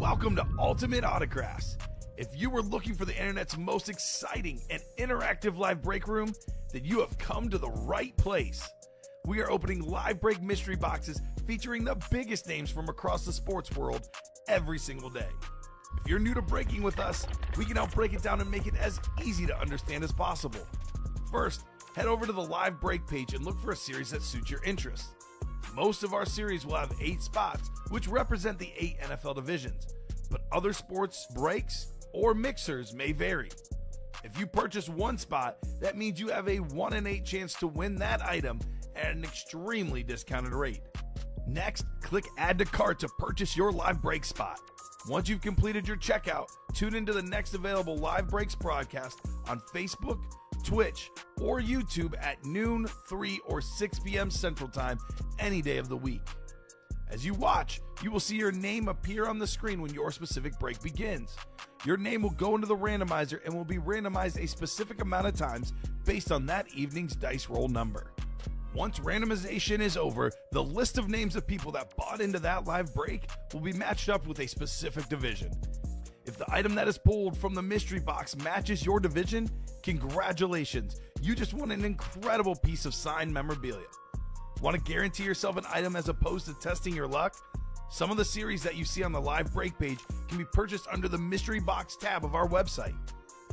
Welcome to Ultimate Autographs. If you were looking for the internet's most exciting and interactive live break room, then you have come to the right place. We are opening live break mystery boxes featuring the biggest names from across the sports world every single day. If you're new to breaking with us, we can help break it down and make it as easy to understand as possible. First, head over to the live break page and look for a series that suits your interests. Most of our series will have 8 spots, which represent the 8 NFL divisions, but other sports breaks or mixers may vary. If you purchase one spot, that means you have a 1 in 8 chance to win that item at an extremely discounted rate. Next, click Add to Cart to purchase your live break spot. Once you've completed your checkout, tune into the next available live breaks broadcast on Facebook, Twitch, or YouTube at noon, 3, or 6 p.m. Central Time any day of the week. As you watch, you will see your name appear on the screen when your specific break begins. Your name will go into the randomizer and will be randomized a specific amount of times based on that evening's dice roll number. Once randomization is over, the list of names of people that bought into that live break will be matched up with a specific division. If the item that is pulled from the mystery box matches your division, congratulations, you just won an incredible piece of signed memorabilia. Want to guarantee yourself an item as opposed to testing your luck? Some of the series that you see on the live break page can be purchased under the mystery box tab of our website.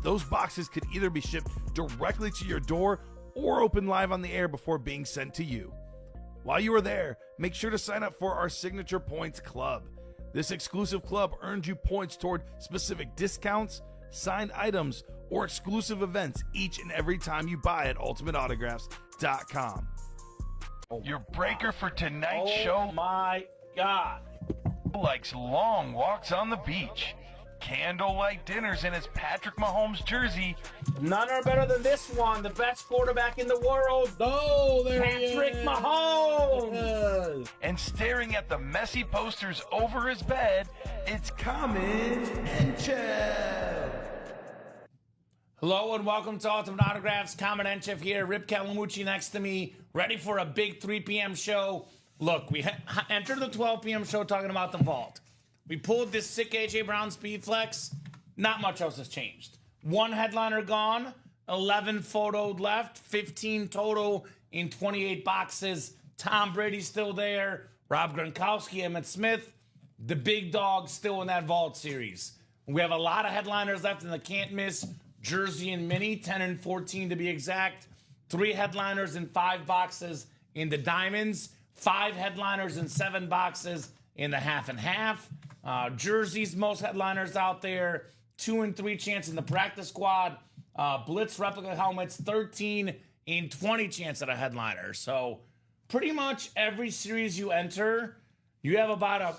Those boxes could either be shipped directly to your door or open live on the air before being sent to you. While you are there, make sure to sign up for our Signature Points Club. This exclusive club earns you points toward specific discounts, signed items, or exclusive events each and every time you buy at ultimateautographs.com. Your breaker for tonight's show. Oh my God. Likes long walks on the beach, candlelight dinners in his Patrick Mahomes jersey, None are better than this one, the best quarterback in the world. Oh, there he is. Patrick Mahomes. and staring at the messy posters over his bed, it's Kamen Entchev. Hello and welcome to Ultimate Autographs. Kamen Entchev here. Rip Calamucci next to me, ready for a big 3 p.m. show. Look, we entered the 12 p.m. show talking about the vault. We pulled this sick A.J. Brown Speed Flex. Not much else has changed. 1 headliner gone, 11 photoed left, 15 total in 28 boxes. Tom Brady's still there. Rob Gronkowski, Emmitt Smith. The big dog still in that vault series. We have a lot of headliners left in the can't miss jersey and mini, 10 and 14 to be exact. 3 headliners in 5 boxes in the diamonds. 5 headliners in 7 boxes in the half and half. Jerseys, most headliners out there. 2 and 3 chance in the practice squad. Blitz replica helmets, 13 in 20 chance at a headliner. So pretty much every series you enter, you have about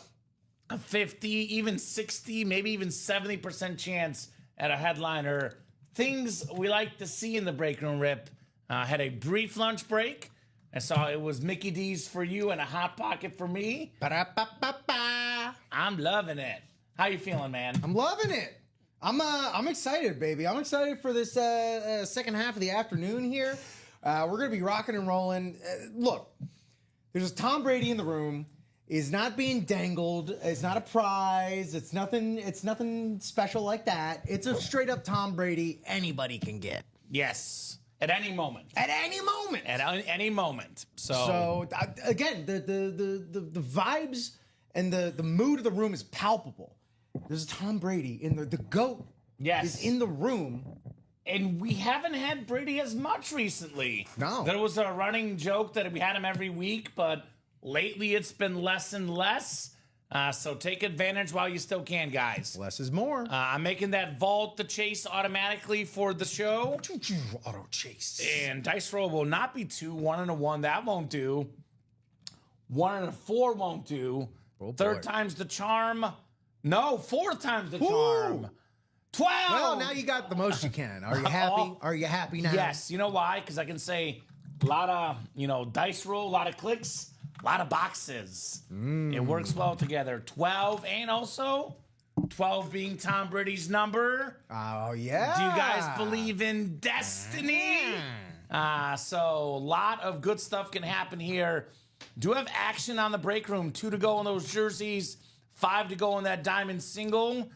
a 50, even 60, maybe even 70% chance at a headliner. Things we like to see in the break room, Rip. Had a brief lunch break. I saw it was Mickey D's for you and a Hot Pocket for me. Ba-da-ba-ba-ba. I'm loving it. How you feeling, man? I'm loving it. I'm excited, baby. I'm excited for this second half of the afternoon here. We're gonna be rocking and rolling. Look, there's a Tom Brady in the room. Is not being dangled. It's not a prize. It's nothing. It's nothing special like that. It's a straight up Tom Brady. Anybody can get. Yes. At any moment. At any moment. At any moment. So again, the vibes and the mood of the room is palpable. There's a Tom Brady in the GOAT. Yes. Is in the room. And we haven't had Brady as much recently. No. There was a running joke that we had him every week, but lately it's been less and less. So take advantage while you still can, guys. Less is more. I'm making that vault the chase automatically for the show. Auto chase. And dice roll will not be 2, 1 and a 1. That won't do. 1 and a 4 won't do. Oh, Third boy. time's the charm. No, 4 times the charm. 12. Well, now you got the most you can. Are you happy? Are you happy now? Yes. You know why? Because I can say a lot of, dice roll, a lot of clicks, a lot of boxes. It works well together. 12 and also 12 being Tom Brady's number. Oh, yeah. Do you guys believe in destiny? So a lot of good stuff can happen here. Do have action on the break room. 2 to go on those jerseys. 5 to go on that diamond single.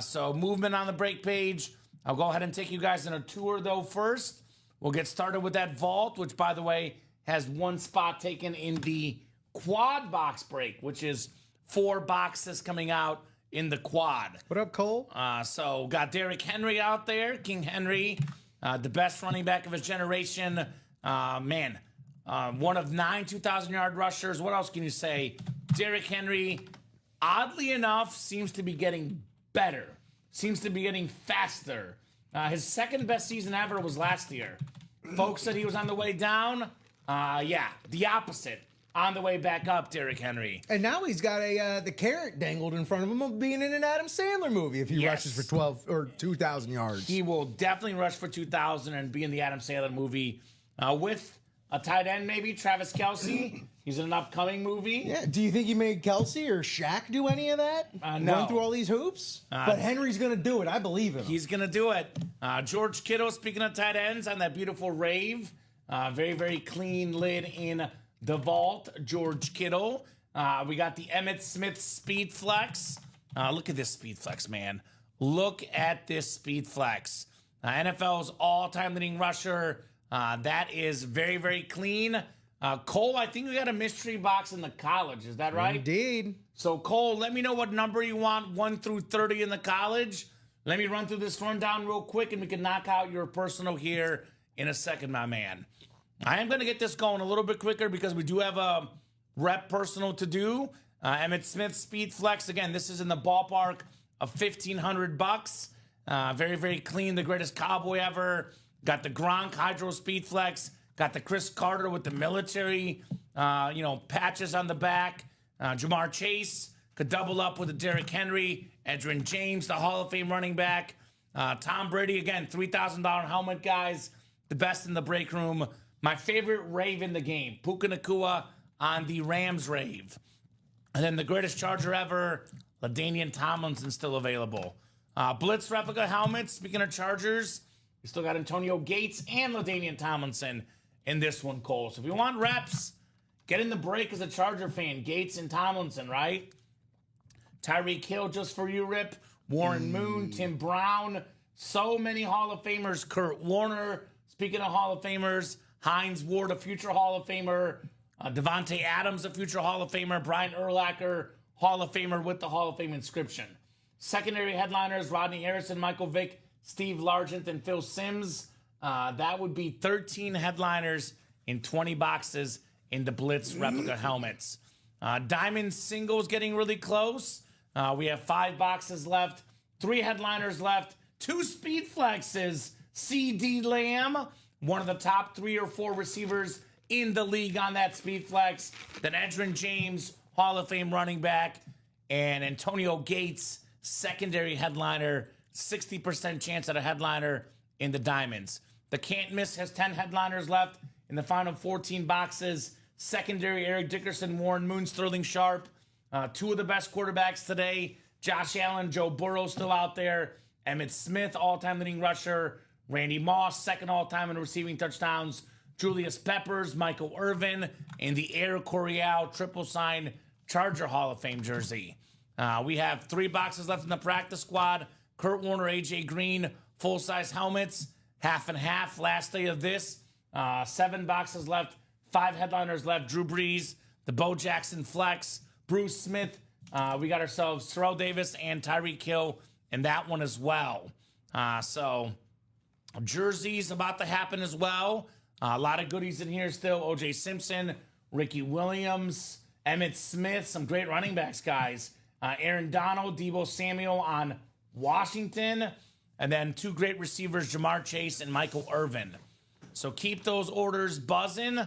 So movement on the break page. I'll go ahead and take you guys on a tour, though, first. We'll get started with that vault, which, by the way, has one spot taken in the quad box break, which is 4 boxes coming out in the quad. What up, Cole? So got Derrick Henry out there, King Henry, the best running back of his generation. One of 9 2,000-yard rushers. What else can you say? Derrick Henry, oddly enough, seems to be getting better, seems to be getting faster. His second best season ever was last year. Folks said he was on the way down. The opposite. On the way back up, Derrick Henry. And now he's got the carrot dangled in front of him of being in an Adam Sandler movie if he rushes for 12 or 2,000 yards. He will definitely rush for 2,000 and be in the Adam Sandler movie with a tight end, maybe, Travis Kelce. He's in an upcoming movie. Yeah. Do you think he made Kelsey or Shaq do any of that? No. Run through all these hoops? But Henry's going to do it. I believe him. He's going to do it. George Kittle, speaking of tight ends, on that beautiful rave. Very, very clean lid in the vault, George Kittle. We got the Emmitt Smith Speed Flex. Look at this Speed Flex, man. Look at this Speed Flex. NFL's all-time leading rusher. That is very, very clean. Cole, I think we got a mystery box in the college. Is that right? Indeed. So, Cole, let me know what number you want, 1 through 30 in the college. Let me run through this rundown real quick, and we can knock out your personal here in a second, my man. I am going to get this going a little bit quicker because we do have a rep personal to do. Emmitt Smith Speed Flex. Again, this is in the ballpark of $1,500. Very, very clean. The greatest cowboy ever. Got the Gronk Hydro Speed Flex. Got the Chris Carter with the military, patches on the back. Jamar Chase could double up with the Derrick Henry. Edgerrin James, the Hall of Fame running back. Tom Brady, again, $3,000 helmet, guys. The best in the break room. My favorite rave in the game, Puka Nacua on the Rams rave. And then the greatest Charger ever, LaDainian Tomlinson still available. Blitz replica helmets, speaking of Chargers, we still got Antonio Gates and LaDainian Tomlinson in this one, Cole. So if you want reps, get in the break as a Charger fan. Gates and Tomlinson, right? Tyreek Hill just for you, Rip. Warren Moon, Tim Brown. So many Hall of Famers. Kurt Warner, speaking of Hall of Famers. Hines Ward, a future Hall of Famer. Devontae Adams, a future Hall of Famer. Brian Urlacher, Hall of Famer with the Hall of Fame inscription. Secondary headliners, Rodney Harrison, Michael Vick, Steve Largent, and Phil Simms. That would be 13 headliners in 20 boxes in the Blitz replica helmets. Diamond singles getting really close. We have 5 boxes left, 3 headliners left, 2 speed flexes. CD Lamb, one of the top 3 or 4 receivers in the league on that speed flex. Then Edgerrin James, Hall of Fame running back, and Antonio Gates, secondary headliner, 60% chance at a headliner in the Diamonds. The Can't Miss has 10 headliners left in the final 14 boxes. Secondary, Eric Dickerson, Warren Moon, Sterling Sharp. 2 of the best quarterbacks today. Josh Allen, Joe Burrow still out there. Emmitt Smith, all-time leading rusher. Randy Moss, second all-time in receiving touchdowns. Julius Peppers, Michael Irvin, and the Air Coryell triple sign Charger Hall of Fame jersey. We have 3 boxes left in the practice squad. Kurt Warner, AJ Green, full-size helmets. Half and half last day of this. 7 boxes left. 5 headliners left. Drew Brees, the Bo Jackson Flex, Bruce Smith. We got ourselves Terrell Davis and Tyreek Hill in that one as well. So jerseys about to happen as well. A lot of goodies in here still. O.J. Simpson, Ricky Williams, Emmitt Smith, some great running backs, guys. Aaron Donald, Deebo Samuel on Washington. And then 2 great receivers, Jamar Chase and Michael Irvin. So keep those orders buzzing.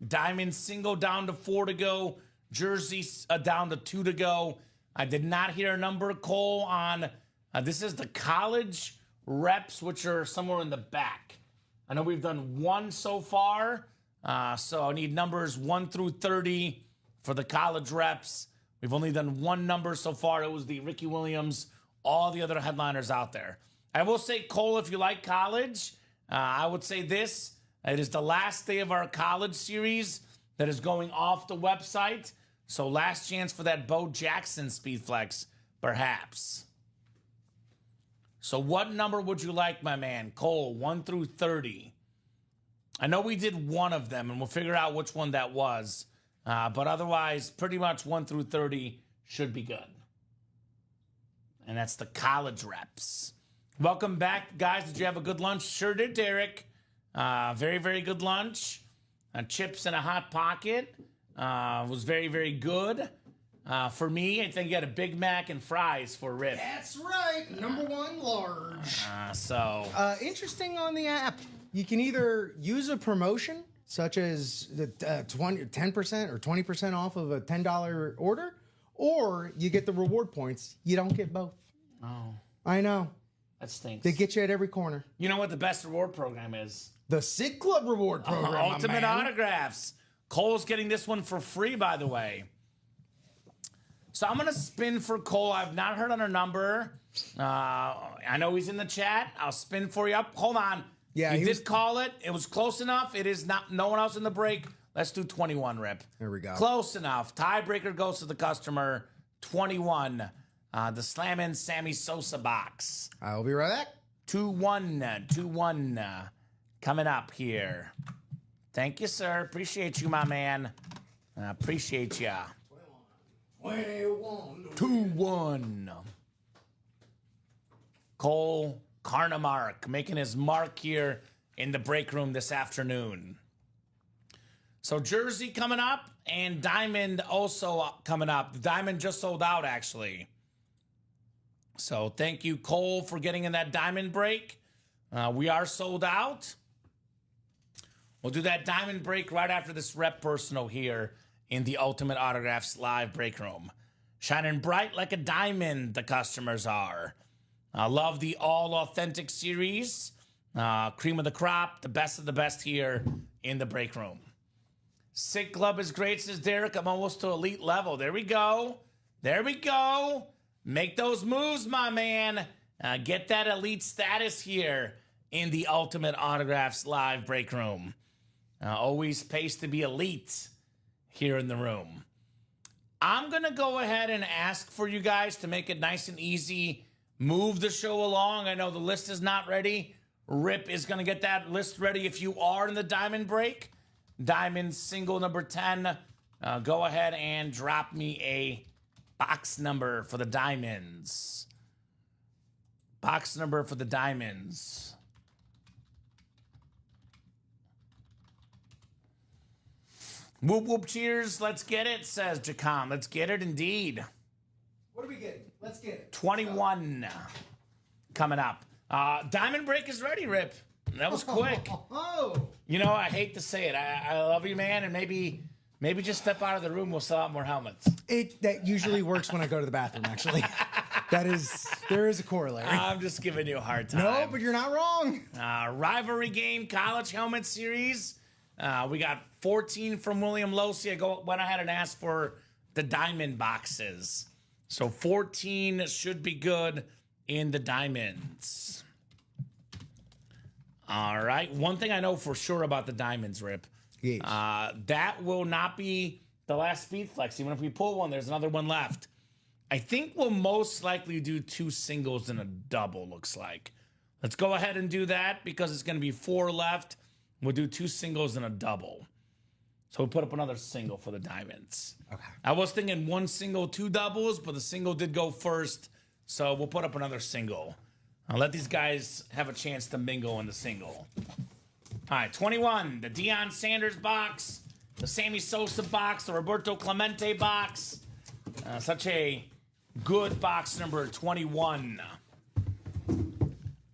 Diamond single down to 4 to go. Jerseys down to 2 to go. I did not hear a number, Cole, on this is the college reps, which are somewhere in the back. I know we've done 1 so far. So I need numbers 1 through 30 for the college reps. We've only done 1 number so far. It was the Ricky Williams, all the other headliners out there. I will say, Cole, if you like college, I would say this. It is the last day of our college series that is going off the website. So last chance for that Bo Jackson speed flex, perhaps. So what number would you like, my man? Cole, 1 through 30. I know we did one of them, and we'll figure out which one that was. But otherwise, pretty much 1 through 30 should be good. And that's the college reps. Welcome back, guys. Did you have a good lunch? Sure did, Derek. Very, very good lunch. Chips in a hot pocket. Was very, very good. For me, I think you had a Big Mac and fries for Rip. That's right. Number 1 large. Interesting on the app. You can either use a promotion, such as the 10% or 20% off of a $10 order, or you get the reward points. You don't get both. Oh. I know. That stinks. They get you at every corner. You know what the best reward program is? The Sick Club reward program, Ultimate Autographs. Cole's getting this one for free, by the way. So I'm going to spin for Cole. I've not heard on her number. I know he's in the chat. I'll spin for you. Up. Hold on. Yeah, you did call it. It was close enough. It is not. No one else in the break. Let's do 21, Rip. There we go. Close enough. Tiebreaker goes to the customer. 21. The Slammin' Sammy Sosa box. I'll be right back. 2-1. 2-1. Coming up here. Thank you, sir. Appreciate you, my man. Appreciate ya. 2-1. Cole Carnamark making his mark here in the break room this afternoon. So Jersey coming up and Diamond also coming up. The Diamond just sold out, actually. So thank you, Cole, for getting in that Diamond break. We are sold out. We'll do that Diamond break right after this rep personal here in the Ultimate Autographs live break room. Shining bright like a diamond, the customers are. I love the All Authentic series. Cream of the crop, the best of the best here in the break room. Sick Club is great, says Derek. I'm almost to elite level. There we go. There we go. Make those moves, my man. Get that elite status here in the Ultimate Autographs live break room. Always pays to be elite here in the room. I'm going to go ahead and ask for you guys to make it nice and easy. Move the show along. I know the list is not ready. Rip is going to get that list ready if you are in the Diamond break. Diamond single number 10. Go ahead and drop me a box number for the Diamonds. Box number for the Diamonds. Whoop, whoop, cheers. Let's get it, says Jacom. Let's get it indeed. What are we getting? Let's get it. 21 coming up. Diamond break is ready, Rip. That was quick. You know, I hate to say it. I love you, man, and maybe just step out of the room. We'll sell out more helmets. That usually works when I go to the bathroom, actually. There is a corollary. I'm just giving you a hard time. No, but you're not wrong. Rivalry game, college helmet series. We got 14 from William Losi. Went ahead and asked for the diamond boxes. So 14 should be good in the diamonds. All right. One thing I know for sure about the diamonds, Rip. Yes. That will not be the last speed flex. Even if we pull one, there's another one left. I think we'll most likely do 2 singles and a double, looks like. Let's go ahead and do that because it's going to be 4 left. We'll do 2 singles and a double. So we'll put up another single for the diamonds. Okay. I was thinking 1 single, 2 doubles, but the single did go first. So we'll put up another single. I'll let these guys have a chance to mingle in the single. All right, 21, the Deion Sanders box, the Sammy Sosa box, the Roberto Clemente box. Such a good box number 21.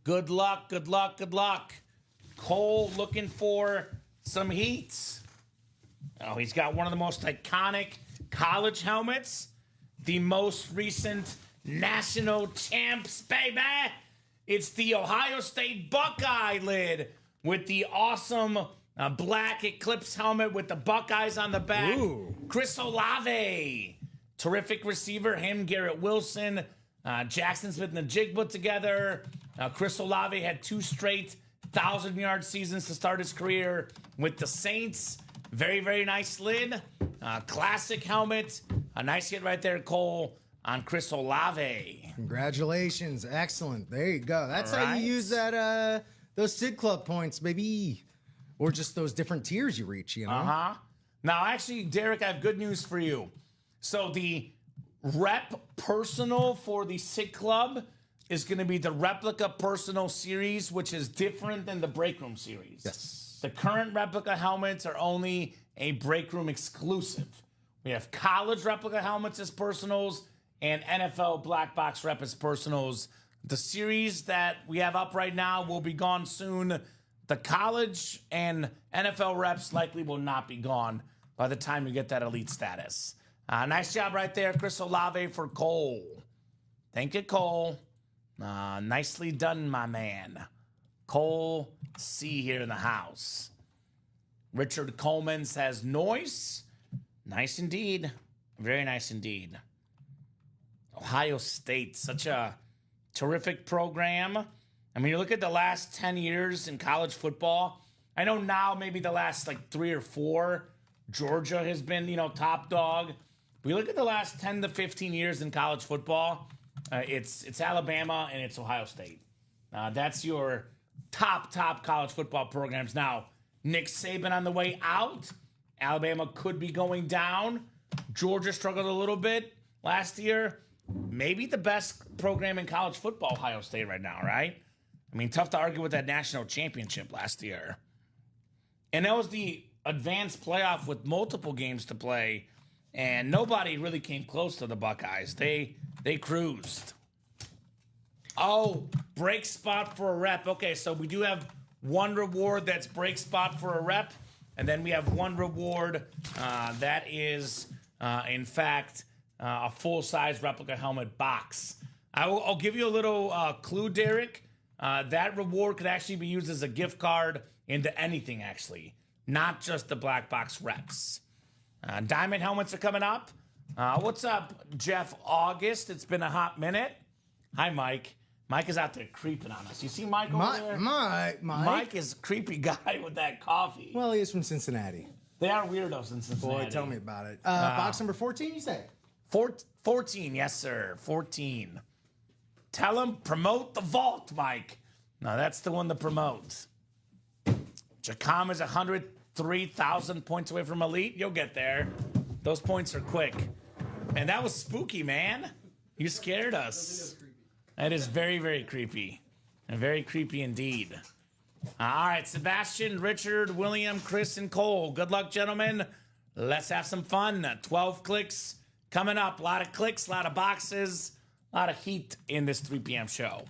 Good luck, good luck, good luck. Cole looking for some heats. Oh, he's got one of the most iconic college helmets. The most recent national champs, baby. It's the Ohio State Buckeye lid with the awesome black Eclipse helmet with the Buckeyes on the back. Ooh. Chris Olave. Terrific receiver. Him, Garrett Wilson, Jackson Smith and the Jigba together. Chris Olave had 2 straight 1,000-yard seasons to start his career with the Saints. Very, very nice lid. Classic helmet. A nice hit right there, Cole, on Chris Olave. Congratulations. Excellent. There you go. That's All how right. you use that those Sid Club points, baby. Or just those different tiers you reach, you know? Uh-huh. Now, actually, Derek, I have good news for you. So the rep personal for the Sid Club is going to be the replica personal series, which is different than the break room series. Yes. The current replica helmets are only a break room exclusive. We have college replica helmets as personals and NFL black box rep as personals. The series that we have up right now will be gone soon. The college and NFL reps likely will not be gone by the time you get that elite status. Nice job right there, Chris Olave for Cole. Thank you, Cole. Nicely done, my man. Cole C here in the house. Richard Coleman says, noise. Nice indeed. Very nice indeed. Ohio State, such a terrific program. I mean, you look at the last 10 years in college football. I know now maybe the last like 3 or 4, Georgia has been, top dog. But you look at the last 10 to 15 years in college football, it's Alabama and it's Ohio State. That's your top college football programs. Now, Nick Saban on the way out. Alabama could be going down. Georgia struggled a little bit last year. Maybe the best program in college football, Ohio State right now, right? I mean, tough to argue with that national championship last year. And that was the advanced playoff with multiple games to play, and nobody really came close to the Buckeyes. They cruised. Oh, break spot for a rep. Okay, so we do have one reward that's break spot for a rep, and then we have one reward that is, in fact, a full-size replica helmet box. I'll give you a little clue, Derek. That reward could actually be used as a gift card into anything, actually, not just the black box reps. Diamond helmets are coming up. What's up, Jeff August? It's been a hot minute. Hi, Mike. Mike is out there creeping on us. You see Mike over there? Mike. Mike is a creepy guy with that coffee. Well, he is from Cincinnati. They are weirdos in Cincinnati. Boy, tell me about it. Box number 14, you say? 14, yes, sir. 14. Tell him, promote the vault, Mike. No, that's the one to promote. Jacom is 103,000 points away from elite. You'll get there. Those points are quick. And that was spooky, man. You scared us. That is very, very creepy. And very creepy indeed. All right, Sebastian, Richard, William, Chris, and Cole. Good luck, gentlemen. Let's have some fun. 12 clicks coming up. A lot of clicks, a lot of boxes, a lot of heat in this 3 p.m. show.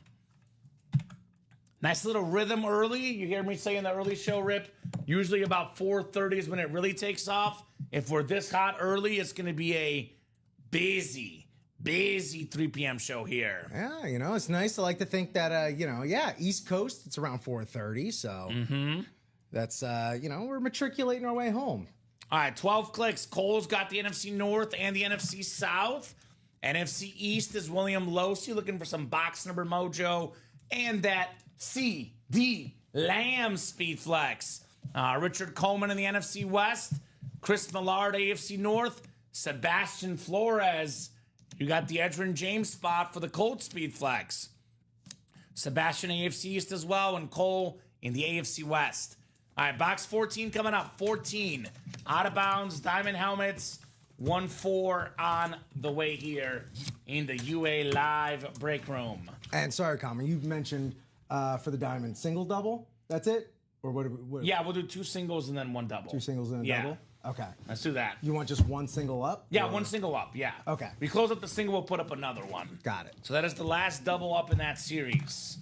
Nice little rhythm early. You hear me saying the early show, Rip? Usually about 4:30 is when it really takes off. If we're this hot early, it's going to be a busy 3 p.m. show here. Yeah, it's nice. I like to think that, East Coast, it's around 4:30. So that's, we're matriculating our way home. All right, 12 clicks. Cole's got the NFC North and the NFC South. NFC East is William Losey looking for some box number mojo and that CD Lamb Speed Flex. Richard Coleman in the NFC West. Chris Millard, AFC North. Sebastian Flores. You got the Edgerrin James spot for the Colt Speed Flex. Sebastian AFC East as well, and Cole in the AFC West. All right, box 14 coming up. 14. Out of bounds, diamond helmets. 1-4 on the way here in the UA Live break room. And sorry, Kamen, you mentioned for the diamond single double. That's it? Or what? Yeah, we'll do 2 singles and then 1 double. 2 singles and a double? Okay. Let's do that. You want just 1 single up? Yeah, or? 1 single up, yeah. Okay. We close up the single, we'll put up another one. Got it. So that is the last double up in that series.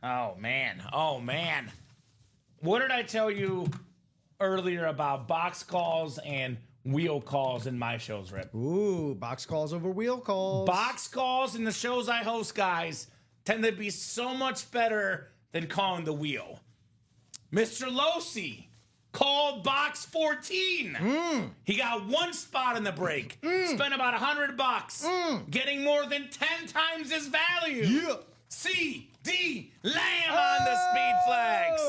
Oh, man. What did I tell you earlier about box calls and wheel calls in my shows, Rip? Ooh, box calls over wheel calls. Box calls in the shows I host, guys, tend to be so much better than calling the wheel. Mr. Losey called box 14. He got 1 spot in the break. Spent about $100. Getting more than 10 times his value. Yeah. CD Lamb on the Speed Flex.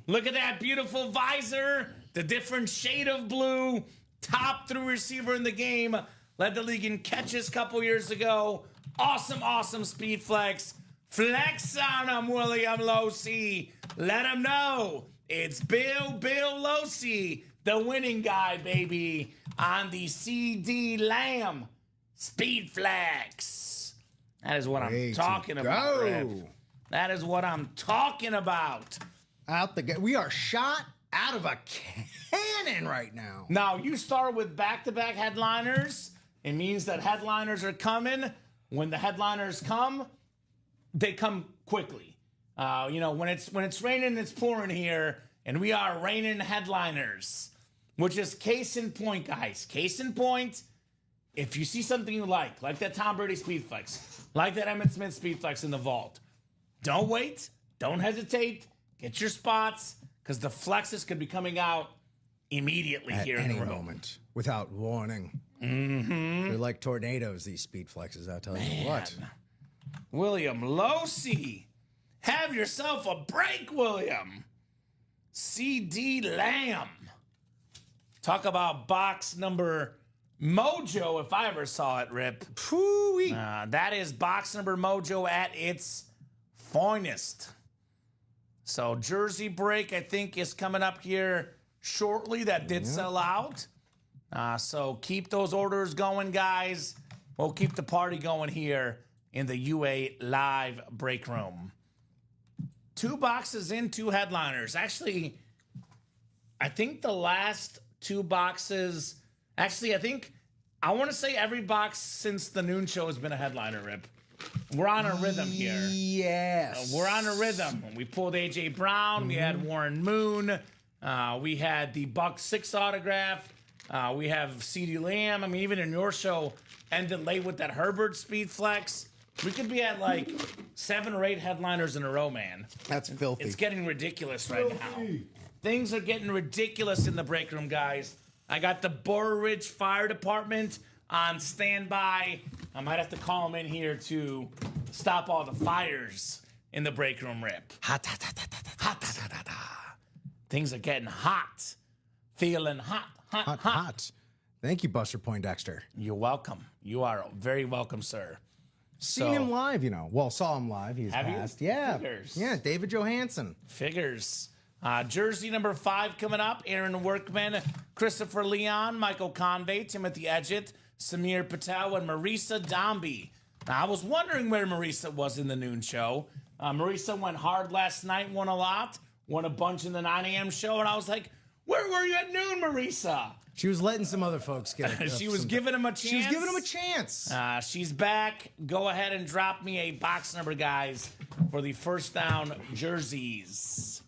Look at that beautiful visor. The different shade of blue. top 3 receiver in the game. Led the league in catches a couple years ago. Awesome speed flex. Flex on him, William Losey. Let him know it's Bill Losey, the winning guy, baby, on the CD Lamb speed flex. That is what I'm talking about, Rip. That is what I'm talking about. We are shot out of a cannon right now. Now, you start with back-to-back headliners. It means that headliners are coming. When the headliners come, they come quickly. When it's raining, it's pouring here, and we are raining headliners, which is case in point, guys. Case in point, if you see something you like that Tom Brady speed flex, like that Emmitt Smith speed flex in the vault, don't wait, don't hesitate, get your spots, because the flexes could be coming out immediately at here in any the room. moment, without warning. Mm-hmm. They're like tornadoes, these speed flexes, I'll tell you what. William Losey, have yourself a break, William. CD Lamb. Talk about box number mojo, if I ever saw it, Rip. Phooey. That is box number mojo at its finest. So jersey break, I think, is coming up here shortly. That did sell out. So keep those orders going, guys. We'll keep the party going here in the UA Live break room. 2 boxes in, 2 headliners. Actually, I think the last 2 boxes... Actually, I want to say every box since the noon show has been a headliner, Rip. We're on a rhythm here. Yes. We're on a rhythm. We pulled A.J. Brown. We had Warren Moon. We had the Buck 6 autograph. We have CD Lamb. I mean, even in your show, ended late with that Herbert speed flex. We could be at like 7 or 8 headliners in a row, man. That's filthy. It's getting ridiculous right now. Things are getting ridiculous in the break room, guys. I got the Burr Ridge Fire Department on standby. I might have to call them in here to stop all the fires in the break room, Rip. Hot. Things are getting hot. Feeling hot. Thank you, Buster Poindexter. You're welcome. You are very welcome, sir. Seen him live, Well, saw him live. He's Have passed. you? Yeah. Figures. Yeah, David Johansen. Figures. Jersey number 5 coming up. Aaron Workman, Christopher Leon, Michael Convey, Timothy Edgett, Samir Patel, and Marisa Dombey. Now, I was wondering where Marisa was in the noon show. Marisa went hard last night, won a lot, won a bunch in the 9 a.m. show, and I was like, where were you at noon, Marisa? She was letting some other folks get it. She was giving him a chance. She was giving him a chance. She's back. Go ahead and drop me a box number, guys, for the first down jerseys.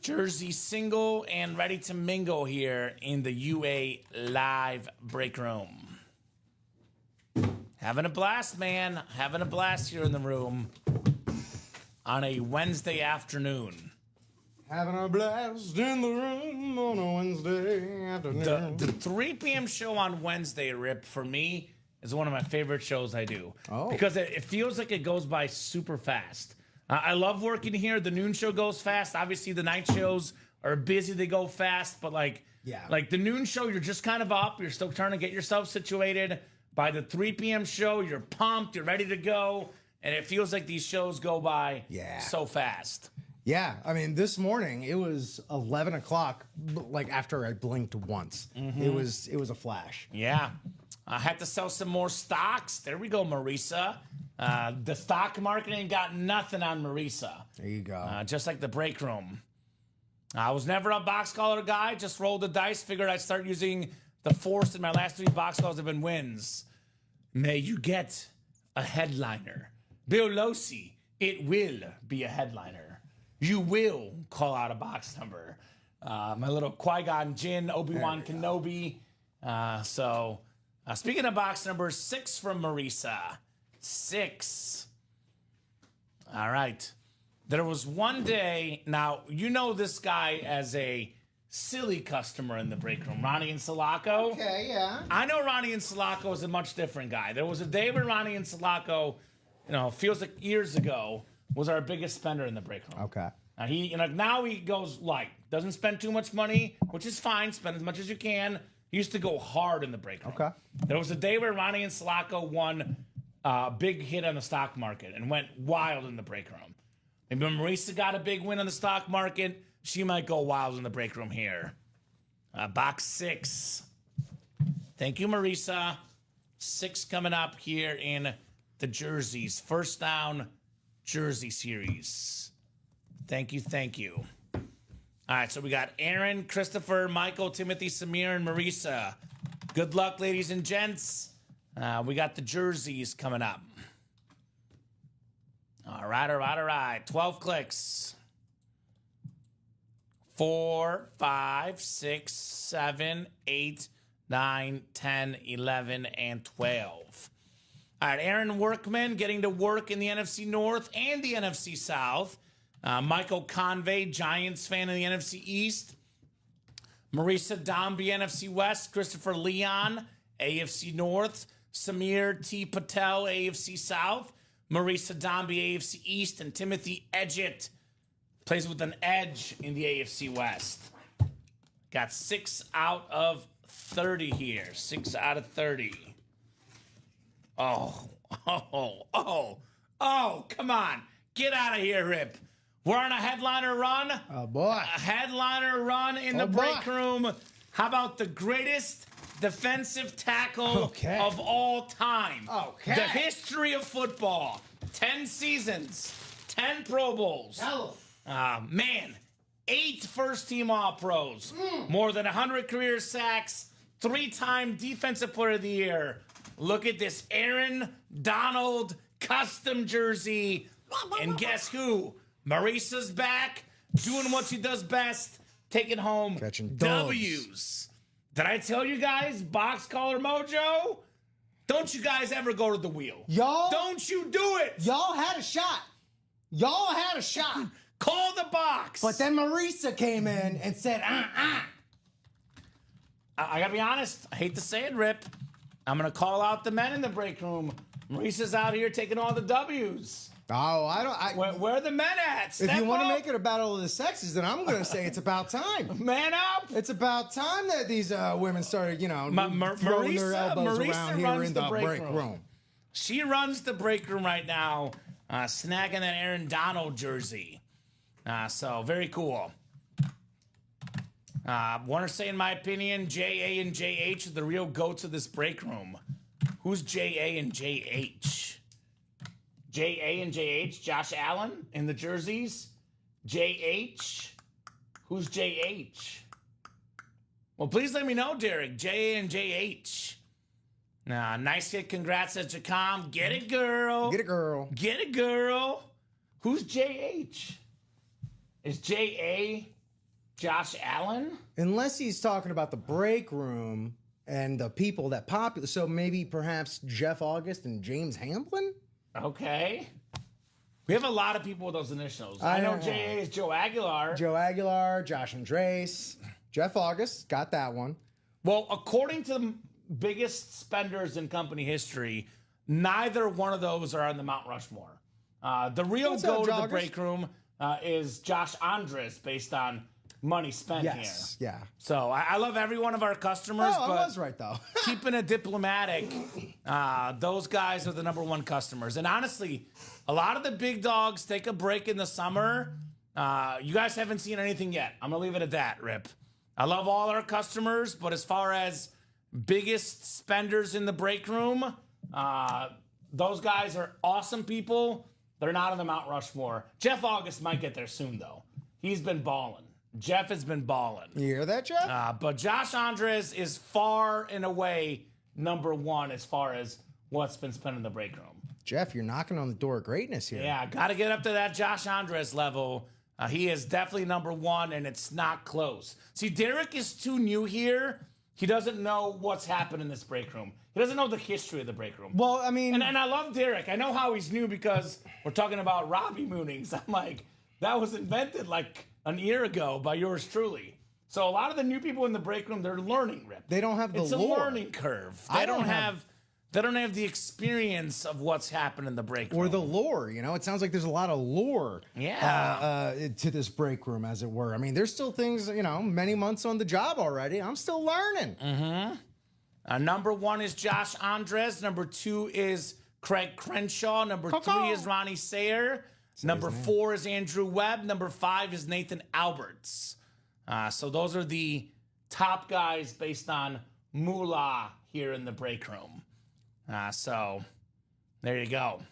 Jersey single and ready to mingle here in the UA Live break room. Having a blast, man. Having a blast here in the room on a Wednesday afternoon. Having a blast in the room on a Wednesday afternoon. The 3 p.m. show on Wednesday, Rip, for me, is one of my favorite shows I do. Oh. Because it feels like it goes by super fast. I love working here. The noon show goes fast. Obviously, the night shows are busy. They go fast. But, like the noon show, you're just kind of up. You're still trying to get yourself situated. By the 3 p.m. show, you're pumped. You're ready to go. And it feels like these shows go by so fast. Yeah, I mean, this morning it was 11 o'clock. Like after I blinked once, it was a flash. Yeah, I had to sell some more stocks. There we go, Marisa. The stock market ain't got nothing on Marisa. There you go. Just like the break room. I was never a box caller guy. Just rolled the dice. Figured I'd start using the force. And my last 3 box calls have been wins. May you get a headliner, Bill Losey. It will be a headliner. You will call out a box number. My little Qui-Gon Jinn, Obi-Wan Kenobi. Speaking of box numbers, 6 from Marisa. 6. All right. There was one day, now, you know this guy as a silly customer in the break room, Ronnie and Sulaco. Okay, yeah. I know Ronnie and Sulaco is a much different guy. There was a day where Ronnie and Sulaco, feels like years ago, was our biggest spender in the break room. Okay. Now he goes light. Doesn't spend too much money, which is fine. Spend as much as you can. He used to go hard in the break room. Okay. There was a day where Ronnie and Sulaco won a big hit on the stock market and went wild in the break room. Maybe when Marisa got a big win on the stock market, she might go wild in the break room here. Box 6. Thank you, Marisa. 6 coming up here in the jerseys. First down jersey series. Thank you. All right, so we got Aaron, Christopher, Michael, Timothy, Samir, and Marisa. Good luck, ladies and gents. We got the jerseys coming up. All right. 12 clicks. 4, 5, 6, 7, 8, 9, 10, 11, and 12. All right, Aaron Workman getting to work in the NFC North and the NFC South. Michael Convey, Giants fan in the NFC East. Marisa Dombey, NFC West. Christopher Leon, AFC North. Samir T. Patel, AFC South. Marisa Dombey, AFC East. And Timothy Edgett plays with an edge in the AFC West. Got 6 out of 30 here. 6 out of 30. Oh, come on. Get out of here, Rip. We're on a headliner run. Oh, boy. A headliner run in the break room. How about the greatest defensive tackle of all time? Okay. The history of football. 10 seasons. 10 Pro Bowls. Man. 8 first-team All-Pros. More than 100 career sacks. 3-time Defensive Player of the Year. Look at this Aaron Donald custom jersey. And guess who? Marisa's back, doing what she does best, taking home Catching W's. Did I tell you guys, box collar mojo? Don't you guys ever go to the wheel. Y'all. Don't you do it. Y'all had a shot. Call the box. But then Marisa came in and said, I gotta be honest, I hate to say it, Rip. I'm gonna call out the men in the break room. Marisa's out here taking all the W's. Oh, I don't. Where are the men at? If you want to make it a battle of the sexes, then I'm going to say it's about time. Man up! It's about time that these women started, throwing their elbows around here in the break room. She runs the break room right now, snagging that Aaron Donald jersey. So very cool. Want to say, in my opinion, J.A. and J.H. are the real goats of this break room. Who's J.A. and J.H.? J.A. and J.H., Josh Allen in the jerseys. J.H., who's J.H.? Well, please let me know, Derek. J.A. and J.H. Nice hit. Congrats at Jacom. Get it, girl. Get it, girl. Who's J.H.? Is J.A. Josh Allen? Unless he's talking about the break room and the people that populate. So maybe perhaps Jeff August and James Hamlin? Okay. We have a lot of people with those initials. I know J.A. is Joe Aguilar. Josh Andres. Jeff August, got that one. Well, according to the biggest spenders in company history, neither one of those are on the Mount Rushmore. The real goat of the break room is Josh Andres, based on money spent here. Yeah. So I love every one of our customers. Oh, but I was right, though. keeping it diplomatic, those guys are the number one customers. And honestly, a lot of the big dogs take a break in the summer. You guys haven't seen anything yet. I'm going to leave it at that, Rip. I love all our customers, but as far as biggest spenders in the break room, those guys are awesome people. They're not on the Mount Rushmore. Jeff August might get there soon, though. He's been balling. Jeff has been balling. You hear that, Jeff? But Josh Andres is far and away number one as far as what's been spent in the break room. Jeff, you're knocking on the door of greatness here. Yeah, got to get up to that Josh Andres level. He is definitely number one, and it's not close. See, Derek is too new here. He doesn't know what's happened in this break room. He doesn't know the history of the break room. Well, I mean... And I love Derek. I know how he's new because we're talking about Robbie Moonings. I'm like, that was invented like an year ago by yours truly. So a lot of the new people in the break room, they're learning, Rip. They don't have the It's lore. a learning curve. They don't have they don't have the experience of what's happened in the break room. Or the lore, it sounds like there's a lot of lore to this break room, as it were. I mean, there's still things, many months on the job already. I'm still learning. Number 1 is Josh Andres. Number 2 is Craig Crenshaw. Number 3 is Ronnie Sayer. Number 4 is Andrew Webb. Number 5 is Nathan Alberts. So those are the top guys based on moolah here in the break room. So there you go.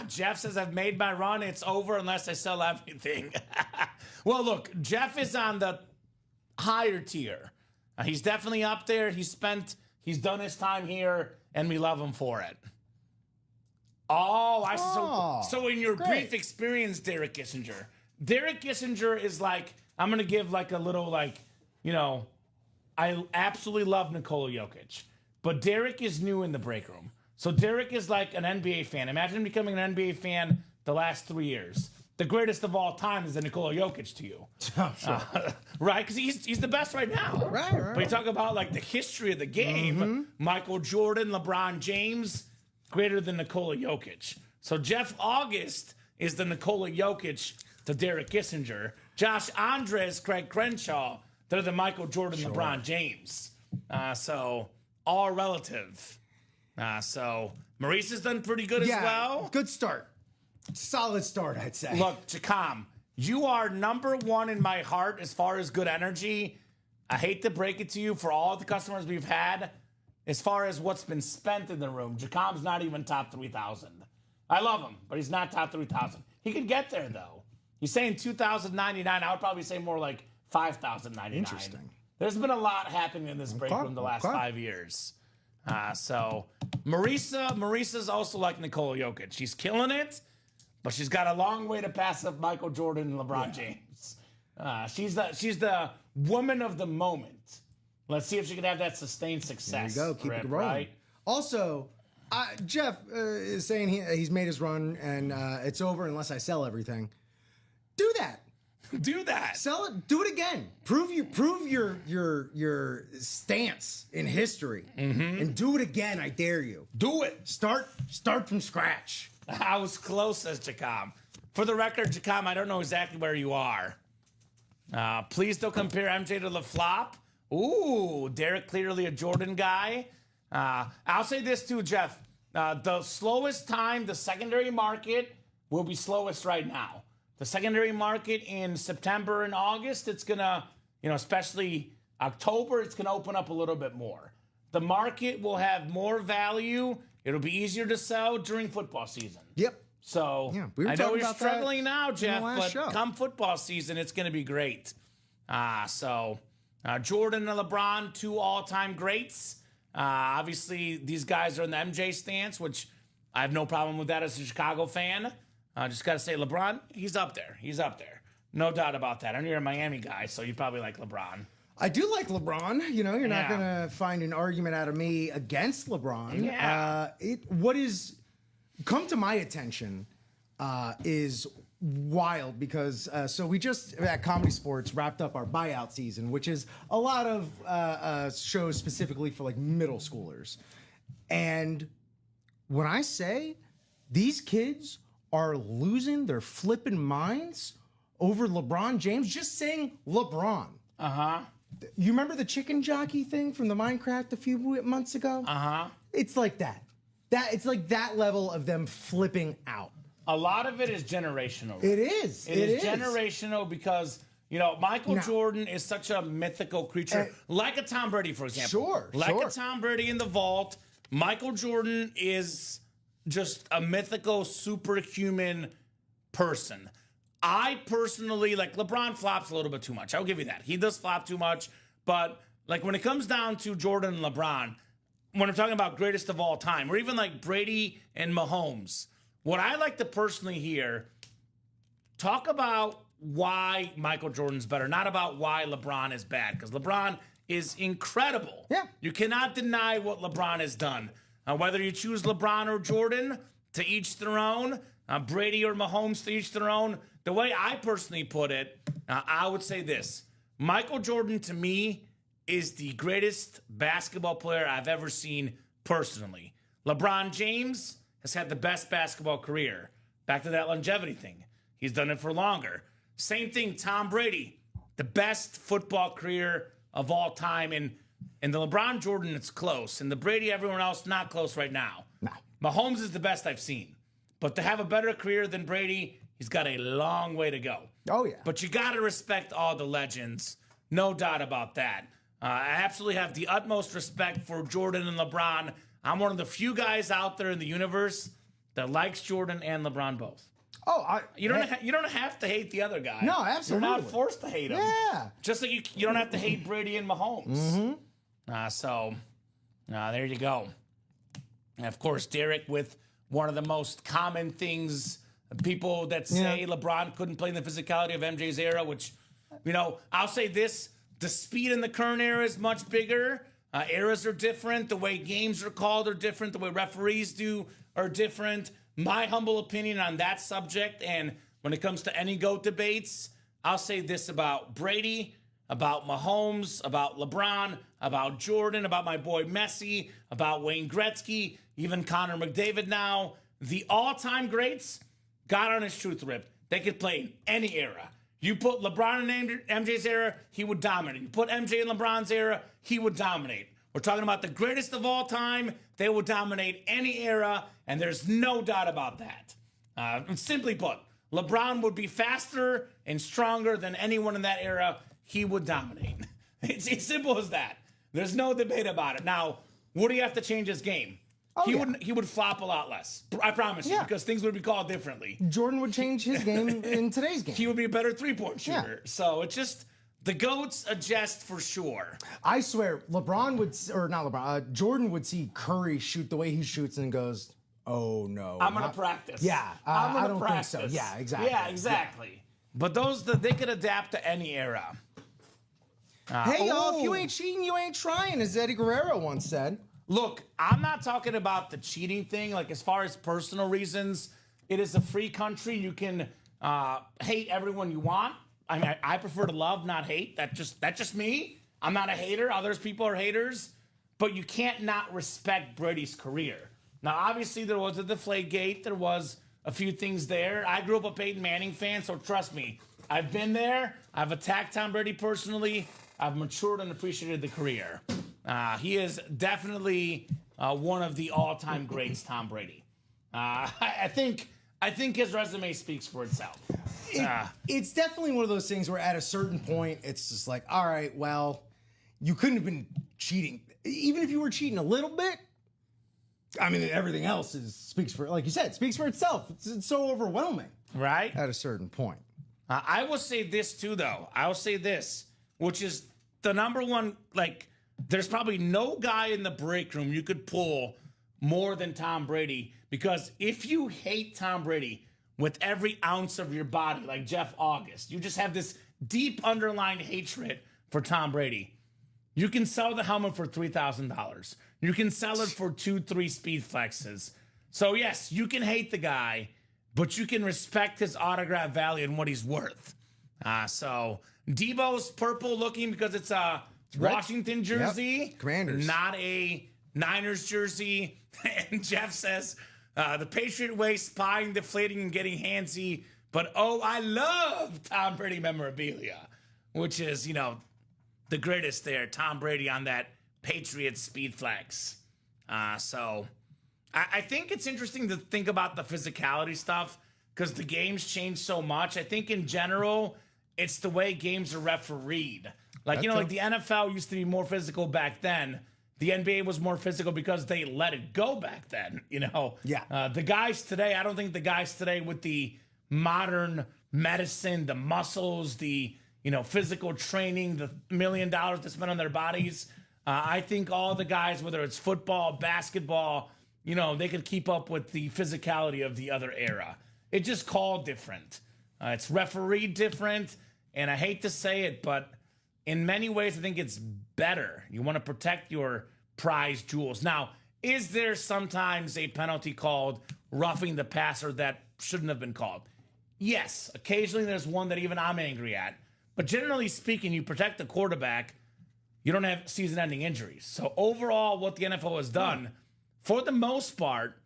Jeff says, I've made my run. It's over unless I sell everything. Well, look, Jeff is on the higher tier. He's definitely up there. He's done his time here, and we love him for it. Oh, I see. So in your brief experience, Derek Kissinger is like, I'm going to give like a little I absolutely love Nikola Jokic, but Derek is new in the break room. So Derek is like an NBA fan. Imagine becoming an NBA fan the last 3 years. The greatest of all time is the Nikola Jokic to you. Oh, sure. Right? Because he's the best right now. Right. But you talk about like the history of the game, Michael Jordan, LeBron James, greater than Nikola Jokic. So Jeff August is the Nikola Jokic to Derek Kissinger. Josh Andres, Craig Crenshaw, they're the Michael Jordan, LeBron James. So all relative. So Maurice has done pretty good as well. Good start. Solid start, I'd say. Look, Chakam, you are number 1 in my heart as far as good energy. I hate to break it to you for all the customers we've had. As far as what's been spent in the room, Jakam's not even top 3,000. I love him, but he's not top 3,000. He could get there, though. He's saying 2,099. I would probably say more like 5,099. Interesting. There's been a lot happening in this break room the last 5 years. So Marissa's also like Nikola Jokic. She's killing it, but she's got a long way to pass up Michael Jordan and LeBron James. She's the woman of the moment. Let's see if she can have that sustained success. There you go. Keep it rolling. Right? Also, Jeff is saying he's made his run and it's over unless I sell everything. Do that. Do that. Sell it. Do it again. Prove your stance in history, and do it again. I dare you. Do it. Start from scratch. I was close, says Jacom. For the record, Jacom, I don't know exactly where you are. Please don't compare MJ to the flop. Ooh, Derek clearly a Jordan guy. I'll say this too, Jeff. The slowest time, the secondary market will be slowest right now. The secondary market in September and August, it's going to, especially October, it's going to open up a little bit more. The market will have more value. It'll be easier to sell during football season. Yep. So we were I know talking you're about struggling now, Jeff, but show. come football season, it's going to be great. Jordan and LeBron, 2 all-time greats. Obviously, these guys are in the MJ stance, which I have no problem with that as a Chicago fan. Just got to say, LeBron, he's up there. He's up there. No doubt about that. I know you're a Miami guy, so you probably like LeBron. I do like LeBron. You're not going to find an argument out of me against LeBron. Yeah. What is come to my attention is wild because so we just at Comedy Sports wrapped up our buyout season, which is a lot of shows specifically for like middle schoolers. And when I say these kids are losing their flipping minds over LeBron James, just saying LeBron. You remember the chicken jockey thing from the Minecraft a few months ago? It's like that. It's like that level of them flipping out. A lot of it is generational. Right? It is. It is generational because, Michael Jordan is such a mythical creature. Like a Tom Brady, for example. Like a Tom Brady in the vault. Michael Jordan is just a mythical, superhuman person. I personally, like LeBron flops a little bit too much. I'll give you that. He does flop too much. But like when it comes down to Jordan and LeBron, when I'm talking about greatest of all time, or even like Brady and Mahomes, what I like to personally hear, talk about why Michael Jordan's better, not about why LeBron is bad, because LeBron is incredible. Yeah. You cannot deny what LeBron has done. Whether you choose LeBron or Jordan, to each their own, Brady or Mahomes, to each their own. The way I personally put it, I would say this. Michael Jordan, to me, is the greatest basketball player I've ever seen personally. LeBron James has had the best basketball career. Back to that longevity thing. He's done it for longer. Same thing, Tom Brady, the best football career of all time. And the LeBron Jordan, it's close. And the Brady, everyone else, not close right now. No. Mahomes is the best I've seen. But to have a better career than Brady, he's got a long way to go. Oh, yeah. But you got to respect all the legends. No doubt about that. I absolutely have the utmost respect for Jordan and LeBron. I'm one of the few guys out there in the universe that likes Jordan and LeBron both. Oh, You don't have to hate the other guy. No, absolutely. You're not forced to hate him. Yeah. Just like you don't have to hate Brady and Mahomes. So there you go. And of course, Derek with one of the most common things, people that say LeBron couldn't play in the physicality of MJ's era, which, I'll say this, the speed in the current era is much bigger. Eras are different. The way games are called are different. The way referees do are different. My humble opinion on that subject, and when it comes to any GOAT debates, I'll say this about Brady, about Mahomes, about LeBron, about Jordan, about my boy Messi, about Wayne Gretzky, even Connor McDavid now. The all-time greats got on his truth rip. They could play in any era. You put LeBron in MJ's era, he would dominate. You put MJ in LeBron's era, he would dominate. We're talking about the greatest of all time. They will dominate any era, and there's no doubt about that. Simply put, LeBron would be faster and stronger than anyone in that era. He would dominate. It's as simple as that. There's no debate about it. Now, would he have to change his game? He would flop a lot less. I promise you, because things would be called differently. Jordan would change his game in today's game. He would be a better three-point shooter. Yeah. So it's just the GOATs adjust for sure. I swear, Jordan would see Curry shoot the way he shoots and goes, "Oh no, I'm gonna practice." Yeah, I'm gonna I don't practice. think so. Yeah, exactly. Yeah, exactly. Yeah. But they could adapt to any era. Hey, y'all, if you ain't cheating, you ain't trying, as Eddie Guerrero once said. Look, I'm not talking about the cheating thing. Like, as far as personal reasons, it is a free country. You can hate everyone you want. I prefer to love, not hate. That's just me. I'm not a hater. Others people are haters. But you can't not respect Brady's career. Now, obviously, there was a Deflategate. There was a few things there. I grew up a Peyton Manning fan, so trust me. I've been there. I've attacked Tom Brady personally. I've matured and appreciated the career. He is definitely one of the all-time greats, Tom Brady. I think his resume speaks for itself. It's definitely one of those things where at a certain point, it's just like, all right, well, you couldn't have been cheating. Even if you were cheating a little bit, I mean, everything else speaks for, like you said, speaks for itself. It's so overwhelming. Right? At a certain point. I will say this, too, though. I will say this, which is the number one, like, there's probably no guy in the break room you could pull more than Tom Brady, because if you hate Tom Brady with every ounce of your body, like Jeff August, you just have this deep underlying hatred for Tom Brady. You can sell the helmet for $3,000. You can sell it for 2-3 speed flexes. So yes, you can hate the guy, but you can respect his autograph value and what he's worth. So Debo's purple looking because it's a Washington jersey, Commanders, not a Niners jersey. And Jeff says the Patriot way, spying, deflating, and getting handsy. But I love Tom Brady memorabilia, which is the greatest there. Tom Brady on that Patriots speed flex. So I think it's interesting to think about the physicality stuff because the game's changed so much. I think in general, it's the way games are refereed. Like, like the NFL used to be more physical back then. The NBA was more physical because they let it go back then, Yeah. The guys today, I don't think the guys today with the modern medicine, the muscles, the, physical training, the $1 million to spend on their bodies, I think all the guys, whether it's football, basketball, they could keep up with the physicality of the other era. It's just called different. It's refereed different. And I hate to say it, but in many ways, I think it's better. You want to protect your prized jewels. Now, is there sometimes a penalty called roughing the passer that shouldn't have been called? Yes. Occasionally, there's one that even I'm angry at. But generally speaking, you protect the quarterback. you don't have season-ending injuries. So overall, what the NFL has done, for the most part,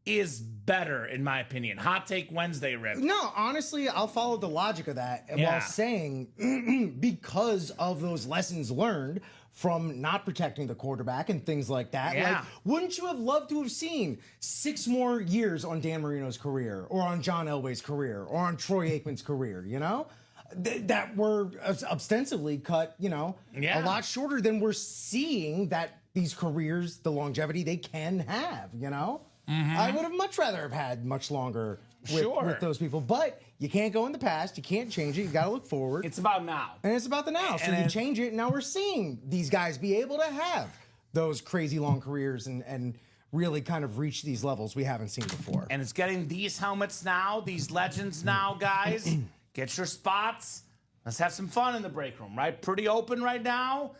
is better, in my opinion. Hot take Wednesday, Rip. No, honestly, I'll follow the logic of that while saying because of those lessons learned from not protecting the quarterback and things like that. Yeah. Like, wouldn't you have loved to have seen 6 more years on Dan Marino's career or on John Elway's career or on Troy Aikman's career, you know? That were ostensibly cut, you know, a lot shorter than we're seeing that these careers, the longevity they can have, you know? I would have much rather have had much longer with those people. But you can't go in the past. You can't change it. You got to look forward. It's about now. And it's about the now. So you change it. And now we're seeing these guys be able to have those crazy long careers and really kind of reach these levels we haven't seen before. And it's getting these helmets now, these legends now, guys. Get your spots. Let's have some fun in the break room, right? Pretty open right now.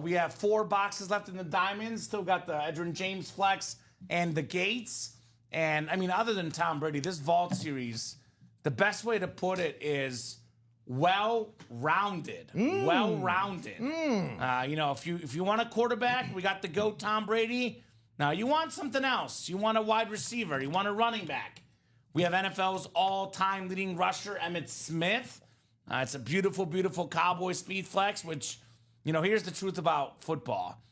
We have 4 boxes left in the diamonds. Still got the Edgerrin James Flex and the Gates. And, I mean, other than Tom Brady, this Vault Series, the best way to put it is well-rounded. Well-rounded. You know, if you want a quarterback, we got the GOAT Tom Brady. Now, you want something else. You want a wide receiver. You want a running back. We have NFL's all-time leading rusher, Emmitt Smith. It's a beautiful, beautiful Cowboy speed flex, which, you know, here's the truth about football.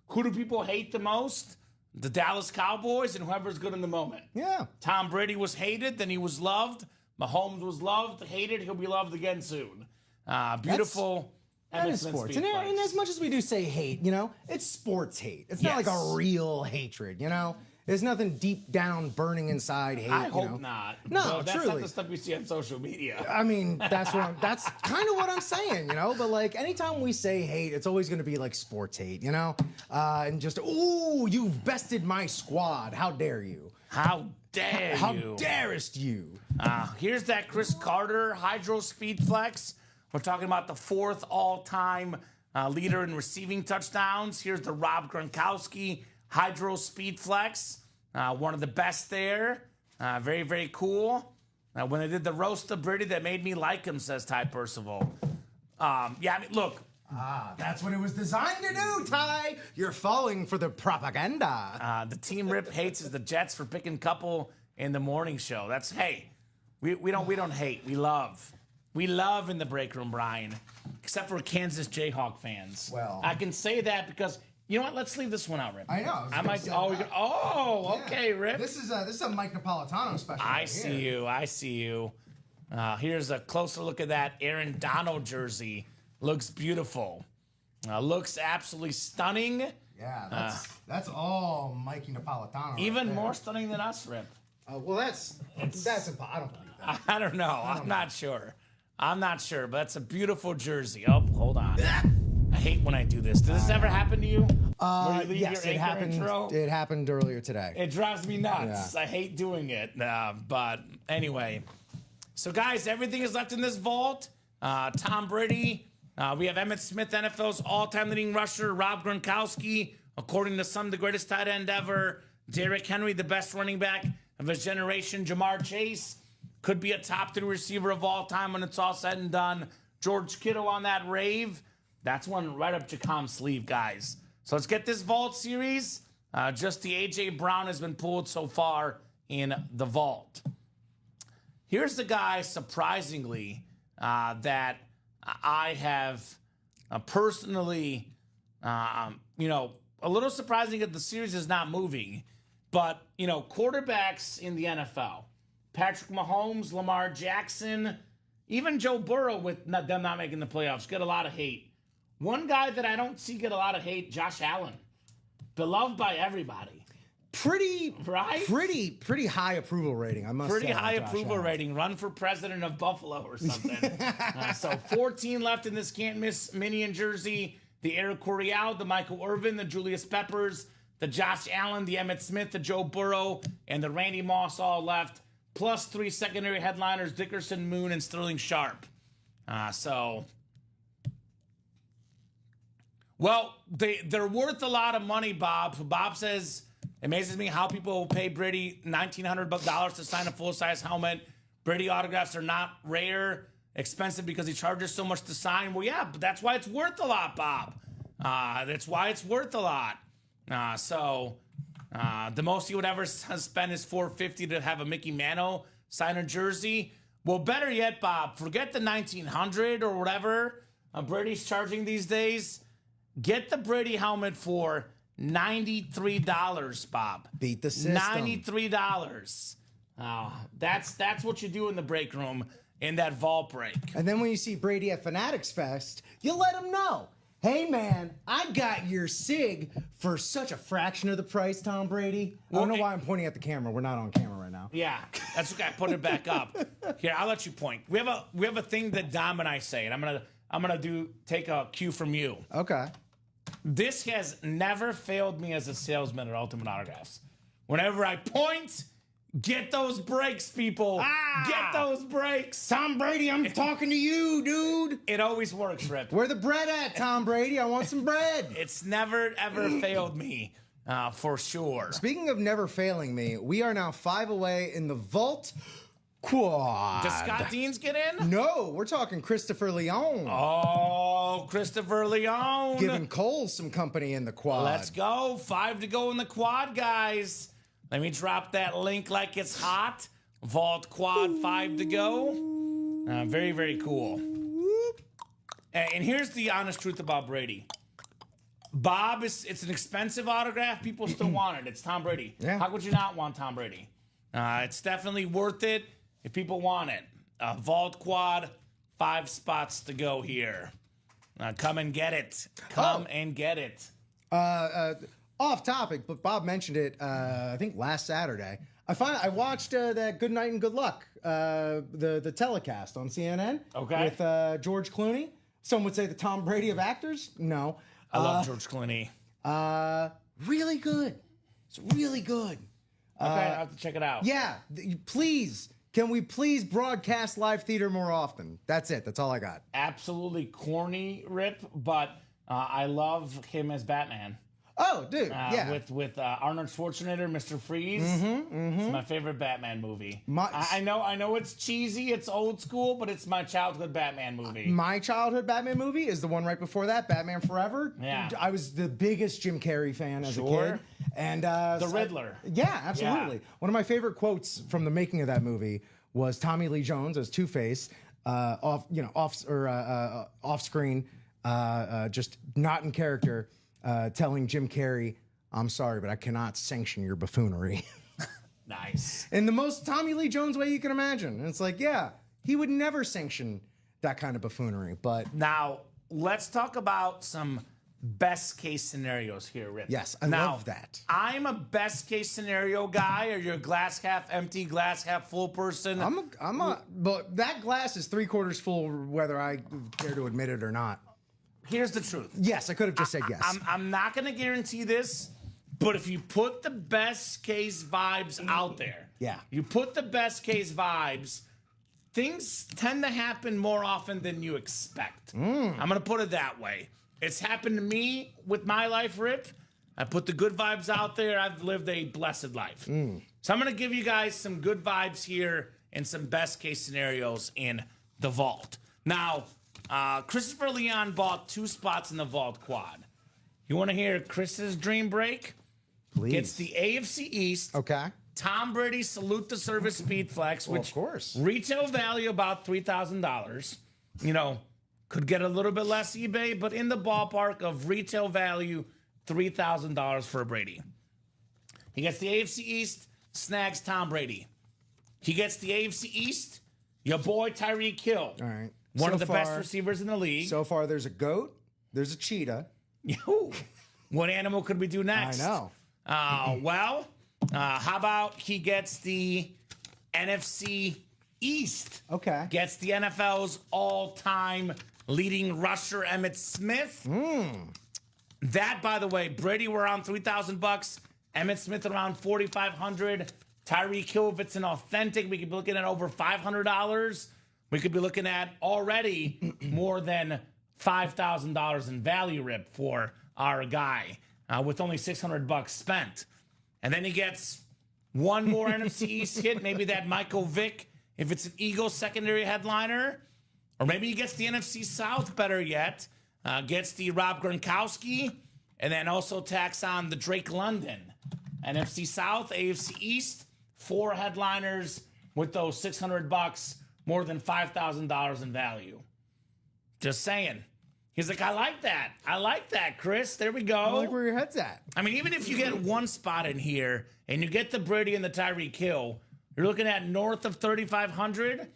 Who do people hate the most? The Dallas Cowboys and whoever's good in the moment. Yeah. Tom Brady was hated, then he was loved. Mahomes was loved, hated. He'll be loved again soon. Beautiful. That is sports. And as much as we do say hate, you know, it's sports hate. It's not like a real hatred, you know? There's nothing deep down burning inside hate. I hope not. No, well, that's truly. not the stuff we see on social media. I mean, that's kind of what I'm saying, you know? But like anytime we say hate, it's always going to be like sports hate, you know? And just, ooh, you've bested my squad. How dare you? How dare you? How darest you? Here's that Chris Carter Hydro Speed Flex. We're talking about the 4th all-time leader in receiving touchdowns. Here's the Rob Gronkowski Hydro Speed Flex. One of the best there. Very, very cool. When I did the roast of Brady, that made me like him, says Ty Percival. I mean, look. That's what it was designed to do, Ty. You're falling for the propaganda. The team Rip hates is the Jets for picking couple in the morning show. That's, hey, we don't hate. We love. We love in the break room, Brian. Except for Kansas Jayhawk fans. Well. I can say that because... You know what? Let's leave this one out, Rip. I know. Okay, Rip. This is a Mike Napolitano special. I see you. Here's a closer look at that Aaron Donald jersey. Looks beautiful. Looks absolutely stunning. Yeah, that's all Mikey Napolitano. Even more stunning than us, Rip. Well, that's impossible. I don't believe that. I don't know. I'm not sure, but that's a beautiful jersey. Oh, hold on. I hate when I do this. Does this ever happen to you? Where you leave Yes, your it happened. intro? It happened earlier today. It drives me nuts. I hate doing it. But anyway, so guys, everything is left in this vault. Tom Brady. We have Emmitt Smith, NFL's all-time leading rusher. Rob Gronkowski, according to some, the greatest tight end ever. Derrick Henry, the best running back of his generation. Jamar Chase could be a top 3 receiver of all time when it's all said and done. George Kittle on that rave. That's one right up Jacom's sleeve, guys. So let's get this Vault series. Just the A.J. Brown has been pulled so far in the Vault. Here's the guy, surprisingly, that I have personally, a little surprising that the series is not moving. But, quarterbacks in the NFL, Patrick Mahomes, Lamar Jackson, even Joe Burrow with them not making the playoffs, get a lot of hate. One guy that I don't see get a lot of hate, Josh Allen. Beloved by everybody. Pretty high approval rating, I must say. Pretty high approval rating. Run for president of Buffalo or something. So 14 left in this can't miss Minion jersey. The Eric Coryell, the Michael Irvin, the Julius Peppers, the Josh Allen, the Emmitt Smith, the Joe Burrow, and the Randy Moss all left. Plus 3 secondary headliners, Dickerson, Moon, and Sterling Sharp. Well, they're worth a lot of money, Bob. Bob says, it amazes me how people will pay Brady $1,900 to sign a full-size helmet. Brady autographs are not rare. expensive because he charges so much to sign. Well, yeah, but that's why it's worth a lot, Bob. That's why it's worth a lot. The most he would ever spend is $450 to have a Mickey Mantle sign a jersey. Well, better yet, Bob, forget the $1,900 or whatever Brady's charging these days. Get the Brady helmet for $93, Bob. Beat the system. $93. That's what you do in the break room in that vault break. And then when you see Brady at Fanatics Fest, you let him know. Hey, man, I got your SIG for such a fraction of the price, Tom Brady. I don't know why I'm pointing at the camera. We're not on camera right now. Yeah, that's okay. I put it back up. Here, I'll let you point. We have a thing that Dom and I say, and I'm gonna take a cue from you. Okay. This has never failed me as a salesman at Ultimate Autographs. Whenever I point, get those breaks, people. Get those breaks. Tom Brady, I'm talking to you, dude. It always works, Rip. Where the bread at, Tom Brady? I want some bread. It's never, ever failed me, for sure. Speaking of never failing me, we are now 5 away in the vault quad. Does Scott Deans get in? No, we're talking Christopher Leone. Oh, Christopher Leone. Giving Cole some company in the quad. Let's go. 5 to go in the quad, guys. Let me drop that link like it's hot. Vault quad, 5 to go. Very, very cool. And here's the honest truth about Brady. Bob, it's an expensive autograph. People still want it. It's Tom Brady. Yeah. How could you not want Tom Brady? It's definitely worth it if people want it. Vault quad, 5 spots to go here. Come and get it. Come and get it. Off topic, but Bob mentioned it, I think last Saturday. I watched that Good Night and Good Luck, the telecast on CNN. Okay. With George Clooney. Some would say the Tom Brady of actors. No. I love George Clooney. Really good. It's really good. Okay, I'll have to check it out. Yeah, please. Can we please broadcast live theater more often? That's it. That's all I got. Absolutely corny, Rip, but I love him as Batman. Oh, dude, yeah. With Arnold Schwarzenegger, Mr. Freeze. It's my favorite Batman movie. I know it's cheesy, it's old school, but it's my childhood Batman movie. My childhood Batman movie is the one right before that, Batman Forever. Yeah. I was the biggest Jim Carrey fan as a kid. And the Riddler. Yeah, absolutely. Yeah. One of my favorite quotes from the making of that movie was Tommy Lee Jones as Two-Face, off screen, just not in character. Telling Jim Carrey, I'm sorry, but I cannot sanction your buffoonery. Nice. In the most Tommy Lee Jones way you can imagine. And it's like, yeah, he would never sanction that kind of buffoonery. But now, let's talk about some best case scenarios here, Rip. Yes, I love that. I'm a best case scenario guy. Are you a glass half empty, glass half full person? But that glass is 3/4 full, whether I care to admit it or not. Here's the truth. Yes, I could have just said yes. I'm not going to guarantee this, but if you put the best case vibes out there, you put the best case vibes, things tend to happen more often than you expect. I'm going to put it that way. It's happened to me with my life, Rip. I put the good vibes out there. I've lived a blessed life. So I'm going to give you guys some good vibes here and some best case scenarios in the vault. Now, Christopher Leone bought 2 spots in the vault quad. You want to hear Chris's dream break? Please. It's the AFC East. Okay. Tom Brady Salute the Service Speed Flex, which of course. Retail value about $3,000. You know, could get a little bit less eBay, but in the ballpark of retail value, $3,000 for a Brady. He gets the AFC East, snags Tom Brady. He gets the AFC East, your boy Tyreek Hill. All right. One of the best receivers in the league. So far, there's a goat, there's a cheetah. What animal could we do next? I know. How about he gets the NFC East? Okay. Gets the NFL's all-time leading rusher, Emmitt Smith. That, by the way, Brady were around $3,000. Emmitt Smith around $4,500. Tyreek Hill, if it's an authentic, we could be looking at over $500. We could be looking at already more than $5,000 in value, Rip, for our guy with only $600 spent. And then he gets one more NFC East hit, maybe that Michael Vick, if it's an Eagles secondary headliner. Or maybe he gets the NFC South, better yet. Gets the Rob Gronkowski, and then also tacks on the Drake London. NFC South, AFC East, 4 headliners with those $600, more than $5,000 in value. Just saying. He's like, I like that. I like that, Chris. There we go. I like where your head's at. I mean, even if you get one spot in here and you get the Brady and the Tyreek Hill, you're looking at north of 3,500,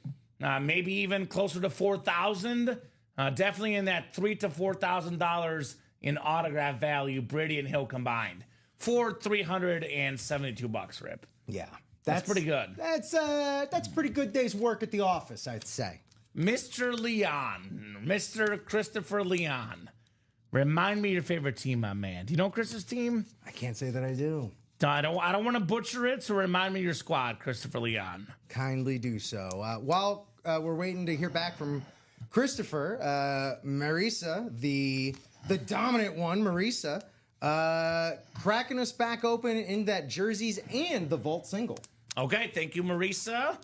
maybe even closer to 4,000. Definitely in that $3,000 to $4,000 in autograph value, Brady and Hill combined, for $372, Rip. Yeah, That's pretty good. That's pretty good day's work at the office, I'd say. Mr. Leon, Mr. Christopher Leon, remind me of your favorite team, my man. Do you know Chris's team? I can't say that I do. I don't want to butcher it, so remind me of your squad, Christopher Leon. Kindly do so. While we're waiting to hear back from Christopher, Marisa, the dominant one, Marisa, cracking us back open in that jerseys and the vault single. Okay, thank you, Marisa.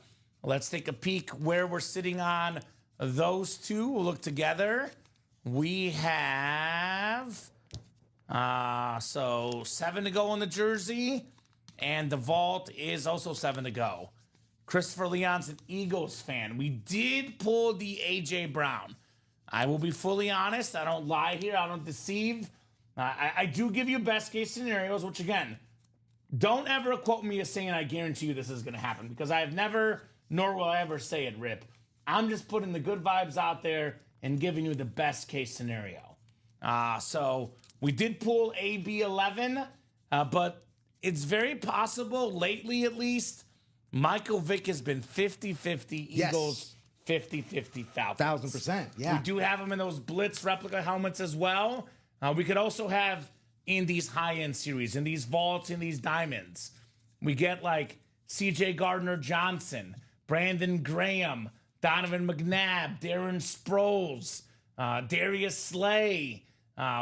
Let's take a peek where we're sitting on those two. We'll look together. We have, 7 to go on the jersey, and the vault is also 7 to go. Christopher Leon's an Eagles fan. We did pull the A.J. Brown. I will be fully honest. I don't lie here. I don't deceive. I do give you best case scenarios, which, again, don't ever quote me as saying I guarantee you this is going to happen, because I have never, nor will I ever say it, Rip. I'm just putting the good vibes out there and giving you the best case scenario. So we did pull AB11, but it's very possible, lately at least, Michael Vick has been 50-50, Yes. Eagles 50-50 Falcons. 1,000%, yeah. We do have them in those Blitz replica helmets as well. We could also have in these high-end series, in these vaults, in these diamonds. We get like C.J. Gardner-Johnson, Brandon Graham, Donovan McNabb, Darren Sproles, Darius Slay.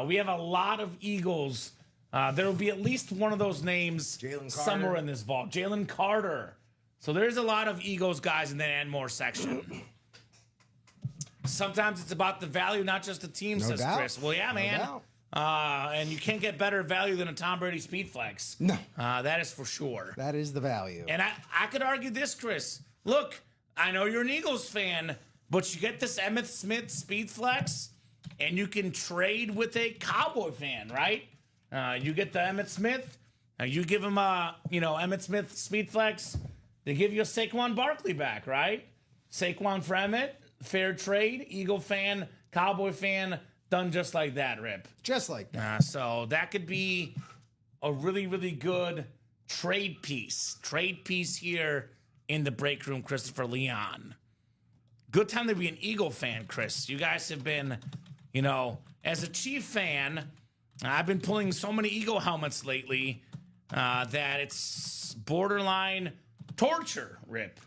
We have a lot of Eagles. There will be at least one of those names somewhere in this vault. Jalen Carter. So there's a lot of Eagles guys in the and more section. Sometimes it's about the value, not just the team, says doubt. Chris. Well, yeah, man. And you can't get better value than a Tom Brady Speed Flex. No. That is for sure. That is the value. And I could argue this, Chris. Look, I know you're an Eagles fan, but you get this Emmitt Smith Speed Flex, and you can trade with a Cowboy fan, right? You get the Emmitt Smith. You give him Emmitt Smith Speed Flex. They give you a Saquon Barkley back, right? Saquon for Emmitt, fair trade. Eagle fan, Cowboy fan, done just like that, Rip. Just like that. So that could be a really, really good trade piece. Trade piece here in the break room, Christopher Leon. Good time to be an Eagle fan, Chris. You guys have been, as a Chief fan, I've been pulling so many Eagle helmets lately that it's borderline torture, Rip.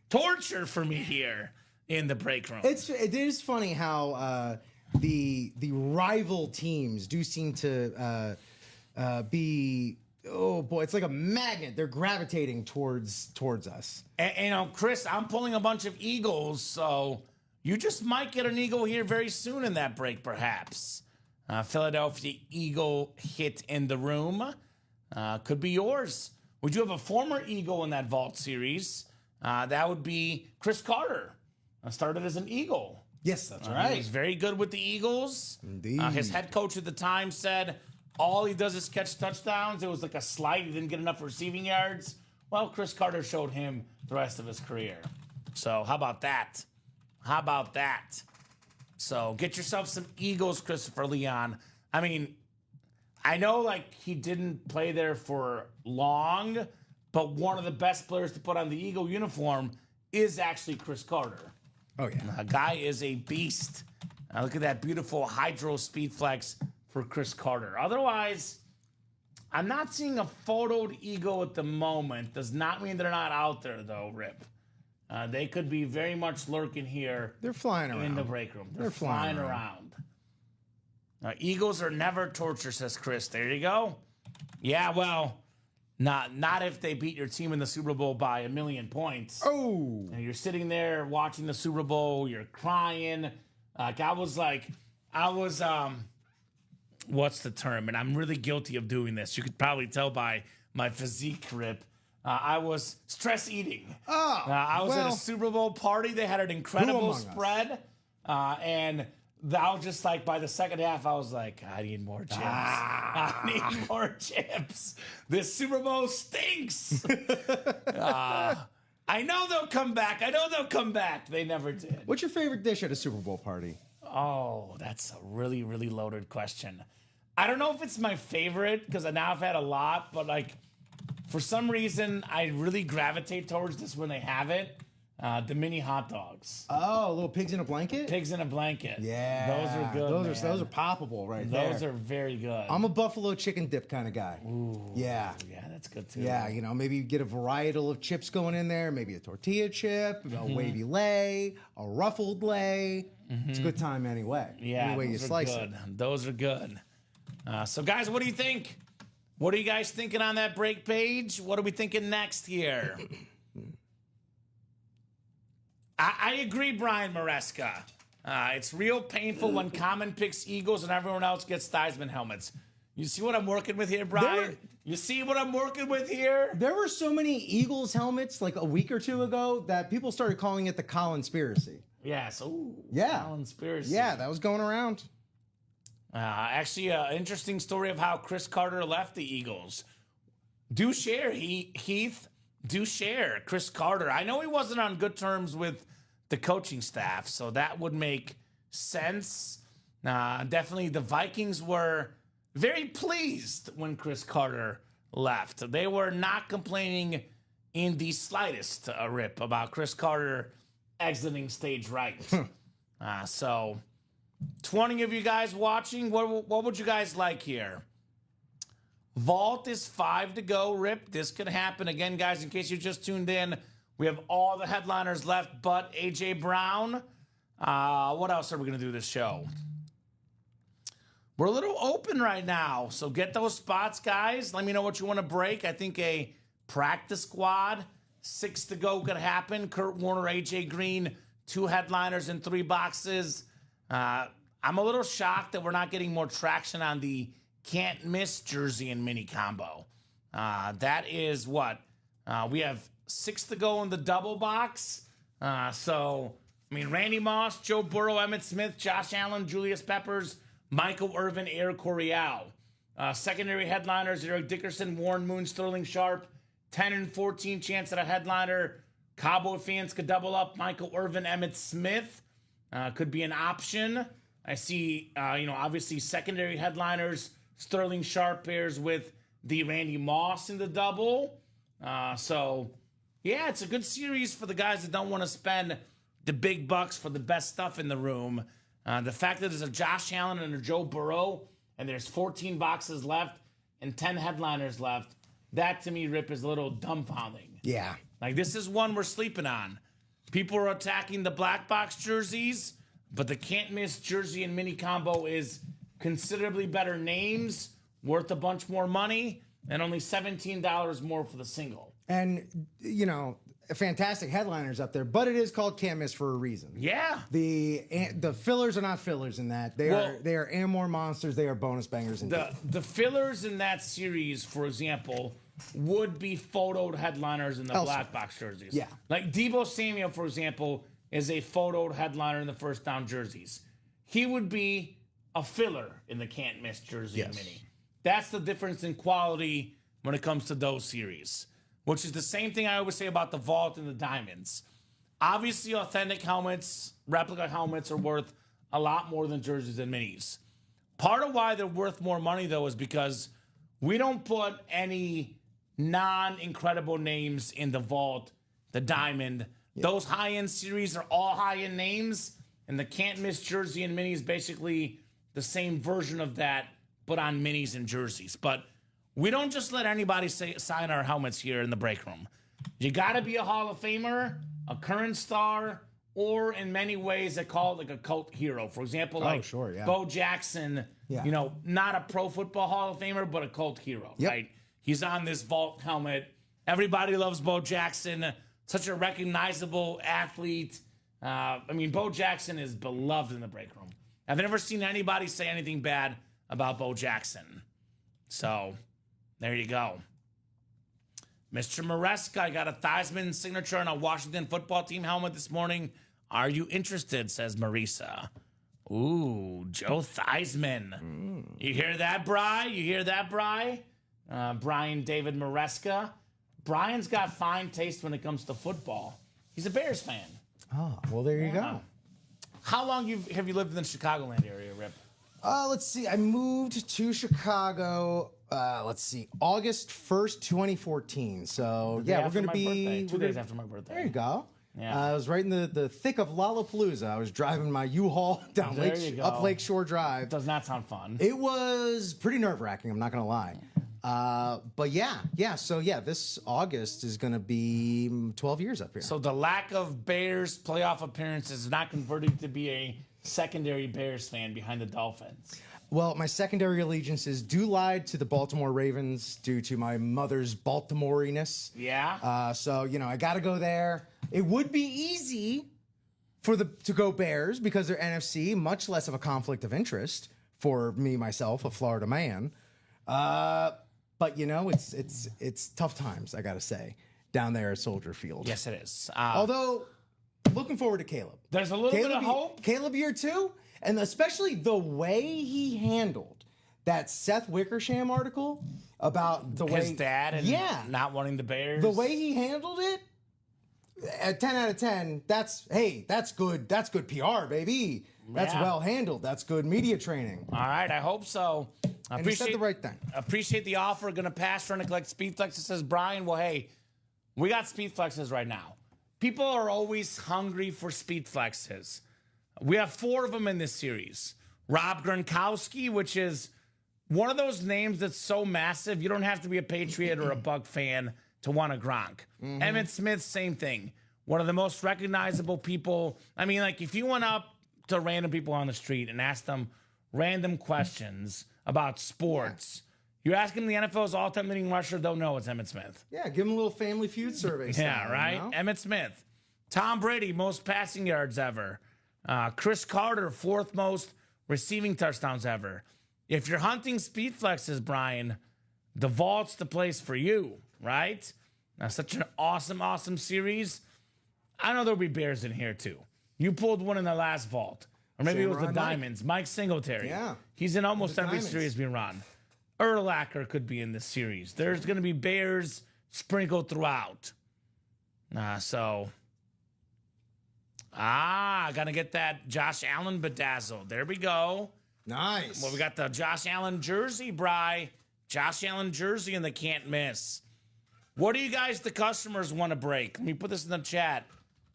Torture for me here in the break room. It is funny how the rival teams do seem to be, oh boy, it's like a magnet. They're gravitating towards us. And Chris, I'm pulling a bunch of Eagles, so you just might get an Eagle here very soon in that break, perhaps. Philadelphia Eagle hit in the room. Could be yours. We do have a former Eagle in that Vault series. That would be Chris Carter. Started as an Eagle. Yes, that's All right. He's very good with the Eagles. Indeed. His head coach at the time said all he does is catch touchdowns. It was like a slide. He didn't get enough receiving yards. Well, Chris Carter showed him the rest of his career. So how about that? How about that? So get yourself some Eagles, Christopher Leon. I mean, I know he didn't play there for long, but one of the best players to put on the Eagle uniform is actually Chris Carter. Oh, yeah. A guy is a beast. Look at that beautiful Hydro Speed Flex for Chris Carter. Otherwise, I'm not seeing a photoed Eagle at the moment. Does not mean they're not out there, though, Rip. They could be very much lurking here. They're flying around. In the break room. They're flying around. Eagles are never torture, says Chris. There you go. Yeah, well, Not if they beat your team in the Super Bowl by 1,000,000 points. Oh. And you're sitting there watching the Super Bowl, you're crying. What's the term? And I'm really guilty of doing this. You could probably tell by my physique, Rip. I was stress eating. Oh, I was at a Super Bowl party. They had an incredible spread. And I was just like, by the second half, I was like, I need more chips. I need more chips. This Super Bowl stinks. I know they'll come back. They never did. What's your favorite dish at a Super Bowl party? Oh, that's a really, really loaded question. I don't know if it's my favorite because now I've had a lot, but like for some reason, I really gravitate towards this when they have it. The mini hot dogs. Oh, little pigs in a blanket? Pigs in a blanket. Yeah. Those are good. Those are poppable right there. Those are very good. I'm a buffalo chicken dip kind of guy. Ooh. Yeah. Yeah, that's good too. Yeah, maybe you get a varietal of chips going in there, maybe a tortilla chip, a wavy lay, a ruffled lay. It's a good time anyway. Yeah, any way you slice good. it. Those are good. So, guys, what do you think? What are you guys thinking on that break page? What are we thinking next here? I agree, Brian Maresca. It's real painful when Kamen picks Eagles and everyone else gets Theismann helmets. You see what I'm working with here, Brian? You see what I'm working with here? There were so many Eagles helmets like a week or two ago that people started calling it the Collinspiracy. Yes. Ooh, Yeah. Collinspiracy. Yeah, that was going around. Actually, an interesting story of how Chris Carter left the Eagles. Do share, Heath. Do share, Chris Carter. I know he wasn't on good terms with the coaching staff, so that would make sense. Definitely, the Vikings were very pleased when Chris Carter left. They were not complaining in the slightest, Rip, about Chris Carter exiting stage right. So, 20 of you guys watching, what would you guys like here? Vault is 5 to go, Rip. This could happen. Again, guys, in case you just tuned in, we have all the headliners left but A.J. Brown. What else are we going to do this show? We're a little open right now, so get those spots, guys. Let me know what you want to break. I think a practice squad, 6 to go could happen. Kurt Warner, A.J. Green, 2 headliners in 3 boxes. I'm a little shocked that we're not getting more traction on the can't miss jersey and mini combo. That is what? We have 6 to go in the double box. Randy Moss, Joe Burrow, Emmitt Smith, Josh Allen, Julius Peppers, Michael Irvin, Eric Coryell. Secondary headliners, Eric Dickerson, Warren Moon, Sterling Sharp. 10 and 14 chance at a headliner. Cowboy fans could double up. Michael Irvin, Emmitt Smith could be an option. I see, obviously secondary headliners. Sterling Sharp pairs with the Randy Moss in the double. It's a good series for the guys that don't want to spend the big bucks for the best stuff in the room. The fact that there's a Josh Allen and a Joe Burrow, and there's 14 boxes left and 10 headliners left, that to me, Rip, is a little dumbfounding. Yeah. Like, this is one we're sleeping on. People are attacking the black box jerseys, but the can't miss jersey and mini combo is considerably better names, worth a bunch more money, and only $17 more for the single. And, fantastic headliners up there, but it is called Can't Miss for a reason. Yeah. The fillers are not fillers in that. They are Amor monsters. They are bonus bangers. The fillers in that series, for example, would be photoed headliners in the black box jerseys. Yeah. Like Deebo Samuel, for example, is a photoed headliner in the first down jerseys. He would be a filler in the can't miss jersey and mini. That's the difference in quality when it comes to those series, which is the same thing I always say about the Vault and the Diamonds. Obviously, authentic helmets, replica helmets are worth a lot more than jerseys and minis. Part of why they're worth more money, though, is because we don't put any non-incredible names in the Vault, the Diamond. Those high-end series are all high-end names, and the can't miss jersey and mini is basically the same version of that, but on minis and jerseys. But we don't just let anybody sign our helmets here in the break room. You got to be a Hall of Famer, a current star, or in many ways they call it like a cult hero. For example, Bo Jackson, not a pro football Hall of Famer, but a cult hero, right? He's on this vault helmet. Everybody loves Bo Jackson. Such a recognizable athlete. Bo Jackson is beloved in the break room. I've never seen anybody say anything bad about Bo Jackson. So, there you go. Mr. Maresca got a Theismann signature on a Washington football team helmet this morning. Are you interested, says Marisa. Ooh, Joe Theismann. You hear that, Bri? You hear that, Bri? Brian David Maresca. Brian's got fine taste when it comes to football. He's a Bears fan. Oh, well, there you go. How long have you lived in the Chicagoland area, Rip? Let's see. I moved to Chicago, August 1st, 2014. So, yeah, we're going to be... 2 days after my birthday. There you go. Yeah. I was right in the thick of Lollapalooza. I was driving my U-Haul down up Lakeshore Drive. Does not sound fun. It was pretty nerve-wracking, I'm not going to lie. But yeah. So, this August is going to be 12 years up here. So the lack of Bears playoff appearances is not converting to be a secondary Bears fan behind the Dolphins. Well, my secondary allegiances do lie to the Baltimore Ravens due to my mother's Baltimoriness. Yeah. So, I got to go there. It would be easy to go Bears because they're NFC, much less of a conflict of interest for me, myself, a Florida man. But it's tough times, I got to say, down there at Soldier Field. Yes, it is. Although, looking forward to Caleb. There's a little bit of hope. Caleb year 2, and especially the way he handled that Seth Wickersham article about the way his dad and not wanting the Bears. The way he handled it, at 10 out of 10, that's good. That's good PR, baby. That's well handled. That's good media training. All right, I hope so. And he said the right thing. Appreciate the offer. Going to pass for and collect speed flexes, says Brian. Well, hey, we got speed flexes right now. People are always hungry for speed flexes. We have 4 of them in this series. Rob Gronkowski, which is one of those names that's so massive, you don't have to be a Patriot or a Buck fan to want a Gronk. Emmitt Smith, same thing. One of the most recognizable people. If you went up to random people on the street and asked them random questions about sports, you're asking the NFL's all-time leading rusher, they'll know it's Emmitt Smith. Yeah, give him a little Family Feud survey. Yeah, right? Emmitt Smith. Tom Brady, most passing yards ever. Chris Carter, 4th most receiving touchdowns ever. If you're hunting speed flexes, Brian, the vault's the place for you, right? Now, such an awesome series. I know there'll be Bears in here, too. You pulled one in the last vault. Or maybe it was the Diamonds. Mike Singletary. Yeah. He's in almost every series we run. Urlacher could be in this series. There's going to be Bears sprinkled throughout. Got to get that Josh Allen bedazzled. There we go. Nice. Well, we got the Josh Allen jersey, Bri. Josh Allen jersey and the can't miss. What do you guys, the customers, want to break? Let me put this in the chat.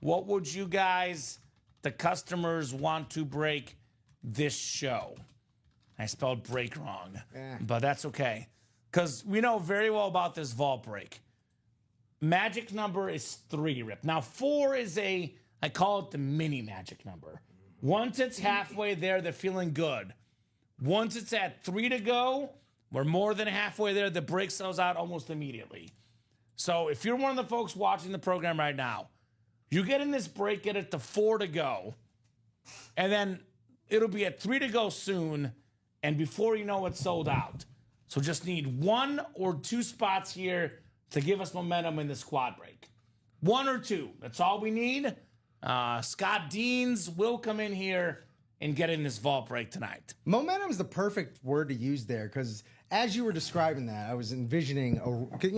What would you guys, the customers, want to break this show? I spelled break wrong, but that's okay. Because we know very well about this vault break. Magic number is 3, Rip. Now, 4 is I call it the mini magic number. Once it's halfway there, they're feeling good. Once it's at 3 to go, we're more than halfway there. The break sells out almost immediately. So if you're one of the folks watching the program right now, you get in this break, get it to 4 to go, and then it'll be at 3 to go soon, and before you know it's sold out. So just need 1 or 2 spots here to give us momentum in this quad break. 1 or 2, that's all we need. Scott Deans will come in here and get in this vault break tonight. Momentum is the perfect word to use there because as you were describing that, I was envisioning,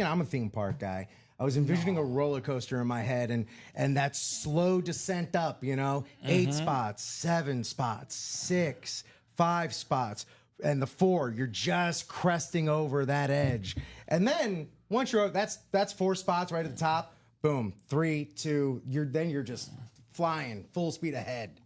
I'm a theme park guy. I was envisioning a roller coaster in my head and that slow descent up, 8 spots, 7 spots, 6, 5 spots, and the 4, you're just cresting over that edge. And then once you're that's 4 spots right at the top, boom, 3, 2, you're just flying full speed ahead.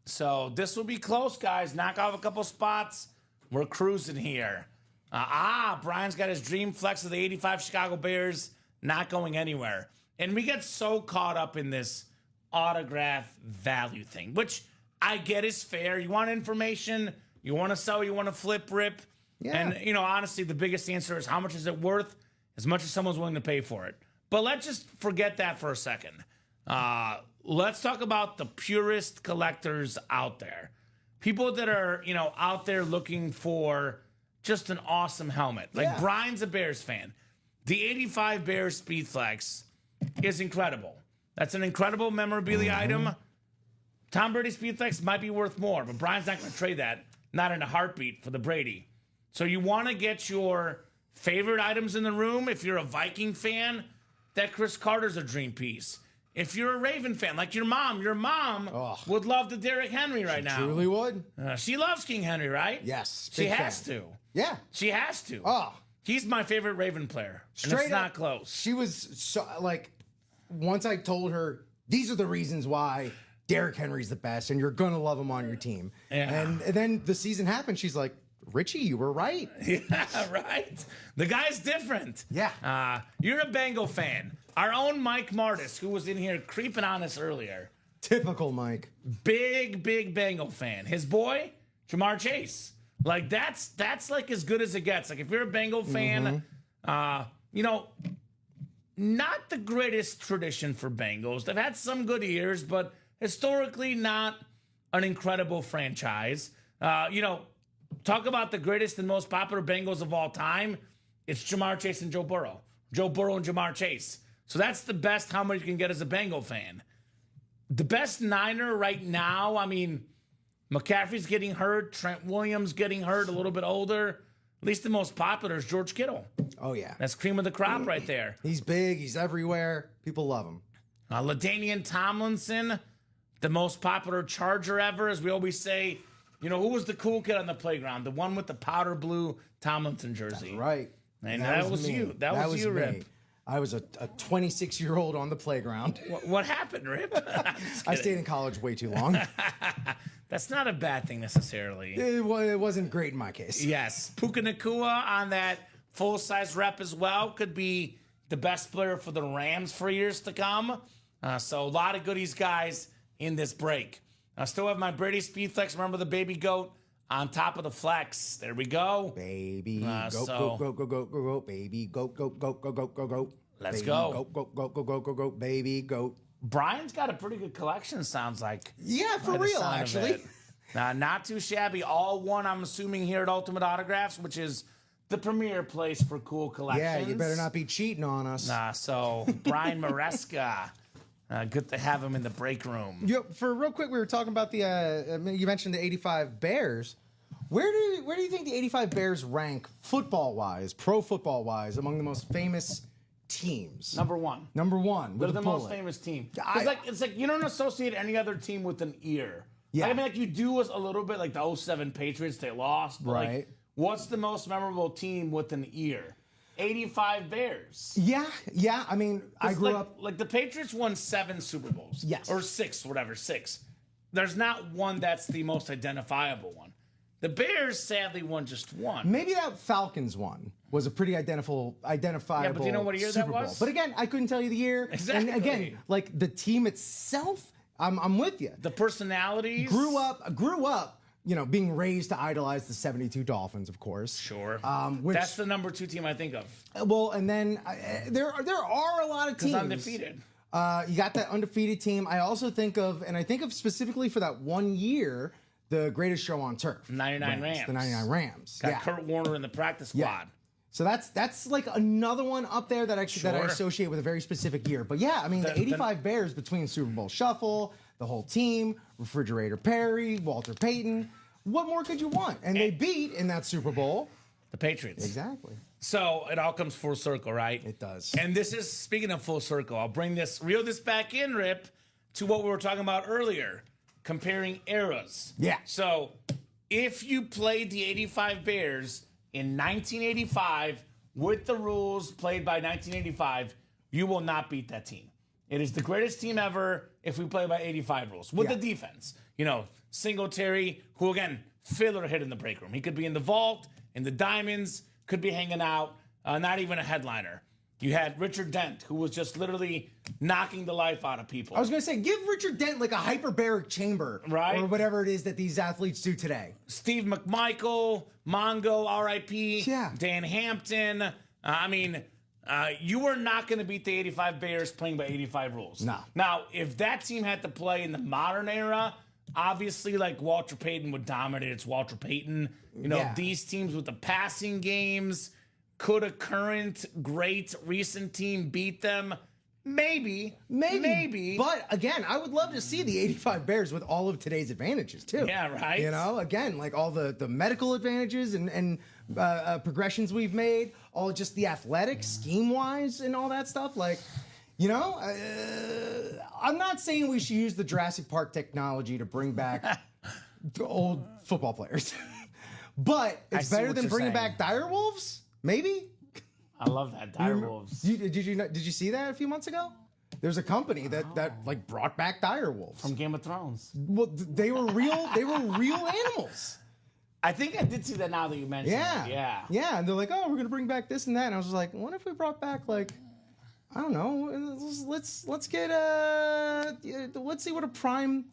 So this will be close, guys. Knock off a couple spots. We're cruising here. Brian's got his dream flex of the 85 Chicago Bears not going anywhere. And we get so caught up in this autograph value thing, which I get is fair. You want information, you want to sell, you want to flip, Rip. Yeah. And, honestly, the biggest answer is how much is it worth? As much as someone's willing to pay for it. But let's just forget that for a second. Let's talk about the purest collectors out there. People that are, out there looking for just an awesome helmet. Like Brian's a Bears fan. The 85 Bears Speedflex is incredible. That's an incredible memorabilia item. Tom Brady Speedflex might be worth more, but Brian's not going to trade that, not in a heartbeat, for the Brady. So you want to get your favorite items in the room. If you're a Viking fan, that Chris Carter's a dream piece. If you're a Raven fan, like your mom would love the Derrick Henry right now. Truly would. She loves King Henry, right? Yes. She has to. Yeah. She has to. Oh. He's my favorite Raven player. And it's not close. She was so, once I told her, these are the reasons why Derrick Henry's the best and you're going to love him on your team. Yeah. And then the season happened. She's like, Richie, you were right. Yeah, right. The guy's different. Yeah. You're a Bengal fan. Our own Mike Martis, who was in here creeping on us earlier. Typical Mike. Big Bengal fan. His boy, Jamar Chase. Like, that's like as good as it gets. Like, if you're a Bengal fan, not the greatest tradition for Bengals. They've had some good years, but historically not an incredible franchise. Talk about the greatest and most popular Bengals of all time. It's Jamar Chase and Joe Burrow. Joe Burrow and Jamar Chase. So that's the best how much you can get as a Bengal fan. The best Niner right now, McCaffrey's getting hurt. Trent Williams getting hurt, a little bit older. At least the most popular is George Kittle. Oh, yeah. That's cream of the crop right there. He's big. He's everywhere. People love him. LaDainian Tomlinson, the most popular Charger ever, as we always say. Who was the cool kid on the playground? The one with the powder blue Tomlinson jersey. That's right. And that was you. That was you, me. Rip. I was a 26-year-old on the playground. What happened, Rip? I stayed in college way too long. That's not a bad thing necessarily. It wasn't great in my case. Yes. Puka Nacua on that full-size rep as well could be the best player for the Rams for years to come. So a lot of goodies, guys, in this break. I still have my Brady Speedflex. Remember the baby goat on top of the flex. There we go. Baby goat, go, baby goat, go. Let's baby, go. Go, baby goat. Brian's got a pretty good collection, sounds like. Yeah, for real, actually. Not too shabby. All one, I'm assuming, here at Ultimate Autographs, which is the premier place for cool collections. Yeah, you better not be cheating on us. So Brian Maresca. Good to have him in the break room. For real quick, we were talking about you mentioned the 85 Bears. Where do you think the 85 Bears rank football-wise, pro football-wise, among the most famous teams? Number one. They're the most famous team. It's like you don't associate any other team with an ear. Yeah. Like you do a little bit like the 07 Patriots, they lost. But right. What's the most memorable team with an ear? 85 Bears. Yeah. I grew up... Like the Patriots won 7 Super Bowls. Yes. Or 6, whatever, 6. There's not one that's the most identifiable one. The Bears, sadly, won just one. Maybe that Falcons one was a pretty identifiable Yeah, but do you know what year Super that Bowl. was? But again, I couldn't tell you the year. Exactly. And again, like the team itself, I'm with you. The personalities. Grew up, being raised to idolize the 72 Dolphins, of course. Sure. That's the number 2 team I think of. Well, and then there are a lot of teams. Undefeated. You got that undefeated team. I also think of specifically for that one year, the greatest show on turf. 99 Rams. The 99 Rams. Got Kurt Warner in the practice squad. Yeah. So that's like another one up there that I associate with a very specific year. But yeah, the 85 Bears between Super Bowl Shuffle, the whole team, Refrigerator Perry, Walter Payton. What more could you want? And they beat in that Super Bowl the Patriots. Exactly. So it all comes full circle, right? It does. And this is, speaking of full circle, I'll reel this back in, Rip, to what we were talking about earlier, comparing eras. Yeah. So if you played the 85 Bears in 1985 with the rules played by 1985, you will not beat that team. It is the greatest team ever if we play by 85 rules with the defense. Singletary, who again, filler hit in the break room. He could be in the vault, in the diamonds, could be hanging out, not even a headliner. You had Richard Dent, who was just literally knocking the life out of people. I was going to say, give Richard Dent like a hyperbaric chamber. Right. Or whatever it is that these athletes do today. Steve McMichael, Mongo, R.I.P., Yeah. Dan Hampton. You were not going to beat the 85 Bears playing by 85 rules. No. Now, if that team had to play in the modern era, obviously, like Walter Payton would dominate. It's Walter Payton. Yeah. These teams with the passing games, could a current great recent team beat them? Maybe. But again, I would love to see the 85 Bears with all of today's advantages too. Yeah, right. Again, like all the medical advantages and progressions we've made, all just the athletic scheme wise and all that stuff. Like, I'm not saying we should use the Jurassic Park technology to bring back the old football players, but it's better than bringing back dire wolves. Maybe. I love that. Dire wolves. Did you see that a few months ago? There's a company that like brought back dire wolves From Game of Thrones. Well, they were real. They were real animals. I think I did see that now that you mentioned it. Yeah. And they're like, oh, we're gonna bring back this and that. And I was just like, what if we brought back like, I don't know, let's get let's see what a prime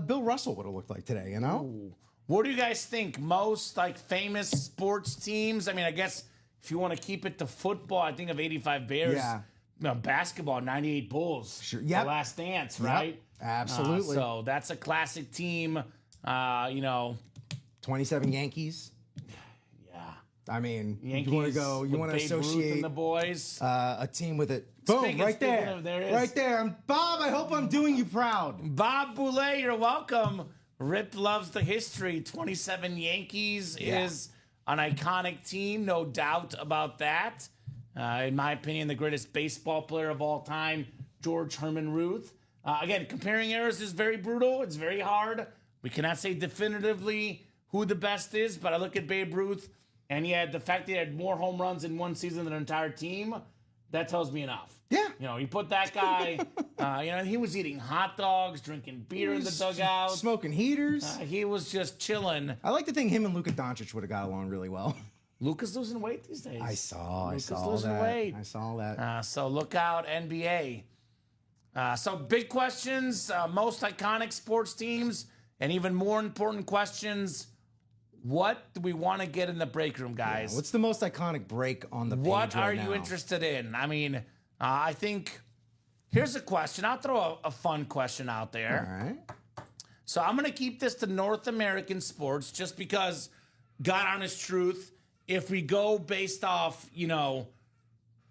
Bill Russell would have looked like today. Ooh. What do you guys think? Most like famous sports teams? I mean, I guess if you want to keep it to football, I think of 85 Bears. Yeah. Basketball, 98 Bulls. Sure. Yep. The Last Dance, right? Yep. Absolutely. So that's a classic team. 27 Yankees. Yeah. I mean, Yankees, you want to go? You want to Babe Ruth associate and the boys? a team with it? Boom! Speaking Right there. of, there it is. Right there. Bob, I hope I'm doing you proud. Bob Boulay, you're welcome. Rip loves the history. 27 Yankees is an iconic team, no doubt about that. In my opinion, the greatest baseball player of all time, George Herman Ruth. Again, comparing eras is very brutal. It's very hard. We cannot say definitively who the best is, but I look at Babe Ruth, and the fact that he had more home runs in one season than an entire team, that tells me enough. Yeah. You put that guy, he was eating hot dogs, drinking beer in the dugout. Smoking heaters. He was just chilling. I like to think him and Luka Doncic would have got along really well. Luka's losing weight these days. I saw losing that. weight. I saw that. So look out, NBA. So big questions, most iconic sports teams, and even more important questions. What do we want to get in the break room, guys? What's the most iconic break on the page What are right you now? interested in? I mean, I think here's a question. I'll throw a fun question out there. All right. So I'm going to keep this to North American sports just because, God honest truth, if we go based off,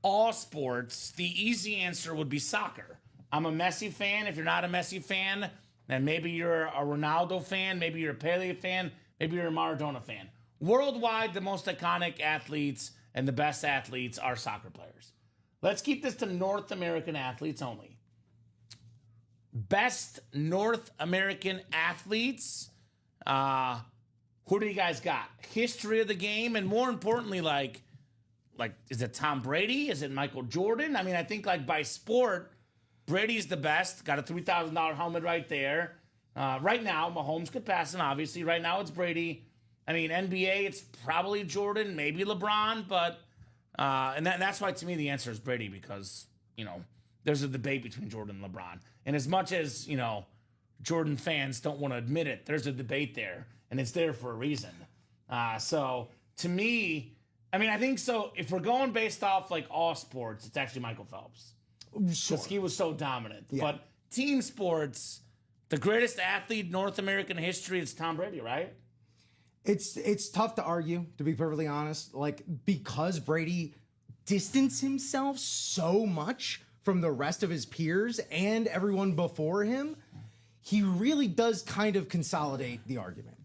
all sports, the easy answer would be soccer. I'm a Messi fan. If you're not a Messi fan, then maybe you're a Ronaldo fan, maybe you're a Pele fan, maybe you're a Maradona fan. Worldwide, the most iconic athletes and the best athletes are soccer players. Let's keep this to North American athletes only. Best North American athletes. Who do you guys got? History of the game, and more importantly, like, is it Tom Brady? Is it Michael Jordan? I mean, I think by sport, Brady's the best. Got a $3,000 helmet right there. Right now, Mahomes could pass him, obviously. Right now, it's Brady. I mean, NBA, it's probably Jordan, maybe LeBron, but and that's why to me the answer is Brady because there's a debate between Jordan and LeBron, and as much as Jordan fans don't want to admit it, there's a debate there, and it's there for a reason. So to me, I mean, I think so. If we're going based off all sports, it's actually Michael Phelps because he was so dominant. Yeah. But team sports, the greatest athlete in North American history is Tom Brady, right? It's tough to argue, to be perfectly honest. Because Brady distanced himself so much from the rest of his peers and everyone before him, he really does kind of consolidate the argument.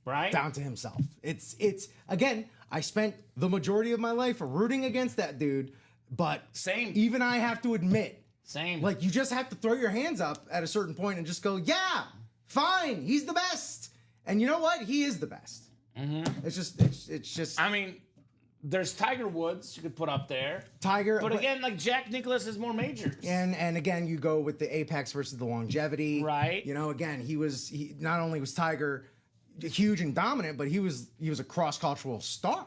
Right? Down to himself. It's again, I spent the majority of my life rooting against that dude, but Same. Even I have to admit, Same. you just have to throw your hands up at a certain point and just go, yeah, fine, he's the best. And you know what? He is the best. Mm-hmm. It's just. I mean, there's Tiger Woods you could put up there. Tiger. But again, Jack Nicklaus has more majors. And again, you go with the apex versus the longevity. Right. Again, he not only was Tiger huge and dominant, but he was a cross-cultural star.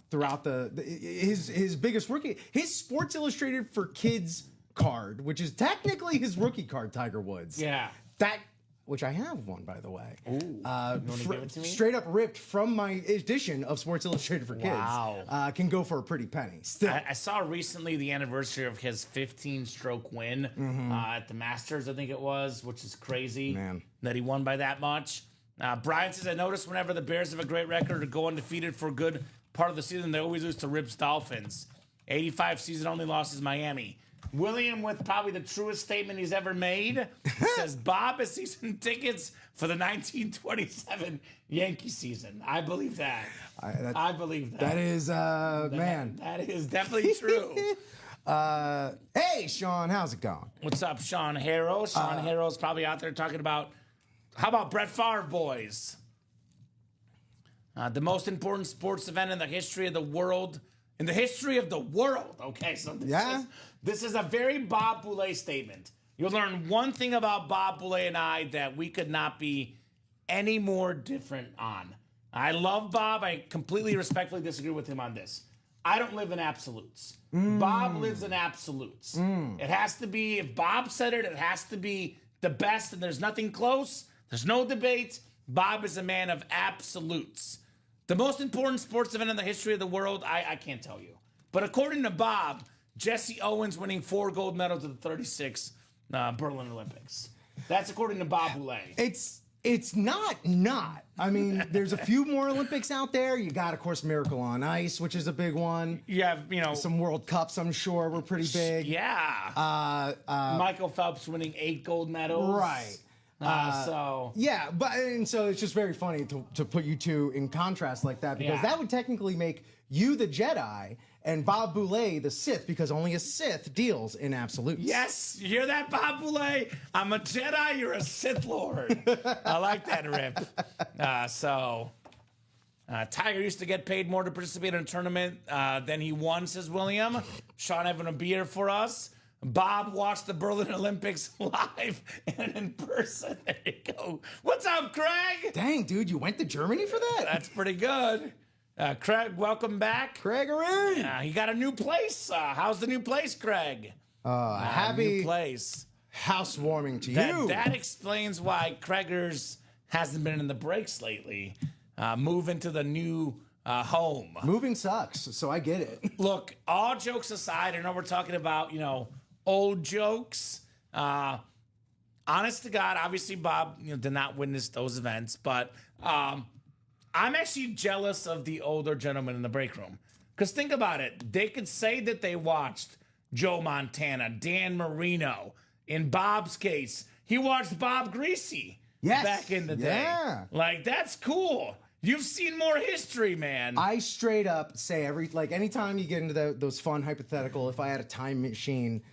throughout his biggest rookie, his Sports Illustrated for Kids card, which is technically his rookie card, Tiger Woods. Yeah. Which I have one, by the way. Ooh, you want to give it to me? Straight up ripped from my edition of Sports Illustrated for Kids. Wow. Can go for a pretty penny. Still. I saw recently the anniversary of his 15-stroke win at the Masters, I think it was, which is crazy. Man. That he won by that much. Brian says, I noticed whenever the Bears have a great record or go undefeated for a good part of the season, they always lose to Ribs Dolphins. 85 season only losses Miami. William, with probably the truest statement he's ever made, says Bob has season tickets for the 1927 Yankee season. I believe that. I believe that. That is, man. That is definitely true. Hey, Sean, how's it going? What's up, Sean Harrow? Sean Harrow's probably out there talking about, how about Brett Favre, boys? The most important sports event in the history of the world. In the history of the world. Okay, so this is a very Bob Boulay statement. You'll learn one thing about Bob Boulay and I that we could not be any more different on. I love Bob. I completely respectfully disagree with him on this. I don't live in absolutes. Bob lives in absolutes. It has to be, if Bob said it, it has to be the best, and there's nothing close. There's no debate. Bob is a man of absolutes. The most important sports event in the history of the world, I can't tell you. But according to Bob, Jesse Owens winning 4 gold medals at the 36 Berlin Olympics. That's according to Bob Boulay. It's not. I mean, there's a few more Olympics out there. You got, of course, Miracle on Ice, which is a big one. You have, some World Cups, I'm sure, were pretty big. Yeah. Michael Phelps winning 8 gold medals. Right. So it's just very funny to put you two in contrast like that, because that would technically make you the Jedi and Bob Boulay the Sith, because only a Sith deals in absolutes. Yes, you hear that, Bob Boulay? I'm a Jedi, you're a Sith Lord. I like that rip. Tiger used to get paid more to participate in a tournament than he won, says William. Sean having a beer for us. Bob watched the Berlin Olympics live and in person. There you go. What's up, Craig? Dang, dude, you went to Germany for that? That's pretty good. Craig, welcome back. Craigery. He got a new place. How's the new place, Craig? Happy new place. Housewarming to you. That explains why Craigers hasn't been in the breaks lately. Move into the new home. Moving sucks, so I get it. Look, all jokes aside, I know we're talking about, old jokes. Honest to God, obviously Bob, did not witness those events, but I'm actually jealous of the older gentlemen in the break room. Because think about it. They could say that they watched Joe Montana, Dan Marino. In Bob's case, he watched Bob Greasy back in the day. Yeah. Like, that's cool. You've seen more history, man. I straight up say anytime you get into those fun hypothetical, if I had a time machine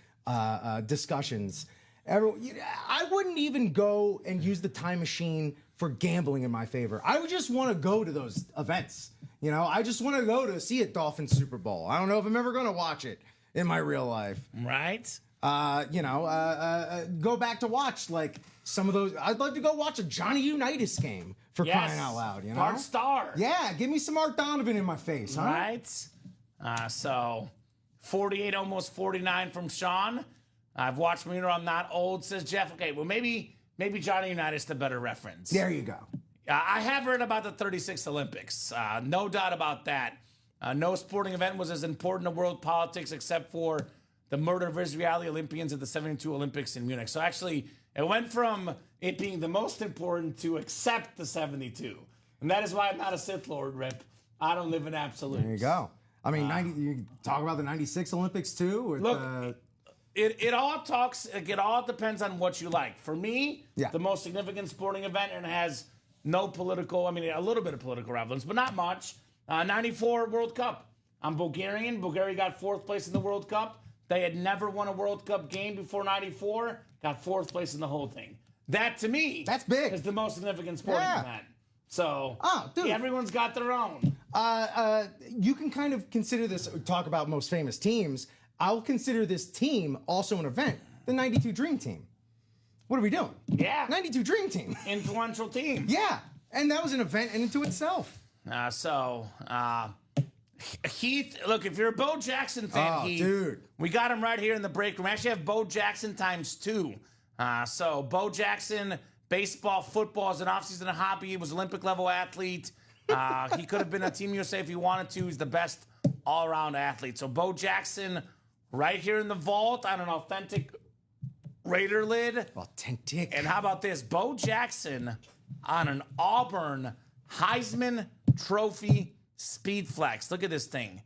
discussions, I wouldn't even go and use the time machine for gambling in my favor. I would just want to go to those events. I just want to go to see a Dolphins Super Bowl. I don't know if I'm ever going to watch it in my real life. Right? Go back to watch some of those. I'd love to go watch a Johnny Unitas game for crying out loud. Art Star. Yeah, give me some Art Donovan in my face, huh? Right. So 48, almost 49 from Sean. I've watched Marino. I'm not old, says Jeff. Okay, well maybe Johnny Unitas the better reference. There you go. I have heard about the 36 Olympics. No doubt about that. No sporting event was as important to world politics except for the murder of Israeli Olympians at the 72 Olympics in Munich. So actually, it went from it being the most important to accept the 72. And that is why I'm not a Sith Lord, Rip. I don't live in absolutes. There you go. I mean, you talk about the 96 Olympics too? Look, it all depends on what you like. For me, the most significant sporting event, and it has no political, a little bit of political relevance, but not much. 94 World Cup. I'm Bulgarian. Bulgaria got 4th place in the World Cup. They had never won a World Cup game before 94. Got 4th place in the whole thing. That, to me, that's big. Is the most significant sporting event. So, dude. Everyone's got their own. You can kind of consider this, talk about most famous teams. I'll consider this team also an event. The 92 Dream Team. What are we doing? Yeah. 92 Dream Team. Influential team. Yeah. And that was an event into itself. Heath, look, if you're a Bo Jackson fan, Heath, dude. we got him right here in the break room. We actually have Bo Jackson times 2. So Bo Jackson, baseball, football is an offseason hobby. He was an Olympic level athlete. He could have been a Team USA if he wanted to. He's the best all-around athlete. So Bo Jackson right here in the vault on an authentic Raider lid. Authentic. And how about this? Bo Jackson on an Auburn Heisman Trophy Speed Flex. Look at this thing.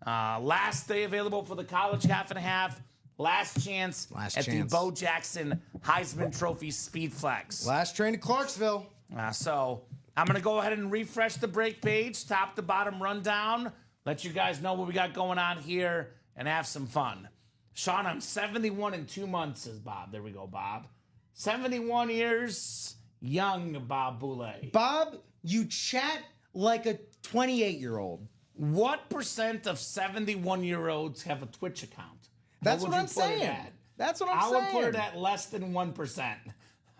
Last day available for the college half and a half. Last chance the Bo Jackson Heisman Trophy Speed Flex. Last train to Clarksville. So I'm going to go ahead and refresh the break page, top to bottom rundown, let you guys know what we got going on here, and have some fun. Sean, I'm 71 in 2 months, says Bob. There we go, Bob. 71 years, young Bob Boulay. Bob, you chat like a 28-year-old. What percent of 71-year-olds have a Twitch account? That's what I'm saying. That's what I'm saying. I would put it at less than 1%.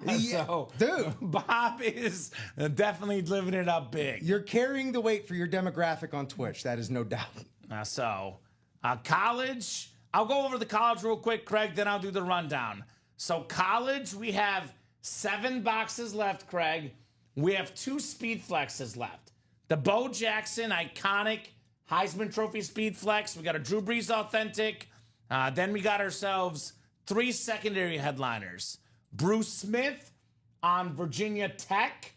Yeah, So, dude, Bob is definitely living it up big. you're carrying the weight for your demographic on Twitch. That is no doubt. College. I'll go over the college real quick, Craig, then I'll do the rundown. So college, we have 7 boxes left, Craig. We have 2 speed flexes left. The Bo Jackson iconic Heisman Trophy speed flex. We got a Drew Brees authentic. Then we got ourselves 3 secondary headliners. Bruce Smith on Virginia Tech,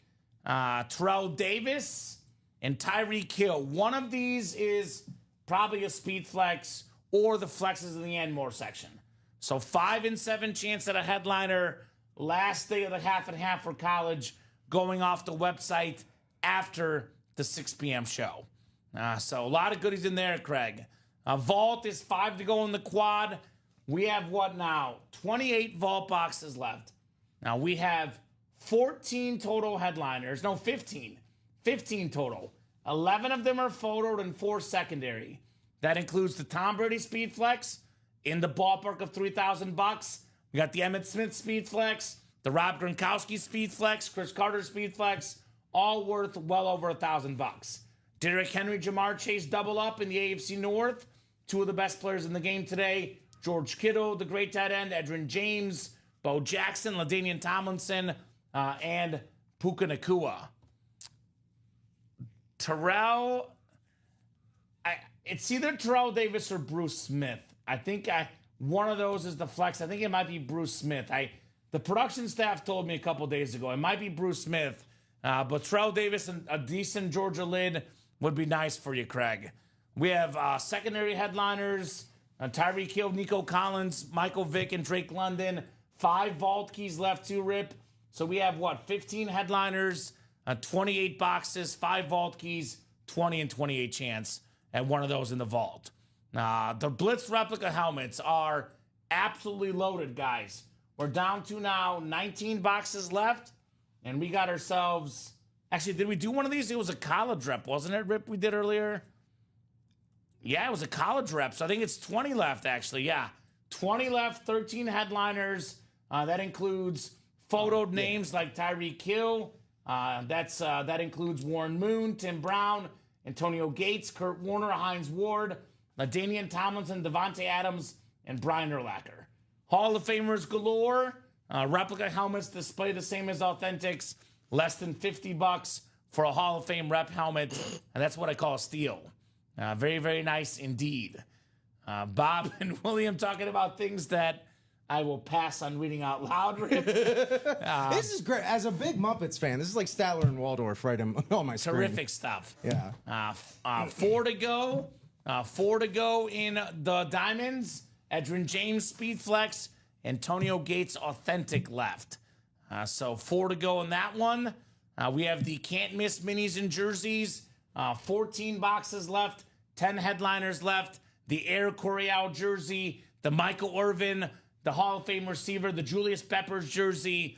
Terrell Davis, and Tyreek Hill. One of these is probably a speed flex or the flexes in the end more section. So 5 and 7 chance at a headliner. Last day of the half and half for college, going off the website after the 6 p.m. show. So a lot of goodies in there, Craig. Vault is 5 to go in the quad. We have what now? 28 vault boxes left. Now we have 14 total headliners. No, 15. 15 total. 11 of them are photoed and 4 secondary. That includes the Tom Brady Speed Flex in the ballpark of $3,000. We got the Emmitt Smith Speed Flex, the Rob Gronkowski Speed Flex, Chris Carter Speed Flex, all worth well over $1,000. Derrick Henry, Jamar Chase double up in the AFC North. 2 of the best players in the game today. George Kittle, the great tight end, Edgerrin James, Bo Jackson, LaDainian Tomlinson, and Puka Nacua. Terrell, it's either Terrell Davis or Bruce Smith. I think one of those is the flex. I think it might be Bruce Smith. The production staff told me a couple days ago it might be Bruce Smith, but Terrell Davis and a decent Georgia lid would be nice for you, Craig. We have secondary headliners, Tyreek Hill, Nico Collins, Michael Vick, and Drake London. 5 vault keys left to rip. So we have, 15 headliners, 28 boxes, 5 vault keys, 20 and 28 chance at one of those in the vault. The Blitz replica helmets are absolutely loaded, guys. We're down to now 19 boxes left, and we got ourselves... Actually, did we do one of these? It was a college rep, wasn't it, Rip, we did earlier? Yeah, it was a college rep, so I think it's 20 left, actually. Yeah, 20 left, 13 headliners. That includes photoed names like Tyreek Hill. That includes Warren Moon, Tim Brown, Antonio Gates, Kurt Warner, Hines Ward, LaDainian Tomlinson, Devontae Adams, and Brian Urlacher. Hall of Famers galore. Replica helmets display the same as authentics. Less than $50 for a Hall of Fame rep helmet. And that's what I call a steal. Very, very nice indeed. Bob and William talking about things that I will pass on reading out loud. This is great. As a big Muppets fan, this is like Statler and Waldorf right on my screen. Terrific stuff. Yeah. 4 to go. 4 to go in the Diamonds. Edgerrin James Speed Flex. Antonio Gates Authentic left. So 4 to go in that one. We have the Can't Miss minis and jerseys. 14 boxes left. 10 headliners left. The Air Coryell jersey. The Michael Irvin. The Hall of Fame receiver. The Julius Peppers jersey.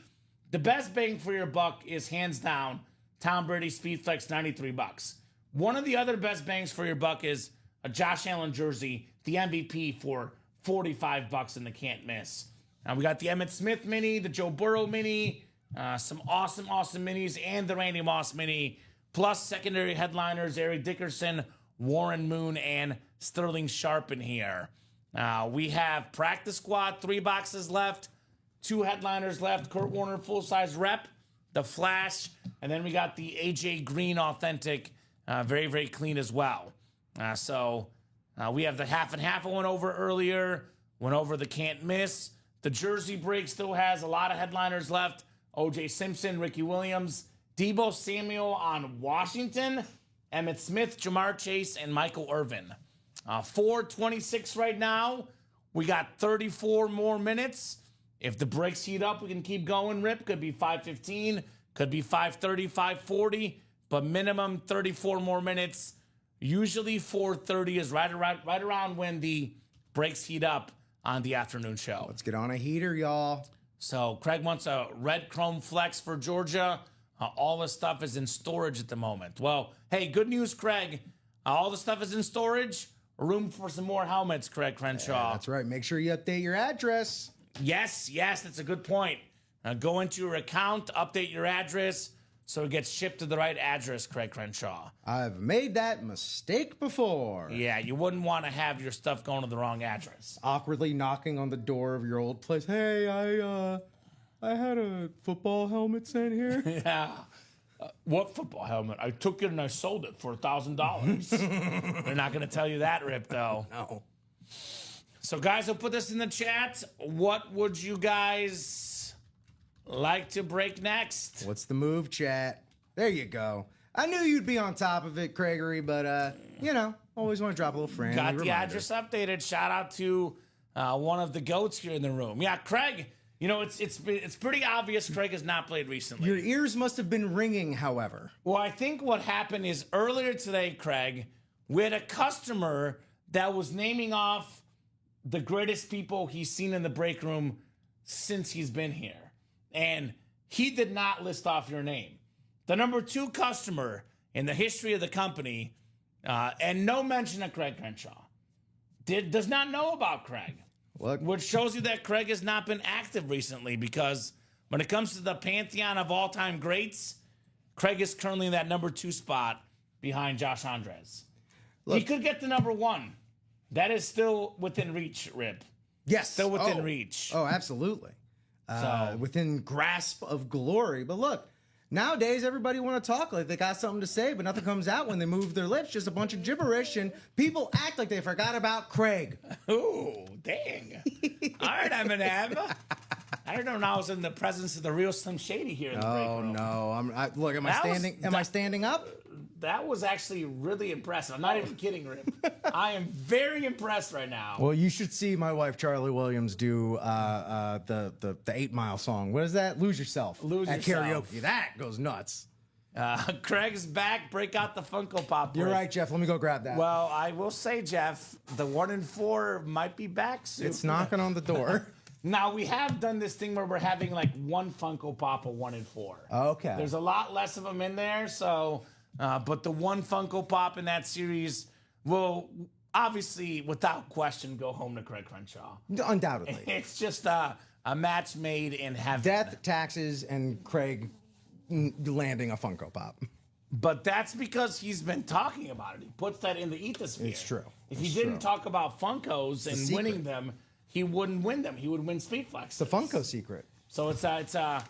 The best bang for your buck is hands down Tom Brady Speed Flex, $93. One of the other best bangs for your buck is a Josh Allen jersey, the MVP, for $45 in the can't miss. We got the Emmitt Smith mini, the Joe Burrow mini, some awesome minis, and the Randy Moss mini plus secondary headliners Eric Dickerson, Warren Moon, and Sterling Sharp in here. We have practice squad, 3 boxes left, 2 headliners left, Kurt Warner full-size rep, The Flash, and then we got the AJ Green Authentic, very, very clean as well. So we have the half and half I went over earlier, went over the can't miss. The Jersey break still has a lot of headliners left. OJ Simpson, Ricky Williams, Debo Samuel on Washington, Emmitt Smith, Jamar Chase, and Michael Irvin. 4:26 right now. We got 34 more minutes. If the breaks heat up, we can keep going, Rip. Could be 5:15, could be 5:30, 5:40, but minimum 34 more minutes. Usually 4:30 is right around when the breaks heat up on the afternoon show. Let's get on a heater, y'all. So Craig wants a red chrome flex for Georgia. All the stuff is in storage at the moment. Well, hey, good news, Craig. All the stuff is in storage. Room for some more helmets, Craig Crenshaw. Yeah, that's right. Make sure you update your address. Yes, that's a good point. Go into your account, update your address, so it gets shipped to the right address, Craig Crenshaw. I've made that mistake before. Yeah, you wouldn't want to have your stuff going to the wrong address. Awkwardly knocking on the door of your old place. Hey, I had a football helmet sent here. Yeah. What football helmet? I took it and I sold it for $1,000. They're not going to tell you that, Rip, though. No. So, guys, I'll put this in the chat. What would you guys like to break next? What's the move, chat? There you go. I knew you'd be on top of it, Craigery, but, always want to drop a little friendly Got the reminder. address updated. Shout out to one of the goats here in the room. Yeah, Craig, it's pretty obvious Craig has not played recently. Your ears must have been ringing, however. Well, I think what happened is earlier today, Craig, we had a customer that was naming off the greatest people he's seen in the break room since he's been here. And he did not list off your name. The number 2 customer in the history of the company, and no mention of Craig Crenshaw, does not know about Craig. Look. Which shows you that Craig has not been active recently, because when it comes to the pantheon of all-time greats, Craig is currently in that number 2 spot behind Josh Andres. Look. He could get to number 1. That is still within reach, Rip. Yes. Still within reach. Oh, absolutely. Within grasp of glory. But look, nowadays everybody want to talk like they got something to say, but nothing comes out when they move their lips. Just a bunch of gibberish, and people act like they forgot about Craig. Ooh, dang. All right, Eminem. I don't know now I was in the presence of the real Slim Shady here in the break room. No. Look, am I standing up? That was actually really impressive. I'm not even kidding, Rip. I am very impressed right now. Well, you should see my wife Charlie Williams do the 8 Mile song. What is that? Lose Yourself. At karaoke. That goes nuts. Craig's back. Break out the Funko Pop. You're right, Jeff. Let me go grab that. Well, I will say, Jeff, the 1 in 4 might be back soon. It's knocking on the door. Now, we have done this thing where we're having like 1 Funko Pop, a 1 in 4. Okay. There's a lot less of them in there, so... but the 1 Funko Pop in that series will obviously, without question, go home to Craig Crenshaw. Undoubtedly. It's just a match made in heaven. Death, taxes, and Craig landing a Funko Pop. But that's because he's been talking about it. He puts that in the ethosphere. It's true. If he didn't talk about Funkos and winning them, he wouldn't win them. He would win Speed Flex. The Funko secret. So it's a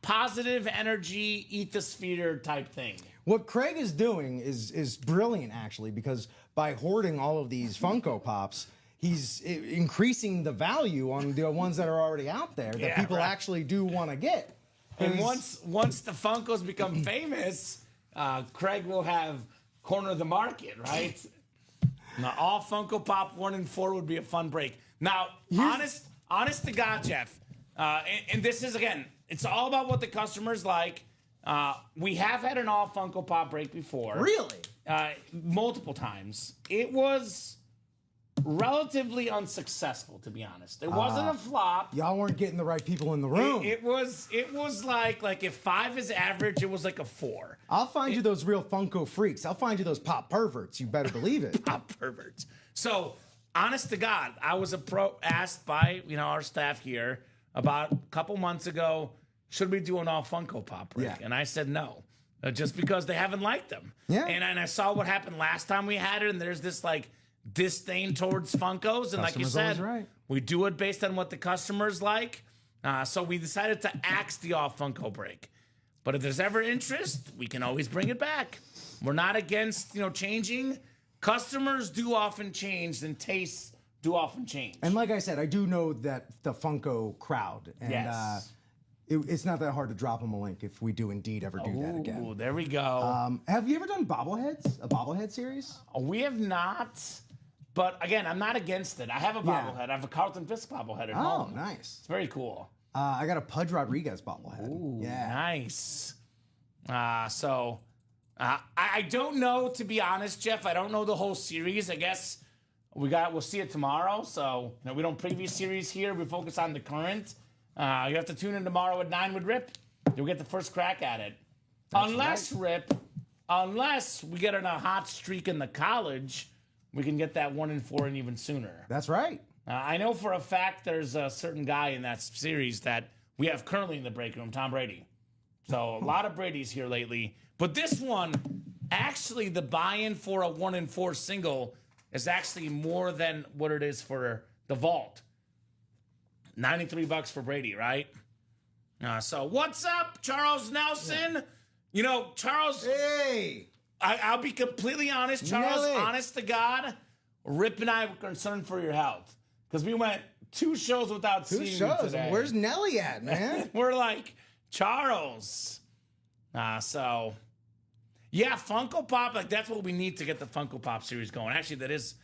positive energy ethosphere type thing. What Craig is doing is brilliant, actually, because by hoarding all of these Funko Pops, he's increasing the value on the ones that are already out there that people actually do want to get. And once the Funkos become famous, Craig will have cornered the market, right? Now, all Funko Pop 1 in 4 would be a fun break. Now, honest to God, Jeff, and this is, again, it's all about what the customer's like. We have had an all Funko Pop break before. Really? Multiple times. It was relatively unsuccessful, to be honest. It wasn't a flop. Y'all weren't getting the right people in the room. It was like if 5 is average, it was like a 4. I'll find you those real Funko freaks. I'll find you those pop perverts. You better believe it. Pop perverts. So, honest to God, I was asked by our staff here about a couple months ago, should we do an all Funko Pop break? Yeah. And I said no. just because they haven't liked them. Yeah. And I saw what happened last time we had it, and there's this like disdain towards Funkos. And like you Customer's said, always right. we do it based on what the customers like. So we decided to axe the off Funko break. But if there's ever interest, we can always bring it back. We're not against, changing. Customers do often change, and tastes do often change. And like I said, I do know that the Funko crowd, and Yes. it's not that hard to drop them a link if we do indeed ever do that again. Ooh, there we go. Have you ever done bobbleheads? A bobblehead series? We have not, but again, I'm not against it. I have a bobblehead. I have a Carlton Fisk bobblehead at Oh, home. nice. It's very cool. I got a Pudge Rodriguez bobblehead. Ooh, yeah. nice. I don't know, to be honest, Jeff. I don't know the whole series. I guess we'll see it tomorrow. So we don't preview series here. We focus on the current. You have to tune in tomorrow at 9 with Rip. You'll get the first crack at it. Unless we get on a hot streak in the college, we can get that 1 and 4 and even sooner. That's right. I know for a fact there's a certain guy in that series that we have currently in the break room, Tom Brady. So a lot of Brady's here lately. But this one, actually, the buy-in for a 1 and 4 single is actually more than what it is for the vault. $93 for Brady, right? So what's up, Charles Nelson? Charles, Hey! I'll be completely honest, Charles, Nelly. honest to God, Rip and I were concerned for your health. Because we went 2 shows without seeing you today. Where's Nelly at, man? We're like, Charles. Yeah, Funko Pop, like that's what we need to get the Funko Pop series going. Actually, that is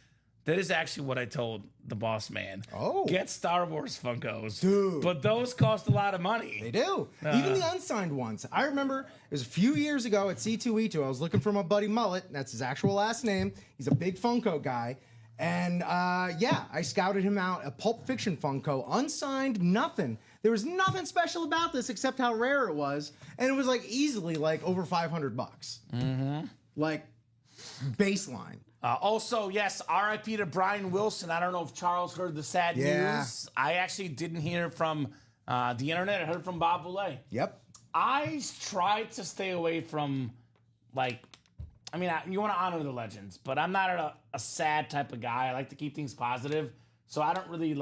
actually what I told the boss man. Oh. Get Star Wars Funkos. Dude. But those cost a lot of money. They do. Even the unsigned ones. I remember it was a few years ago at C2E2. I was looking for my buddy Mullet. That's his actual last name. He's a big Funko guy. And I scouted him out a Pulp Fiction Funko, unsigned, nothing. There was nothing special about this except how rare it was, and it was like easily like over $500. Mm-hmm. Like baseline. Also, yes, RIP to Brian Wilson. I don't know if Charles heard the sad news. I actually didn't hear from the internet. I heard from Bob Boulay. Yep. I tried to stay away from you want to honor the legends, but I'm not a sad type of guy. I like to keep things positive. So I don't really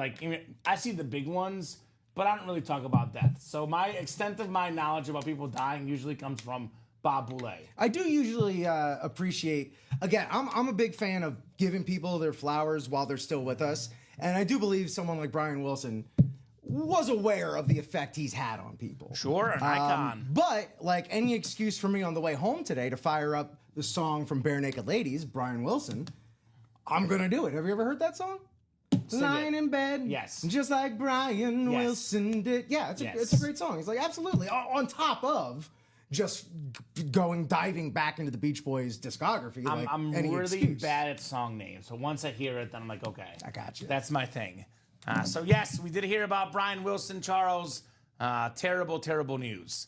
I see the big ones, but I don't really talk about death. So my extent of my knowledge about people dying usually comes from Bob Boulay. I do usually appreciate, again, I'm a big fan of giving people their flowers while they're still with us. And I do believe someone like Brian Wilson was aware of the effect he's had on people. Sure, an icon. But like any excuse for me on the way home today to fire up the song from Bare Naked Ladies, Brian Wilson, I'm going to do it. Have you ever heard that song? Lying in bed. Yes. Just like Brian Yes. Wilson did. Yeah, it's a great song. It's like absolutely on top of just diving back into the Beach Boys discography. I'm any really excuse. bad at song names. So once I hear it, then I'm like, okay. I got you. That's my thing. So yes, we did hear about Brian Wilson, Charles. Terrible, terrible news.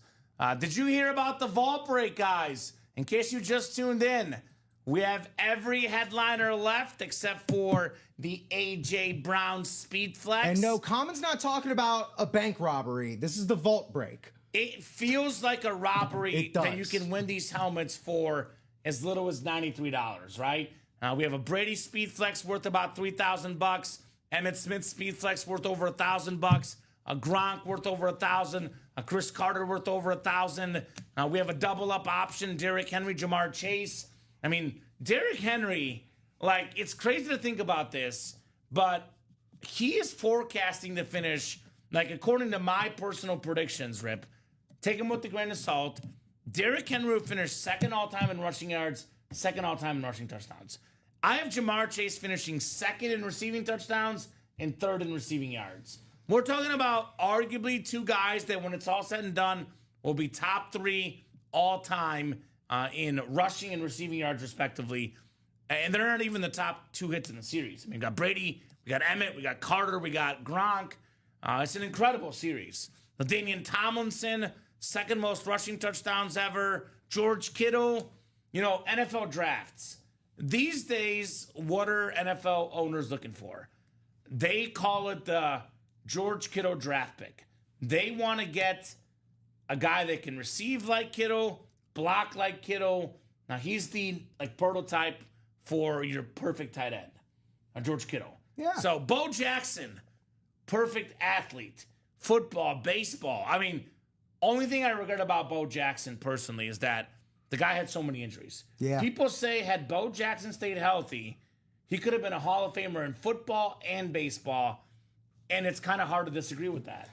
Did you hear about the vault break, guys? In case you just tuned in, we have every headliner left except for the AJ Brown Speed Flex. And no, Kamen's not talking about a bank robbery. This is the vault break. It feels like a robbery It does. that you can win these helmets for as little as $93, right? We have a Brady Speed Flex worth about $3,000. Emmett Smith Speed Flex worth over $1,000. A Gronk worth over $1,000. A Chris Carter worth over $1,000. We have a double up option. Derrick Henry, Jamar Chase. I mean, Derrick Henry, it's crazy to think about this, but he is forecasting to finish, according to my personal predictions, Rip, take him with a grain of salt. Derrick Henry will finish second all-time in rushing yards, second all-time in rushing touchdowns. I have Jamar Chase finishing second in receiving touchdowns and third in receiving yards. We're talking about arguably 2 guys that, when it's all said and done, will be top 3 all-time in rushing and receiving yards, respectively. And they're not even the top 2 hits in the series. We got Brady, we got Emmett, we got Carter, we got Gronk. It's an incredible series. LaDainian Tomlinson, second most rushing touchdowns ever. George Kittle, NFL drafts. These days, what are NFL owners looking for? They call it the George Kittle draft pick. They want to get a guy that can receive like Kittle, block like Kittle. Now, he's the prototype for your perfect tight end, George Kittle. Yeah. So, Bo Jackson, perfect athlete, football, baseball. I mean, only thing I regret about Bo Jackson personally is that the guy had so many injuries. Yeah. People say had Bo Jackson stayed healthy, he could have been a Hall of Famer in football and baseball, and it's kind of hard to disagree with that.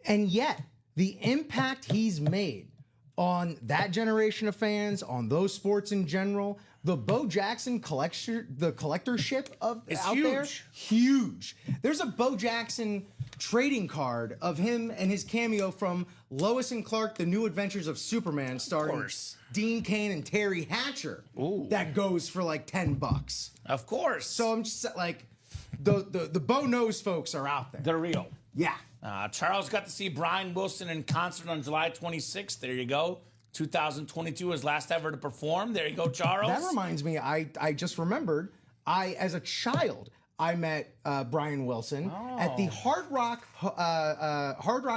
And yet, the impact he's made on that generation of fans, on those sports in general, the Bo Jackson collectorship of It's out huge. there, huge. There's a Bo Jackson trading card of him and his cameo from Lois and Clark: The New Adventures of Superman, starring course. Dean Cain and Terry Hatcher. Ooh. That goes for like $10. Of course. So I'm just like, the Bo knows folks are out there. They're real. Yeah. Charles got to see Brian Wilson in concert on July 26th. There you go. 2022, his last ever to perform. There you go, Charles. That reminds me, I just remembered, as a child, I met Brian Wilson at the Hard Rock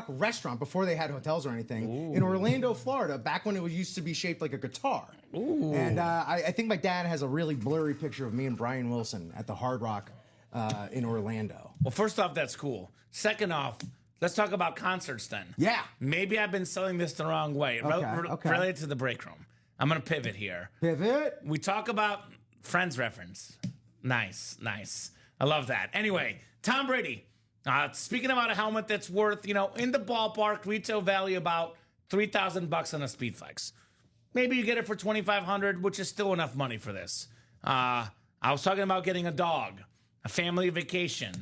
restaurant before they had hotels or anything in Orlando, Florida, back when it used to be shaped like a guitar. Ooh. And I think my dad has a really blurry picture of me and Brian Wilson at the Hard Rock in Orlando. Well, first off, that's cool. Second off, let's talk about concerts then. Yeah. Maybe I've been selling this the wrong way. Okay. Related to the break room. I'm going to pivot here. Pivot. We talk about Friends reference. Nice. I love that. Anyway, Tom Brady. Speaking about a helmet that's worth, in the ballpark, retail value about $3,000 on a Speedflex. Maybe you get it for $2,500, which is still enough money for this. I was talking about getting a dog, a family vacation.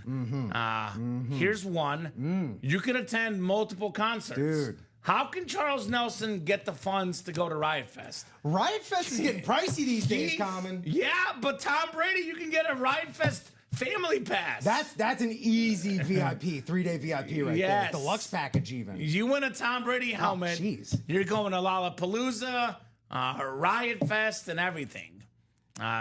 Here's one. You can attend multiple concerts. Dude. How can Charles Nelson get the funds to go to Riot Fest? Riot Fest is getting pricey these days, Common. Yeah, but Tom Brady, you can get a Riot Fest family pass. That's an easy VIP, 3-day VIP right there. Deluxe package even. You win a Tom Brady helmet. Jeez. You're going to Lollapalooza, Riot Fest, and everything.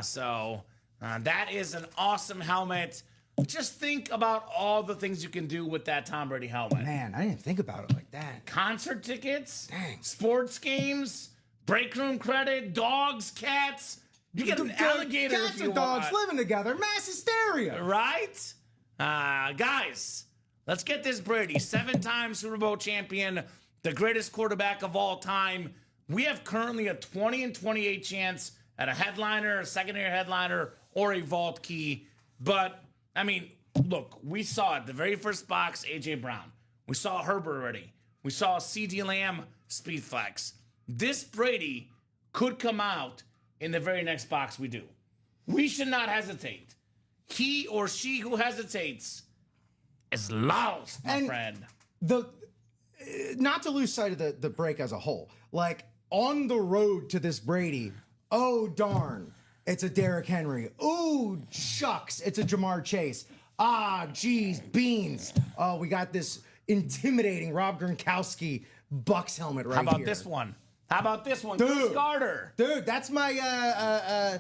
So that is an awesome helmet. Just think about all the things you can do with that Tom Brady helmet. Man, I didn't think about it like that. Concert tickets, Dang. sports games, break room credit, dogs, cats. You get an alligator Cats if you and dogs want. living together, mass hysteria. Right? Guys, let's get this Brady. 7-time Super Bowl champion, the greatest quarterback of all time. We have currently a 20-28 chance at a headliner, a secondary headliner, or a vault key. But, I mean, look, we saw it. The very first box, A.J. Brown. We saw Herbert already. We saw C.D. Lamb, Speedflex. This Brady could come out in the very next box we do. We should not hesitate. He or she who hesitates is lost, my friend. Not to lose sight of the break as a whole. Like, on the road to this Brady, oh, darn, it's a Derrick Henry. Ooh, shucks, it's a Jamar Chase. Ah, geez, beans. Oh, we got this intimidating Rob Gronkowski Bucks helmet right here. How about this one? How about this one? Dude. Chris Carter. Dude, that's my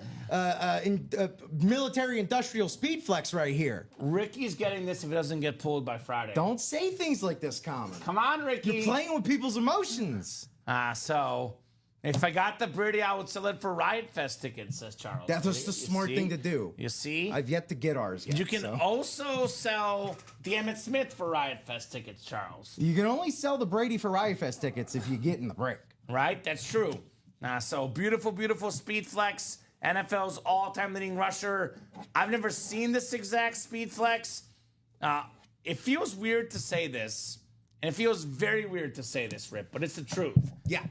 military industrial speed flex right here. Ricky's getting this if it doesn't get pulled by Friday. Don't say things like this, Common. Come on, Ricky. You're playing with people's emotions. So if I got the Brady, I would sell it for Riot Fest tickets, says Charles. That's just a smart thing to do. You see? I've yet to get ours yet. You can also sell the Emmitt Smith for Riot Fest tickets, Charles. You can only sell the Brady for Riot Fest tickets if you get in the break. Right? That's true. So beautiful, beautiful speed flex. NFL's all-time leading rusher. I've never seen this exact speed flex. It feels weird to say this, and it feels very weird to say this, Rip, but it's the truth. Yeah.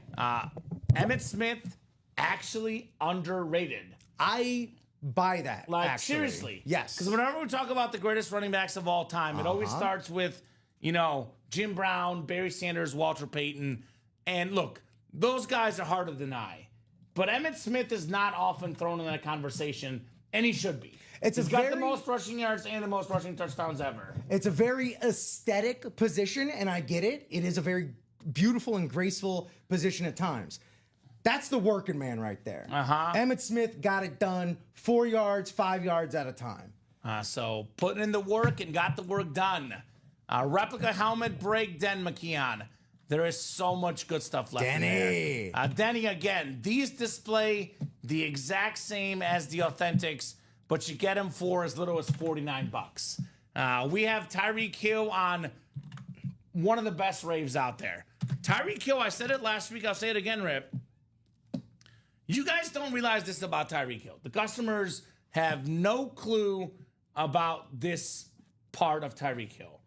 Emmitt Smith, actually underrated. I buy that, Like, actually. seriously. Yes. Because whenever we talk about the greatest running backs of all time, it always starts with, Jim Brown, Barry Sanders, Walter Payton. And look, those guys are hard to deny. But Emmitt Smith is not often thrown in that conversation, and he should be. He's got the most rushing yards and the most rushing touchdowns ever. It's a very aesthetic position, and I get it. It is a very beautiful and graceful position at times. That's the working man right there. Emmitt Smith got it done 4 yards, 5 yards at a time. So putting in the work and got the work done. Replica helmet break, Den McKeon. There is so much good stuff left in Denny. there. Denny, again, these display the exact same as the Authentics, but you get them for as little as $49. We have Tyreek Hill on one of the best raves out there. Tyreek Hill, I said it last week, I'll say it again, Rip. You guys don't realize this about Tyreek Hill. The customers have no clue about this part of Tyreek Hill.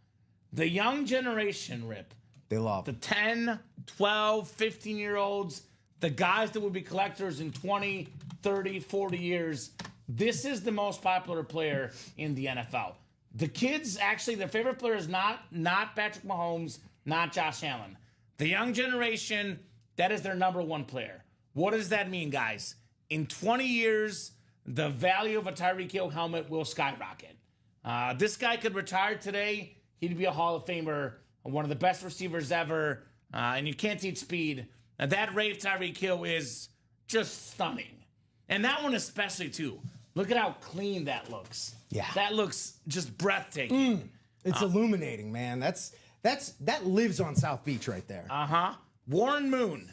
The young generation, Rip, They love the 10, 12, 15-year-olds, the guys that will be collectors in 20, 30, 40 years, this is the most popular player in the NFL. The kids, actually, their favorite player is not Patrick Mahomes, not Josh Allen. The young generation, that is their number one player. What does that mean, guys? In 20 years, the value of a Tyreek Hill helmet will skyrocket. This guy could retire today. He'd be a Hall of Famer, one of the best receivers ever, and you can't teach speed. Now, that Rave Tyreek Hill is just stunning. And that one especially, too. Look at how clean that looks. Yeah. That looks just breathtaking. It's illuminating, man. That lives on South Beach right there. Warren Moon,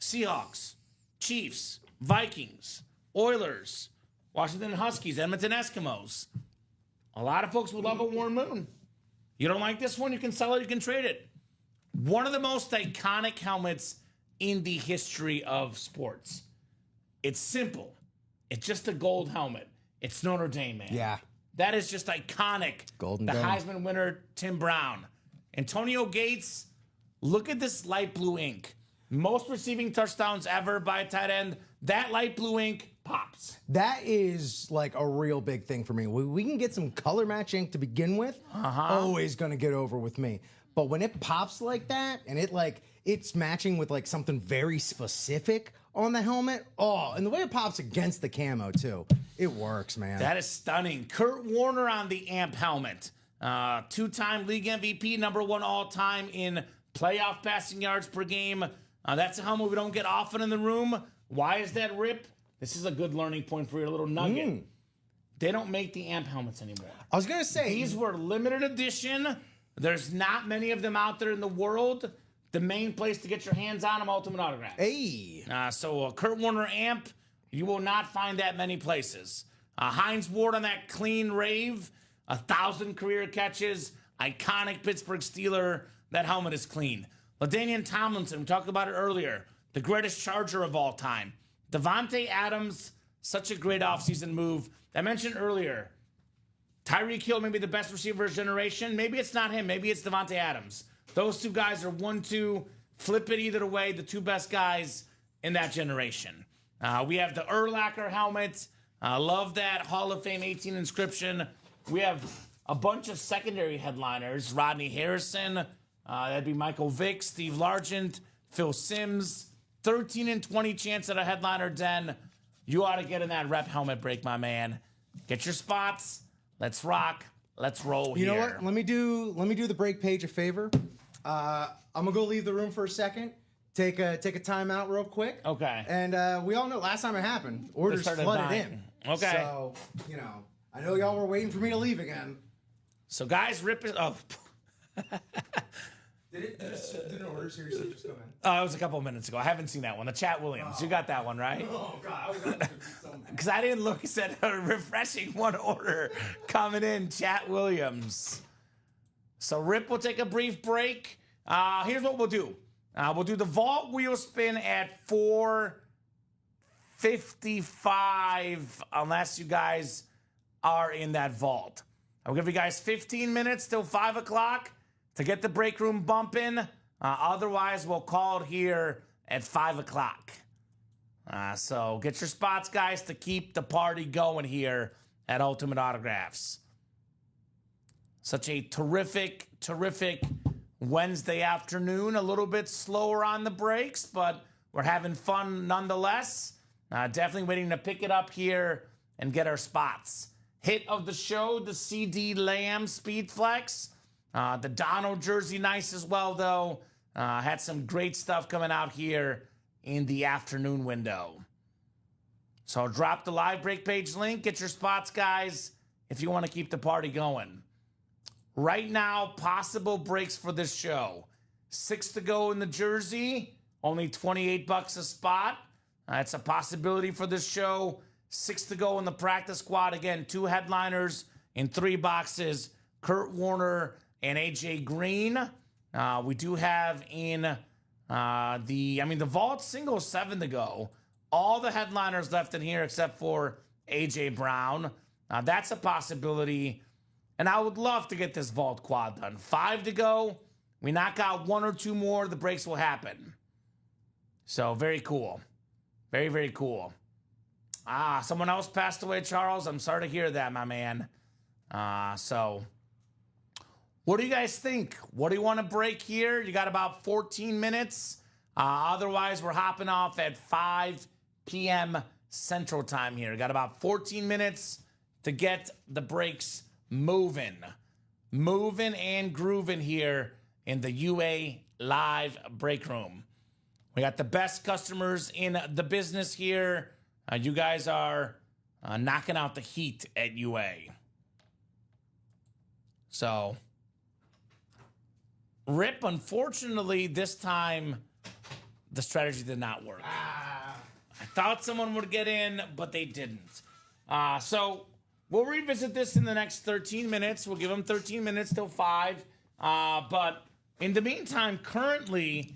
Seahawks, Chiefs, Vikings, Oilers, Washington Huskies, Edmonton Eskimos. A lot of folks would love a Warren Moon. You don't like this one? You can sell it, you can trade it. One of the most iconic helmets in the history of sports. It's simple. It's just a gold helmet. It's Notre Dame, man. Yeah. That is just iconic. Golden The Dome. Heisman winner, Tim Brown. Antonio Gates, look at this light blue ink. Most receiving touchdowns ever by a tight end. That light blue ink pops. That is like a real big thing for me. We can get some color match ink to begin with. Always going to get over with me. But when it pops like that and it's matching with like something very specific on the helmet. Oh, and the way it pops against the camo too. It works, man. That is stunning. Kurt Warner on the AMP helmet. Two-time league MVP, number one all-time in playoff passing yards per game. That's a helmet we don't get often in the room. Why is that, Rip? This is a good learning point for your little nugget. They don't make the AMP helmets anymore. I was going to say. These were limited edition. There's not many of them out there in the world. The main place to get your hands on them, Ultimate Autograph. Hey. So Kurt Warner AMP, you will not find that many places. Heinz Ward on that clean rave, 1,000 career catches, iconic Pittsburgh Steeler. That helmet is clean. LaDainian Tomlinson, we talked about it earlier, the greatest Charger of all time. Devontae Adams, such a great offseason move. I mentioned earlier, Tyreek Hill may be the best receiver of his generation. Maybe it's not him. Maybe it's Devontae Adams. Those two guys are 1-2. Flip it either way. The two best guys in that generation. We have the Urlacher helmet. Love that Hall of Fame 18 inscription. We have a bunch of secondary headliners. Rodney Harrison. That'd be Michael Vick, Steve Largent, Phil Simms. 13 and 20 chance at a headliner den. You ought to get in that rep helmet break, my man. Get your spots. Let's rock. Let's roll here. You know what? Let me do the break page a favor. I'm gonna go leave the room for a second. Take a timeout real quick. Okay. And we all know last time it happened, orders started flooded dying. in. Okay. So I know y'all were waiting for me to leave again. So guys, Rip is. Oh. Did an order seriously just come in? Oh, it was a couple of minutes ago. I haven't seen that one. The Chat Williams. You got that one, right? Oh God, I was so mad. Because I didn't look. It said refreshing one order coming in. Chat Williams. So Rip will take a brief break. Here's what we'll do. We'll do the vault wheel spin at 4:55, unless you guys are in that vault. I'll give you guys 15 minutes till 5 o'clock to get the break room bumping. Otherwise, we'll call it here at 5 o'clock. So get your spots, guys, to keep the party going here at Ultimate Autographs. Such a terrific, terrific Wednesday afternoon. A little bit slower on the breaks, but we're having fun nonetheless. Definitely waiting to pick it up here and get our spots. Hit of the show, the CD Lamb Speed Flex. The Donald jersey, nice as well, though. Had some great stuff coming out here in the afternoon window. So I'll drop the live break page link. Get your spots, guys, if you want to keep the party going. Right now, possible breaks for this show. 6 to go in the jersey, only $28 a spot. It's a possibility for this show. 6 to go in the practice squad. Again, 2 headliners in 3 boxes, Kurt Warner and AJ Green. We do have in the vault single 7 to go. All the headliners left in here except for AJ Brown. That's a possibility. And I would love to get this vault quad done. 5 to go. We knock out 1 or 2 more, the breaks will happen. So very cool. Very, very cool. Someone else passed away, Charles. I'm sorry to hear that, my man. So what do you guys think? What do you want to break here? You got about 14 minutes. Otherwise, we're hopping off at 5 p.m. Central Time here. Got about 14 minutes to get the breaks moving. Moving and grooving here in the UA Live break room. We got the best customers in the business here. You guys are knocking out the heat at UA. So, Rip, unfortunately, this time, the strategy did not work. I thought someone would get in, but they didn't. So, we'll revisit this in the next 13 minutes. We'll give them 13 minutes till 5. But in the meantime, currently,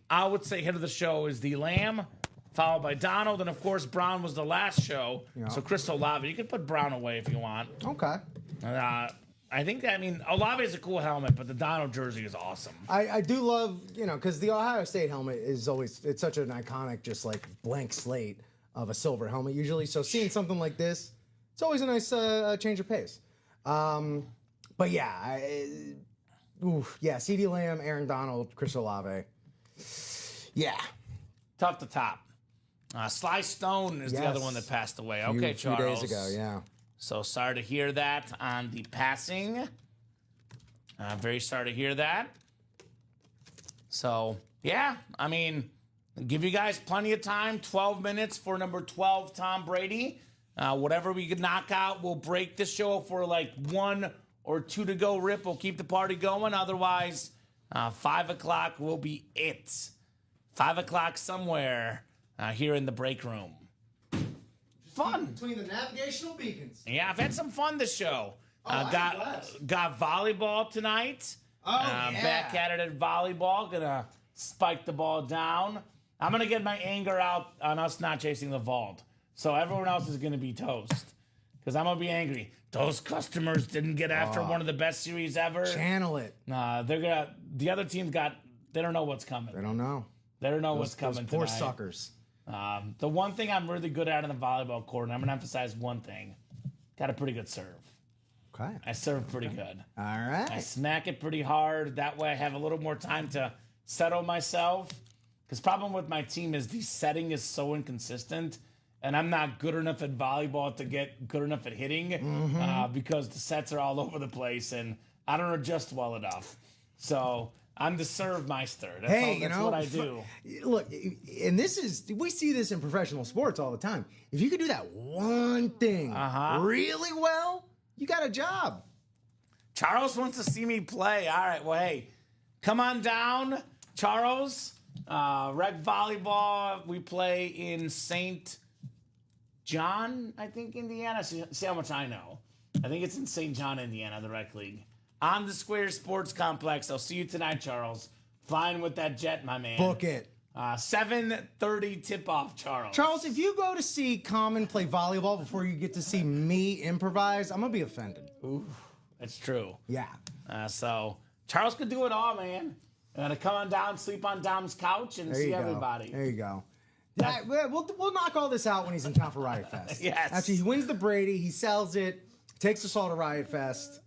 I would say head of the show is the Lamb, followed by Donald, and of course Brown was the last show. Yeah. So Chris Olave, you can put Brown away if you want. Okay. Olave is a cool helmet, but the Donald jersey is awesome. I do love, because the Ohio State helmet is always, it's such an iconic, just like blank slate of a silver helmet usually. So seeing something like this, it's always a nice change of pace. But yeah, CeeDee Lamb, Aaron Donald, Chris Olave. Yeah. Tough to top. Sly Stone is the other one that passed away. Okay, Charles. A few days ago, yeah. So sorry to hear that on the passing. Very sorry to hear that. So, yeah, give you guys plenty of time. 12 minutes for number 12, Tom Brady. Whatever we could knock out, we'll break the show for like 1 or 2 to go, Rip. We'll keep the party going. Otherwise, 5 o'clock will be it. 5 o'clock somewhere here in the break room. Fun. Between the navigational beacons. Yeah, I've had some fun this show. Got volleyball tonight. Back at it at volleyball. Gonna spike the ball down. I'm gonna get my anger out on us not chasing the vault. So everyone else is gonna be toast. Because I'm gonna be angry. Those customers didn't get after one of the best series ever. Channel it. The other team's they don't know what's coming. They don't know. They don't know what's coming those poor tonight. suckers. The one thing I'm really good at in the volleyball court, and I'm going to emphasize one thing, got a pretty good serve. Okay. I serve pretty good. All right. I smack it pretty hard. That way I have a little more time to settle myself. Because problem with my team is the setting is so inconsistent, and I'm not good enough at volleyball to get good enough at hitting because the sets are all over the place, and I don't adjust well enough. So I'm the serve meister. That's what I do. Look, and we see this in professional sports all the time. If you could do that one thing really well, you got a job. Charles wants to see me play. All right, well, hey, come on down, Charles. Rec volleyball, we play in St. John, I think, Indiana. See how much I know. I think it's in St. John, Indiana, the rec league. On the Square Sports Complex. I'll see you tonight, Charles. Flying with that jet, my man. Book it. 7:30 tip-off, Charles. Charles, if you go to see Kamen play volleyball before you get to see me improvise, I'm going to be offended. Ooh, that's true. Yeah. So Charles could do it all, man. I'm going to come on down, sleep on Dom's couch, and see everybody. There you go. Yeah, we'll knock all this out when he's in town for Riot Fest. Yes. After he wins the Brady, he sells it, takes us all to Riot Fest.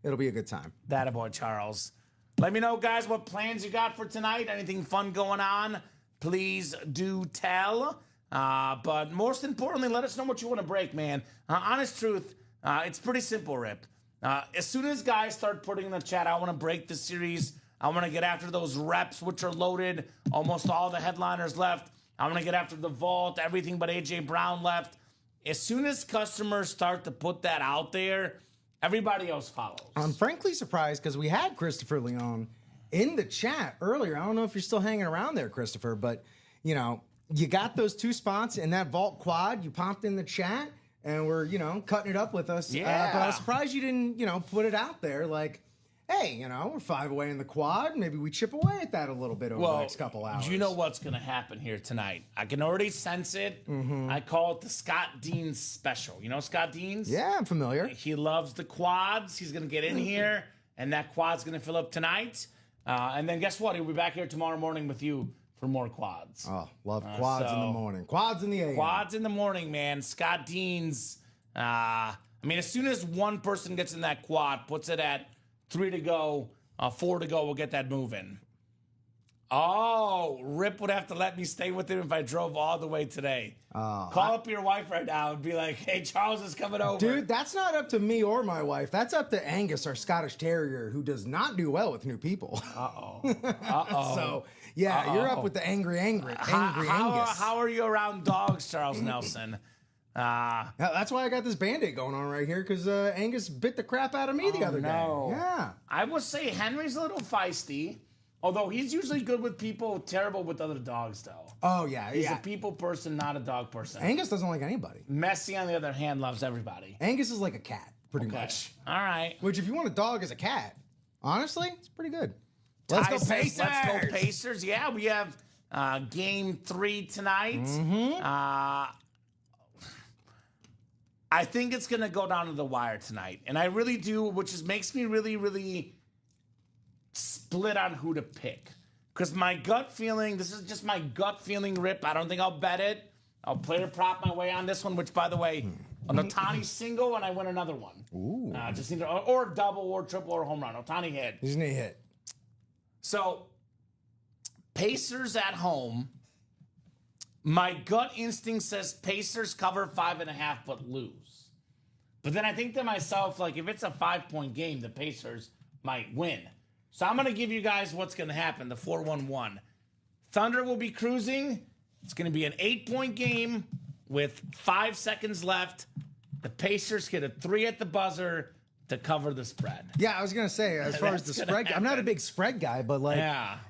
It'll be a good time. That-a-boy, Charles. Let me know, guys, what plans you got for tonight. Anything fun going on, please do tell. But most importantly, let us know what you want to break, man. Honest truth, it's pretty simple, Rip. As soon as guys start putting in the chat, I want to break the series. I want to get after those reps, which are loaded. Almost all the headliners left. I want to get after the vault, everything but AJ Brown left. As soon as customers start to put that out there, everybody else follows. I'm frankly surprised because we had Christopher Leon in the chat earlier. I don't know if you're still hanging around there, Christopher, but you know, you got those 2 spots in that vault quad. You popped in the chat, and we're, you know, cutting it up with us. Yeah. But I was surprised you didn't, you know, put it out there like, hey, you know, we're 5 away in the quad. Maybe we chip away at that a little bit over the next couple hours. You know what's going to happen here tonight. I can already sense it. I call it the Scott Deans special. You know Scott Deans? Yeah, I'm familiar. He loves the quads. He's going to get in here, and that quad's going to fill up tonight. And then guess what? He'll be back here tomorrow morning with you for more quads. Oh, love quads in the morning. Quads in the AM. Quads in the morning, man. Scott Deans. I mean, as soon as one person gets in that quad, puts it at 3 to go, 4 to go, we'll get that moving. Oh, Rip would have to let me stay with him if I drove all the way today. Call up your wife right now and be like, hey, Charles is coming over. Dude, that's not up to me or my wife. That's up to Angus, our Scottish Terrier, who does not do well with new people. So, yeah, you're up with the angry Angus. How are you around dogs, Charles Nelson? That's why I got this Band-Aid going on right here, because Angus bit the crap out of me the other day. Yeah. I would say Henry's a little feisty, although he's usually good with people, terrible with other dogs, though. Oh, yeah. He's a people person, not a dog person. Angus doesn't like anybody. Messi, on the other hand, loves everybody. Angus is like a cat, pretty much. All right. Which, if you want a dog as a cat, honestly, it's pretty good. Let's go Pacers! Let's go Pacers. Yeah, we have game 3 tonight. I think it's going to go down to the wire tonight. And I really do, which is makes me really, really split on who to pick. Because my gut feeling, this is just my gut feeling, Rip. I don't think I'll bet it. I'll play or prop my way on this one, which, by the way, an Ohtani single and I win another one. Ooh. Just either, or double or triple or home run. Ohtani hit. He's going to hit. So, Pacers at home. My gut instinct says Pacers cover 5.5 but lose. But then I think to myself, like, if it's a 5-point game, the Pacers might win. So I'm going to give you guys what's going to happen, the 4-1-1. Thunder will be cruising. It's going to be an 8-point game with 5 seconds left. The Pacers get a 3 at the buzzer to cover the spread. Yeah, I was going to say, as far as the spread, I'm not a big spread guy, but like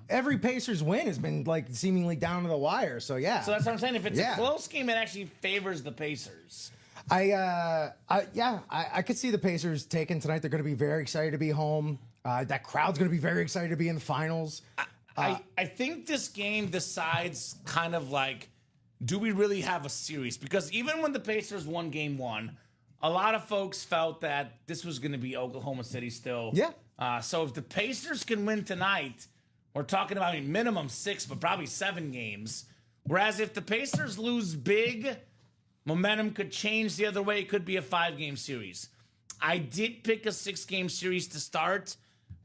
every Pacers win has been like seemingly down to the wire. So yeah. So that's what I'm saying. If it's a close game, it actually favors the Pacers. I could see the Pacers taking tonight. They're going to be very excited to be home. That crowd's going to be very excited to be in the finals. I think this game decides kind of like, do we really have a series? Because even when the Pacers won game 1, a lot of folks felt that this was going to be Oklahoma City still. Yeah. So if the Pacers can win tonight, we're talking about a minimum 6, but probably 7 games. Whereas if the Pacers lose big, momentum could change the other way. It could be a 5-game series. I did pick a 6-game series to start.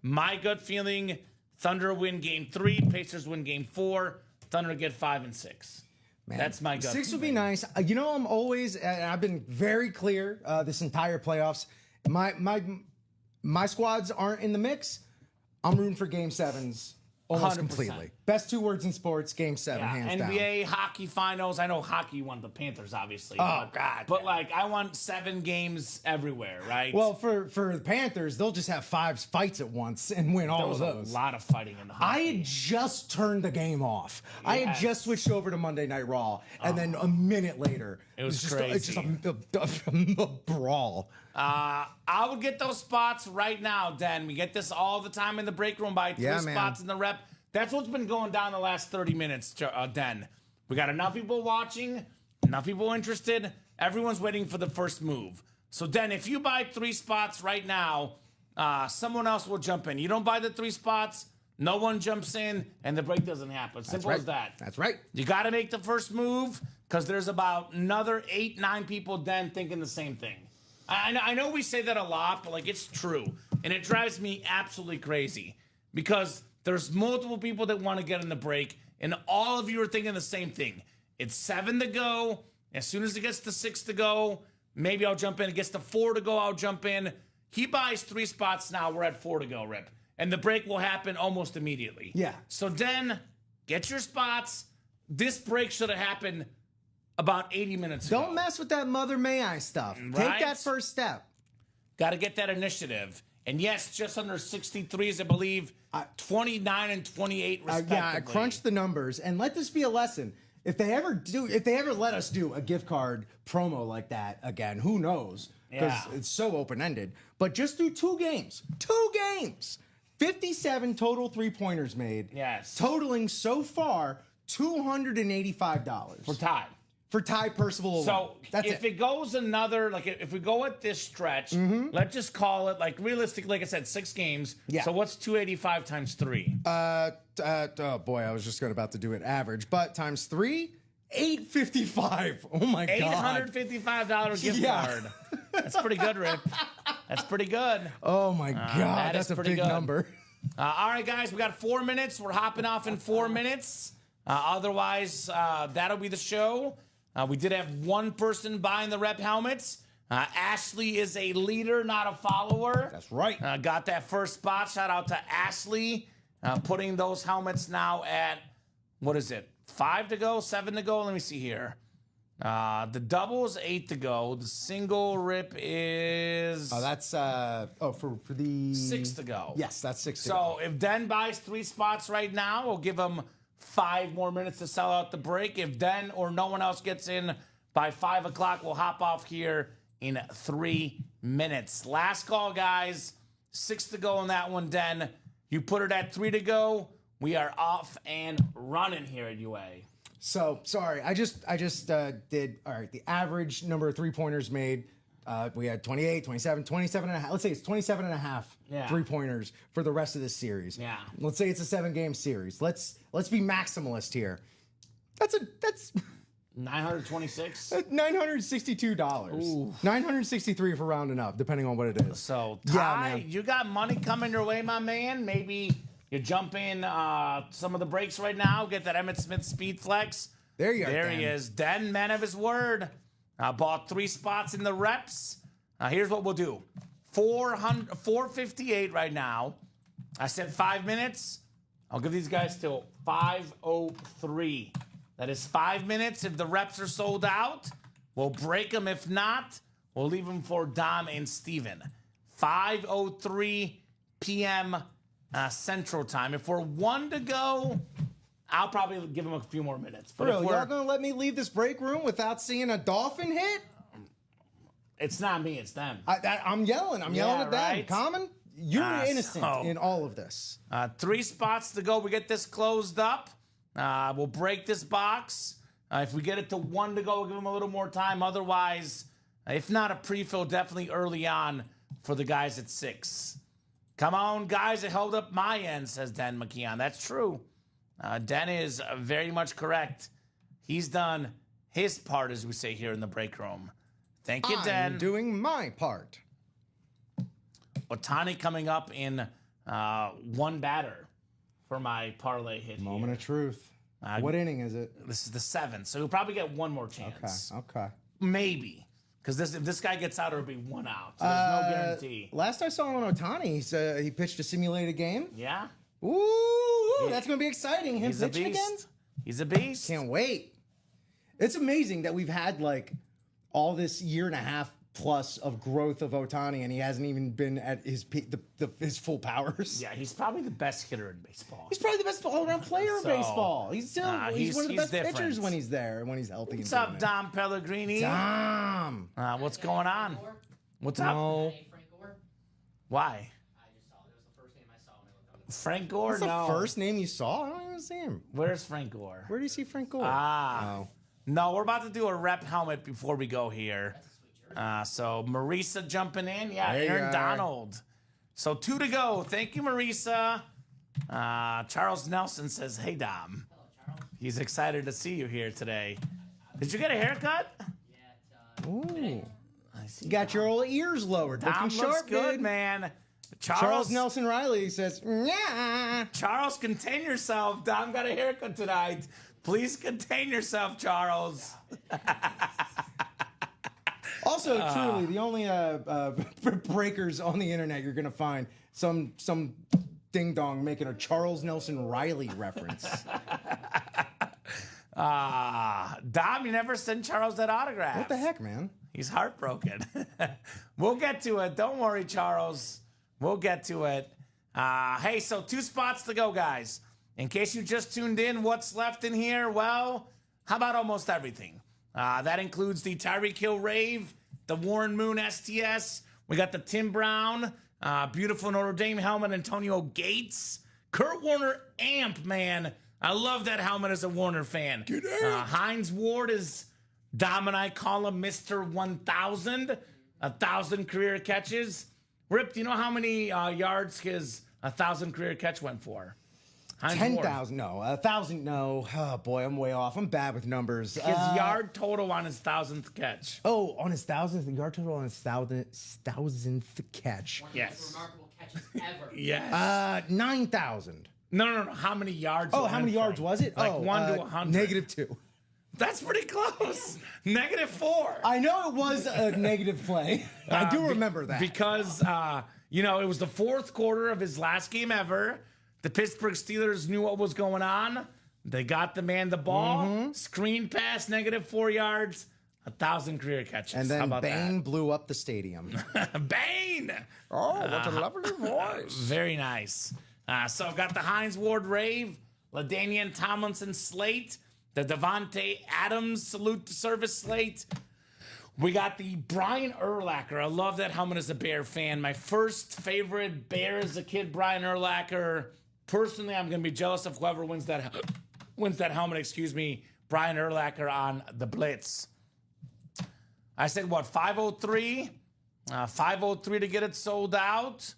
My gut feeling, Thunder win game 3, Pacers win game 4, Thunder get 5 and 6. Man, that's my gut. 6 would be nice. You know, I'm always, and I've been very clear this entire playoffs. My squads aren't in the mix. I'm rooting for game 7s almost 100%. Completely. Best 2 words in sports, game 7, hands down. NBA hockey finals. I know hockey won the Panthers, obviously. Oh, God. But, like, I want 7 games everywhere, right? Well, for the Panthers, they'll just have 5 fights at once and win all of those. A lot of fighting in the hockey. I had just turned the game off. Yes. I had just switched over to Monday Night Raw, and then a minute later, it was just crazy. It's just a brawl. I will get those spots right now, Dan. We get this all the time in the break room by 3 spots in the rep. That's what's been going down the last 30 minutes, Dan. We got enough people watching, enough people interested. Everyone's waiting for the first move. So, Dan, if you buy 3 spots right now, someone else will jump in. You don't buy the 3 spots, no one jumps in, and the break doesn't happen. Simple as that. That's right. You got to make the first move because there's about another 8, 9 people, Dan, thinking the same thing. I know we say that a lot, but, like, it's true. And it drives me absolutely crazy because there's multiple people that want to get in the break, and all of you are thinking the same thing. It's 7 to go. As soon as it gets to 6 to go, maybe I'll jump in. It gets to 4 to go, I'll jump in. He buys 3 spots now. We're at 4 to go, Rip. And the break will happen almost immediately. Yeah. So then, get your spots. This break should have happened about 80 minutes ago. Don't mess with that Mother May I stuff. Right? Take that first step. Got to get that initiative. And yes, just under 63s, I believe, 29 and 28 respectively. Yeah, I crunched the numbers, and let this be a lesson. If they ever let us do a gift card promo like that again, who knows? Because it's so open-ended. But just do 2 games. 2 games. 57 total 3-pointers made. Yes. Totaling so far $285. For Ty. For Ty Percival alone. So That's if it goes another, like if we go at this stretch, let's just call it, like realistically, like I said, 6 games. Yeah. So what's 285 times 3? Oh boy, I was just about to do it average, but times 3, $855. Oh my god. $855 gift Yeah. card. That's pretty good, Rip. That's pretty good. Oh my god, that is that's a pretty big good. number. All right, guys, we got 4 minutes. We're hopping off in 4 minutes. Otherwise, that'll be the show. We did have one person buying the rep helmets. Ashley is a leader, not a follower. That's right. Got that first spot. Shout out to Ashley. Putting those helmets now at, what is it, 5 to go, 7 to go? Let me see here. The double is 8 to go. The single rip is... Oh, that's for the 6 to go. Yes, that's 6 to go. So if Den buys 3 spots right now, we'll give him 5 more minutes to sell out the break. If Den or no one else gets in by 5 o'clock, we'll hop off here in 3 minutes. Last call, guys. 6 to go on that one, Den. You put it at 3 to go. We are off and running here at UA. So sorry, I just did all right. The average number of 3-pointers made, we had 28, 27, 27 and a half. Let's say it's 27 and a half 3-pointers for the rest of this series. Yeah. Let's say it's a 7-game series. Let's be maximalist here. That's $926. $962. $963 if we're rounding up, depending on what it is. So, Yeah, Ty, man. you got money coming your way, my man. Maybe you jump in some of the breaks right now, get that Emmett Smith speed flex. There you are. There Dan. he is. Den, man of his word. Bought 3 spots in the reps. Here's what we'll do. 458 right now. I said 5 minutes. I'll give these guys till 5:03. That is 5 minutes. If the reps are sold out, we'll break them. If not, we'll leave them for Dom and Steven. 5:03 p.m. Central Time. If we're 1 to go, I'll probably give them a few more minutes. But Bro, if y'all gonna let me leave this break room without seeing a dolphin hit? it's not me, it's them. I'm yelling. I'm yelling at them. right. Common, you're innocent so- in all of this. 3 spots to go. We get this closed up. We'll break this box. If we get it to 1 to go, we'll give them a little more time. Otherwise, if not a pre-fill, definitely early on for the guys at 6. Come on, guys. It held up my end, says Dan McKeon. That's true. Den is very much correct. He's done his part, as we say here in the break room. Thank you, Den. I'm doing my part. Otani coming up in 1 batter for my parlay hit Moment of truth. What inning is it? This is the 7th, so he'll probably get 1 more chance. Okay. Maybe. Because if this guy gets out, it'll be 1 out. So there's no guarantee. Last I saw on Otani, he pitched a simulated game. Yeah? Ooh, that's going to be exciting. Him He's a pitching again? beast. He's a beast. Can't wait. It's amazing that we've had like all this year and a half plus of growth of Otani, and he hasn't even been at his peak, his full powers. Yeah, he's probably the best hitter in baseball. He's probably the best all-around player in So, baseball. He's still he's one of the best different. pitchers when he's there and when he's healthy. What's up, Dom Pellegrini? Dom. What's going on? What's up? No. Hey, Frank Gore. Why? I just saw it. It was the first name I saw when I looked up. Frank Gore? What's the No. first name you saw? I don't even see him. Where's Frank Gore? Where do you see Frank Gore? Ah. Oh. No, we're about to do a rep helmet before we go here. So Marisa jumping in. Yeah, There you Aaron are. Donald. So 2 to go. Thank you, Marisa. Charles Nelson says, hey, Dom. Hello, Charles. He's excited to see you here today. Did you get a haircut? Yeah, Ooh. I see. You got your old ears lowered. Dom Looking looks sharp, good, dude. man. Charles Nelson Riley says, yeah. Charles, contain yourself. Dom got a haircut tonight. Please contain yourself, Charles. Also, truly, the only breakers on the internet you're gonna find some ding dong making a Charles Nelson Riley reference. Dom, you never sent Charles that autograph. What the heck, man? He's heartbroken. We'll get to it. Don't worry, Charles. We'll get to it. Hey, so 2 spots to go, guys. In case you just tuned in, what's left in here? Well, how about almost everything? That includes the Tyreek Hill Rave, the Warren Moon STS. We got the Tim Brown, beautiful Notre Dame helmet, Antonio Gates. Kurt Warner amp, man. I love that helmet as a Warner fan. Heinz Ward is Dom and I call him Mr. 1000. 1,000 career catches. Rip, do you know how many yards his 1,000 career catch went for? 10,000, no. 1,000, no. Oh, boy, I'm way off. I'm bad with numbers. His yard total on his 1,000th catch. Oh, on his 1,000th, yard total on his 1,000th catch. One of the most remarkable catches ever. Yes. 9,000. No. How many yards? Oh, how many yards was it? Like 1 to 100. -2. That's pretty close. -4. I know it was a negative play. I do remember that. Because, it was the 4th quarter of his last game ever. The Pittsburgh Steelers knew what was going on. They got the man the ball. Screen pass, -4 yards. 1,000 career catches. And How then about Bane blew up the stadium. that? Bane! Oh, what a lovely voice. Very nice. So got the Heinz Ward Rave, LaDainian Tomlinson slate, the Devontae Adams salute to service slate. We got the Brian Urlacher. I love that helmet as a Bear fan. My first favorite Bear as a kid, Brian Urlacher. Personally, I'm going to be jealous of whoever wins that helmet, Brian Urlacher on the Blitz. I said, 503? 503 to get it sold out.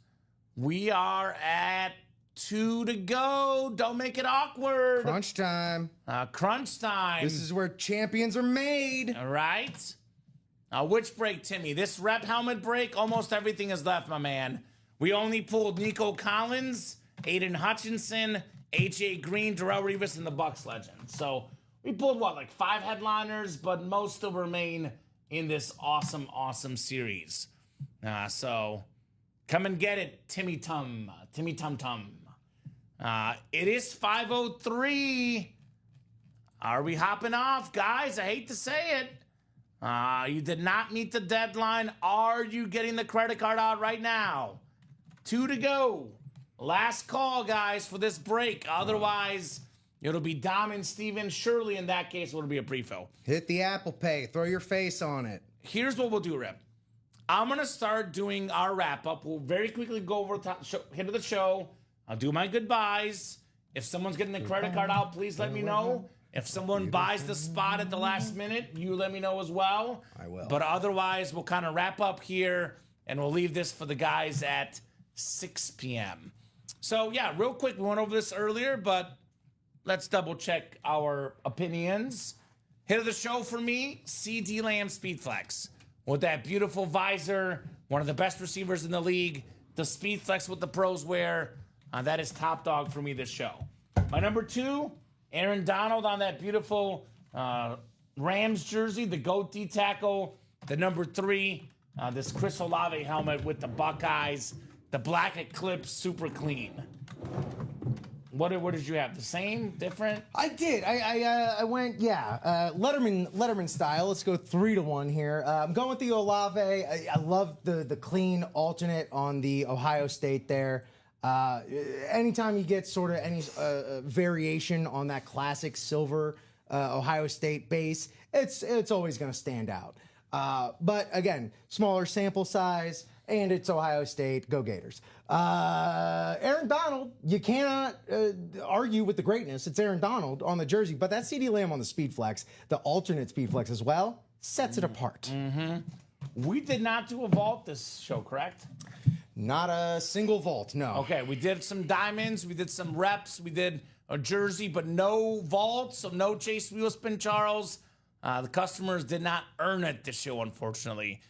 We are at 2 to go. Don't make it awkward. Crunch time. Crunch time. This is where champions are made. All right. Which break, Timmy? This rep helmet break, almost everything is left, my man. We only pulled Nico Collins, Aiden Hutchinson, A.J. Green, Darrell Revis, and the Bucks legend. So we pulled, 5 headliners, but most still remain in this awesome, awesome series. So come and get it, Timmy Tum Tum. It is 5:03. Are we hopping off, guys? I hate to say it. You did not meet the deadline. Are you getting the credit card out right now? 2 to go. Last call, guys, for this break. Otherwise, it'll be Dom and Steven. Surely, in that case, it'll be a pre-fill. Hit the Apple Pay. Throw your face on it. Here's what we'll do, Rip. I'm going to start doing our wrap-up. We'll very quickly go over hit of the show. I'll do my goodbyes. If someone's getting the credit card out, please let me know. If someone buys the spot at the last minute, you let me know as well. I will. But otherwise, we'll kind of wrap up here, and we'll leave this for the guys at 6 p.m. So, yeah, real quick, we went over this earlier, but let's double-check our opinions. Hit of the show for me, C.D. Lamb Speed Flex. With that beautiful visor, one of the best receivers in the league, the Speed Flex with the pros wear, that is top dog for me this show. My number 2, Aaron Donald on that beautiful Rams jersey, the goatee tackle. The number 3, this Chris Olave helmet with the Buckeyes, the black Eclipse, super clean. What did you have? The same? Different? I did. I went, Letterman style. Let's go 3-1 here. I'm going with the Olave. I love the clean alternate on the Ohio State there. Anytime you get sort of any variation on that classic silver Ohio State base, it's always going to stand out. But again, smaller sample size, and it's Ohio State. Go Gators. Aaron Donald, you cannot argue with the greatness. It's Aaron Donald on the jersey, but that CD Lamb on the Speed Flex, the alternate Speed Flex as well, sets it apart. Mm-hmm. We did not do a vault this show, correct? Not a single vault, no. Okay, we did some diamonds, we did some reps, we did a jersey, but no vault, so no Chase Wheelspin Charles. The customers did not earn it this show, unfortunately.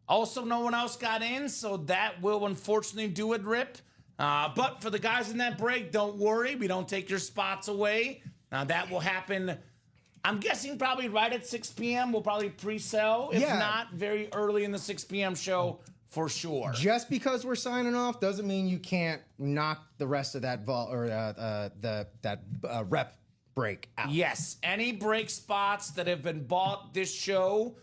Also, no one else got in, so that will unfortunately do it, Rip. But for the guys in that break, don't worry. We don't take your spots away. That will happen, I'm guessing, probably right at 6 p.m. We'll probably pre-sell, if not very early in the 6 p.m. show, for sure. Just because we're signing off doesn't mean you can't knock the rest of that vault or that rep break out. Yes, any break spots that have been bought this show,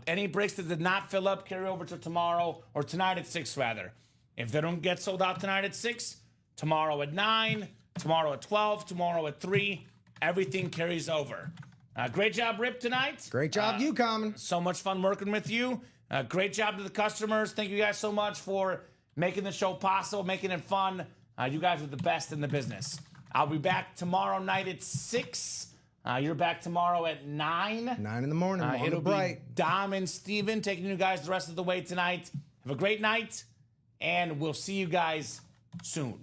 any breaks that did not fill up, carry over to tomorrow or tonight at 6 rather. If they don't get sold out tonight at 6, tomorrow at 9, tomorrow at 12, tomorrow at 3, everything carries over. Great job, Rip, tonight. Great job, you, Kamen. So much fun working with you. Great job to the customers. Thank you guys so much for making the show possible, making it fun. You guys are the best in the business. I'll be back tomorrow night at 6. You're back tomorrow at 9. 9 in the morning. On It'll the bright. be Dom and Steven taking you guys the rest of the way tonight. Have a great night, and we'll see you guys soon.